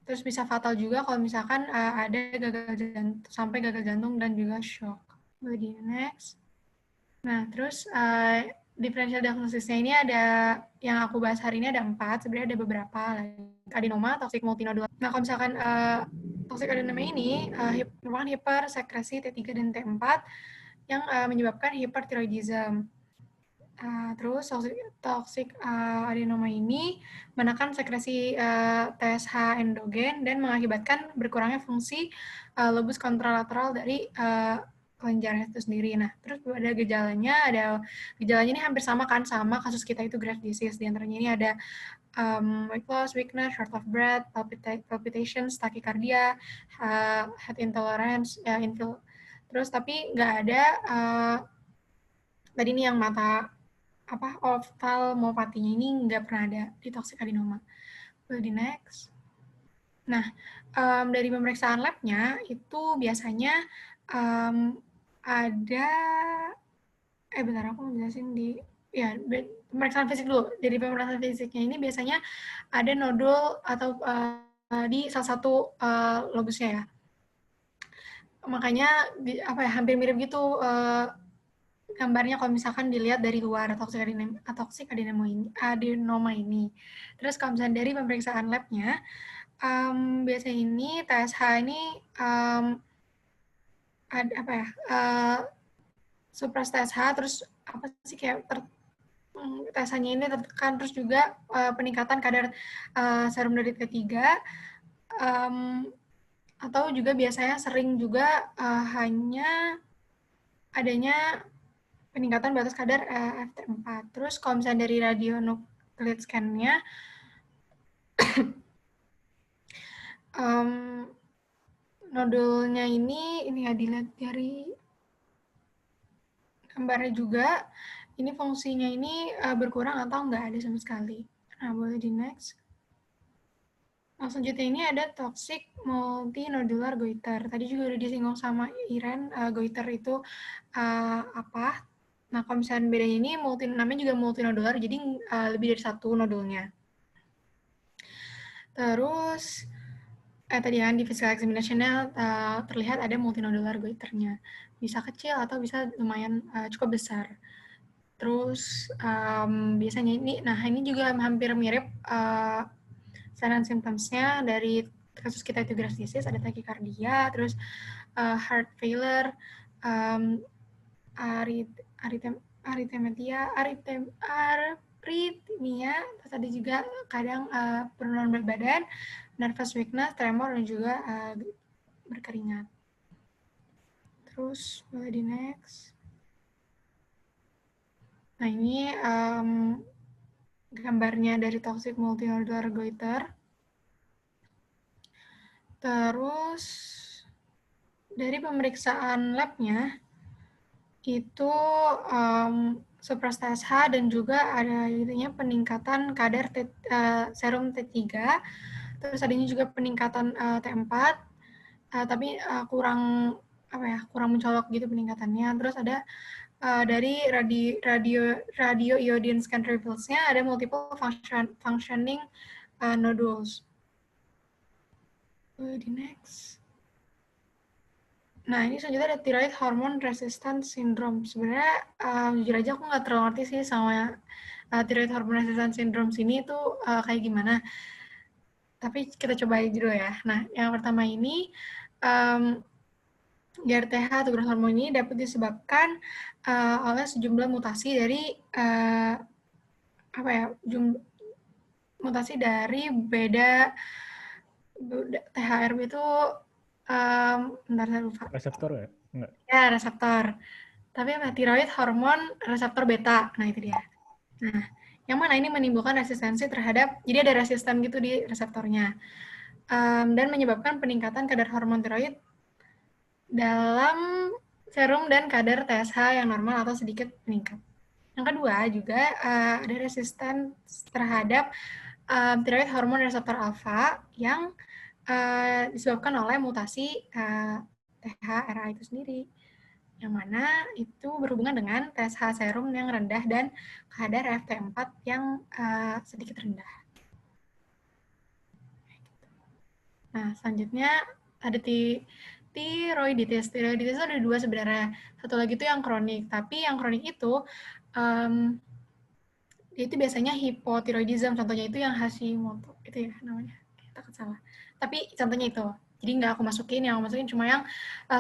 Terus bisa fatal juga kalau misalkan ada sampai gagal jantung dan juga shock. Boleh next. Nah, terus differential diagnosisnya ini ada, yang aku bahas hari ini ada 4, sebenarnya ada beberapa. Adenoma, toxic multinodular. Nah, kalau misalkan toxic adenoma ini merupakan hipersekresi T3 dan T4 yang menyebabkan hipertiroidism. Terus toxic adenoma ini menekan sekresi TSH endogen dan mengakibatkan berkurangnya fungsi lobus kontralateral dari kelenjar itu sendiri. Nah, terus ada gejalanya ini hampir sama kan sama kasus kita itu Graves' disease. Di antaranya ini ada weight loss, weakness, short of breath, palpitations, tachycardia, head intolerance, terus tapi nggak ada tadi ini yang mata oftalmopatinya ini nggak pernah ada di toxic adenoma. Boleh di next. Nah, dari pemeriksaan labnya itu biasanya ada, bentar aku mau jelasin pemeriksaan fisik dulu. Dari pemeriksaan fisiknya ini biasanya ada nodul atau di salah satu lobusnya ya. Makanya hampir mirip gitu gambarnya kalau misalkan dilihat dari luar toxic adenoma ini. Terus kalau misalnya dari pemeriksaan labnya, biasanya ini TSH ini supras TSH, terus TSH-nya ini tertekan, terus juga peningkatan kadar serum dari T3, atau juga biasanya sering juga hanya adanya peningkatan batas kadar FT4. Terus kalau misalnya dari radionuclide scan-nya, nodulnya ini ya dilihat dari gambarnya juga, ini fungsinya ini berkurang atau nggak ada sama sekali. Nah, boleh di next. Nah, selanjutnya ini ada toxic multinodular goiter. Tadi juga udah disinggung sama Iren, goiter itu apa? Nah, kalau misalnya bedanya ini namanya juga multinodular, jadi lebih dari satu nodulnya. Terus tadi kan di physical examination-nya terlihat ada multinodular goiternya. Bisa kecil atau bisa lumayan cukup besar. Terus biasanya ini juga hampir mirip sign and symptoms-nya dari kasus kita itu Graves' disease, ada tachycardia, terus heart failure, arrhythmia, terus ada juga kadang penurunan berat badan, nervous weakness, tremor, dan juga berkeringat. Terus boleh di next. Nah ini gambarnya dari toxic multinodular goiter. Terus dari pemeriksaan labnya itu supras TSH dan juga ada intinya peningkatan kadar serum T3, terus adanya juga peningkatan T4, tapi kurang mencolok gitu peningkatannya. Terus ada dari radio iodine scan results-nya ada multiple functioning nodules. Di next. Nah, ini selanjutnya ada thyroid hormone resistance syndrome. Sebenarnya jujur aja aku nggak terlalu ngerti sih sama thyroid hormone resistance syndrome ini itu kayak gimana. Tapi kita coba aja dulu ya. Nah, yang pertama ini GRTH atau growth hormone ini dapat disebabkan oleh sejumlah mutasi dari mutasi dari beda THRB itu bentar saya lupa. Reseptor ya? Enggak. Ya, reseptor. Tapi apa? Thyroid hormon reseptor beta. Nah, itu dia. Nah, yang mana ini menimbulkan resistensi terhadap, jadi ada resisten gitu di reseptornya. Dan menyebabkan peningkatan kadar hormon tiroid dalam serum dan kadar TSH yang normal atau sedikit meningkat. Yang kedua juga ada resisten terhadap thyroid hormon reseptor alfa yang disebabkan oleh mutasi THRA itu sendiri, yang mana itu berhubungan dengan TSH serum yang rendah dan kadar FT4 yang sedikit rendah. Nah, selanjutnya ada tiroiditis. Tiroiditis itu ada dua sebenarnya. Satu lagi itu yang kronik, tapi yang kronik itu itu biasanya hipotiroidism, contohnya itu yang Hashimoto, itu ya namanya, takut salah. Tapi contohnya itu, jadi nggak aku masukin, yang aku masukin cuma yang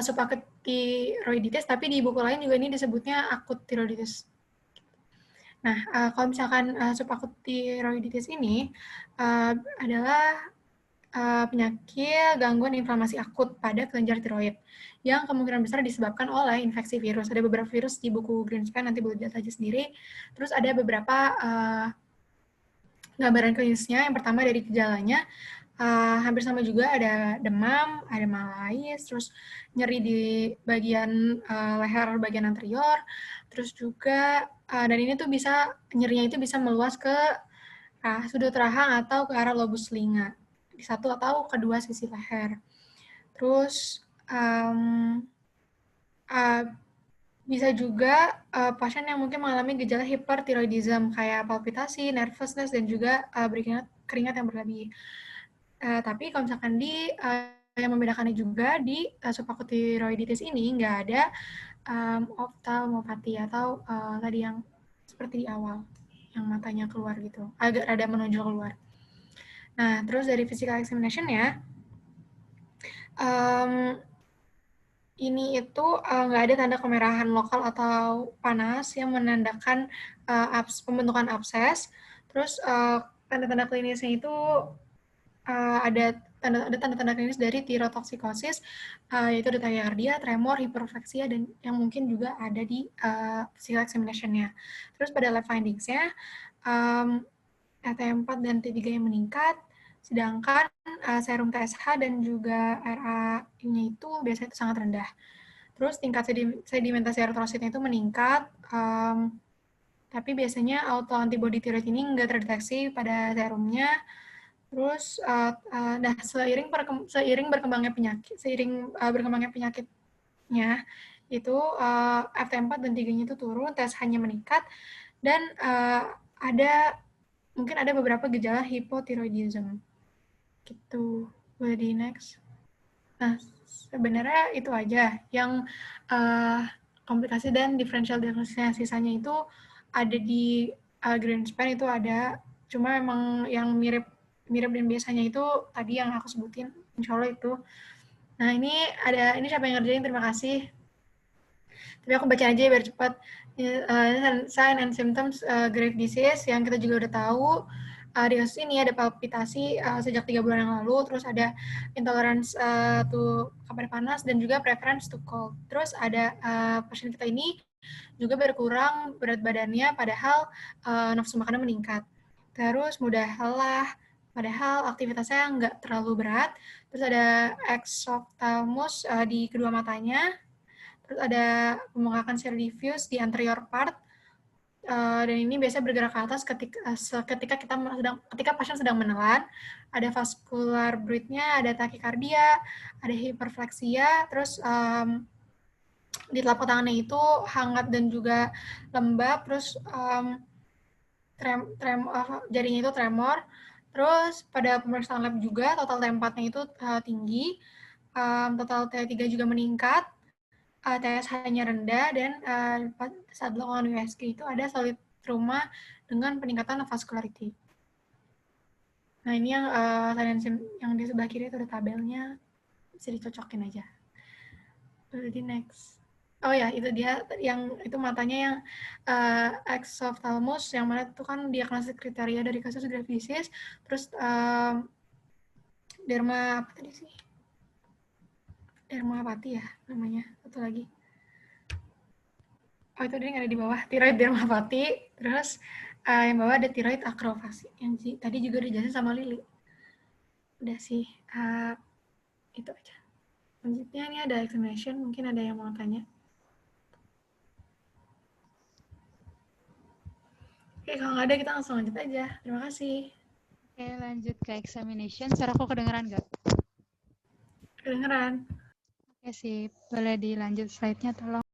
subakut tiroiditis, tapi di buku lain juga ini disebutnya akut tiroiditis. Nah, kalau misalkan subakut tiroiditis ini adalah penyakit gangguan inflamasi akut pada kelenjar tiroid yang kemungkinan besar disebabkan oleh infeksi virus. Ada beberapa virus di buku Greenspan, nanti boleh lihat aja sendiri. Terus ada beberapa gambaran klinisnya. Yang pertama dari gejalanya, hampir sama juga, ada demam, ada malaise, terus nyeri di bagian leher bagian anterior, terus juga dan ini tuh bisa, nyerinya itu bisa meluas ke sudut rahang atau ke arah lobus telinga, di satu atau kedua sisi leher. Terus bisa juga pasien yang mungkin mengalami gejala hipertiroidism kayak palpitasi, nervousness, dan juga keringat yang berlebih. Tapi kalau misalkan yang membedakannya juga di subakut tiroiditis ini nggak ada oftalmopati atau tadi yang seperti di awal, yang matanya keluar gitu, agak rada menonjol keluar. Nah, terus dari physical examination-nya, ini itu nggak ada tanda kemerahan lokal atau panas yang menandakan pembentukan abses. Terus tanda-tanda klinisnya itu ada tanda-tanda klinis dari tirotoksikosis, yaitu ada tachycardia, tremor, hiperrefleksia, dan yang mungkin juga ada di physical examination-nya. Terus pada lab findings-nya, T4 dan T3 yang meningkat, sedangkan serum TSH dan juga RA-nya itu biasanya itu sangat rendah. Terus tingkat sedimentasi eritrositnya itu meningkat, tapi biasanya autoantibody tiroid ini nggak terdeteksi pada serumnya. Terus, seiring berkembangnya penyakitnya, itu FT4 dan 3-nya itu turun, TSH-nya meningkat, dan mungkin ada beberapa gejala hipotiroidism. Gitu. Boleh di next. Nah, sebenarnya itu aja yang komplikasi dan differential diagnosisnya. Sisanya itu ada di Greenspan, itu ada, cuma memang yang mirip dan biasanya itu tadi yang aku sebutin, insya Allah itu. Nah, ini siapa yang ngerjain? Terima kasih. Tapi aku baca aja biar cepat. Sign and symptoms Graves' disease yang kita juga udah tahu. Di kasus ini ada palpitasi sejak 3 bulan yang lalu, terus ada intolerance to kapal panas, dan juga preference to cold. Terus ada pasien kita ini juga berkurang berat badannya, padahal nafsu makannya meningkat. Terus mudah lelah, padahal aktivitasnya nggak terlalu berat. Terus ada exophthalmos di kedua matanya. Terus ada pembengkakan secara diffuse di anterior part. Dan ini biasanya bergerak ke atas ketika pasien sedang menelan. Ada vascular breath-nya, ada takikardia, ada hiperfleksia, terus di telapak tangannya itu hangat dan juga lembab, terus jarinya itu tremor. Terus pada pemeriksaan lab juga total T4-nya itu tinggi, total T3 juga meningkat, TSH-nya rendah, dan saat dilakukan USG itu ada solid trauma dengan peningkatan vascularity. Nah, ini yang di sebelah kiri itu ada tabelnya, bisa dicocokin aja. Jadi next. Oh ya, itu dia yang itu matanya yang exophthalmos, yang mana itu kan diagnosis kriteria dari kasus Graves' disease. Terus derma apa tadi sih? Dermapati ya namanya, satu lagi. Oh, itu dia yang ada di bawah, tiroid dermapati. Terus yang bawah ada tiroid akrofasi, yang tadi juga dijelasin sama Lili. Udah sih, itu aja. Selanjutnya ini ada examination, mungkin ada yang mau tanya. Oke, kalau nggak ada kita langsung lanjut aja. Terima kasih. Oke, lanjut ke examination. Suara aku kedengeran nggak? Kedengeran. Oke, sip. Boleh dilanjut slide-nya, tolong.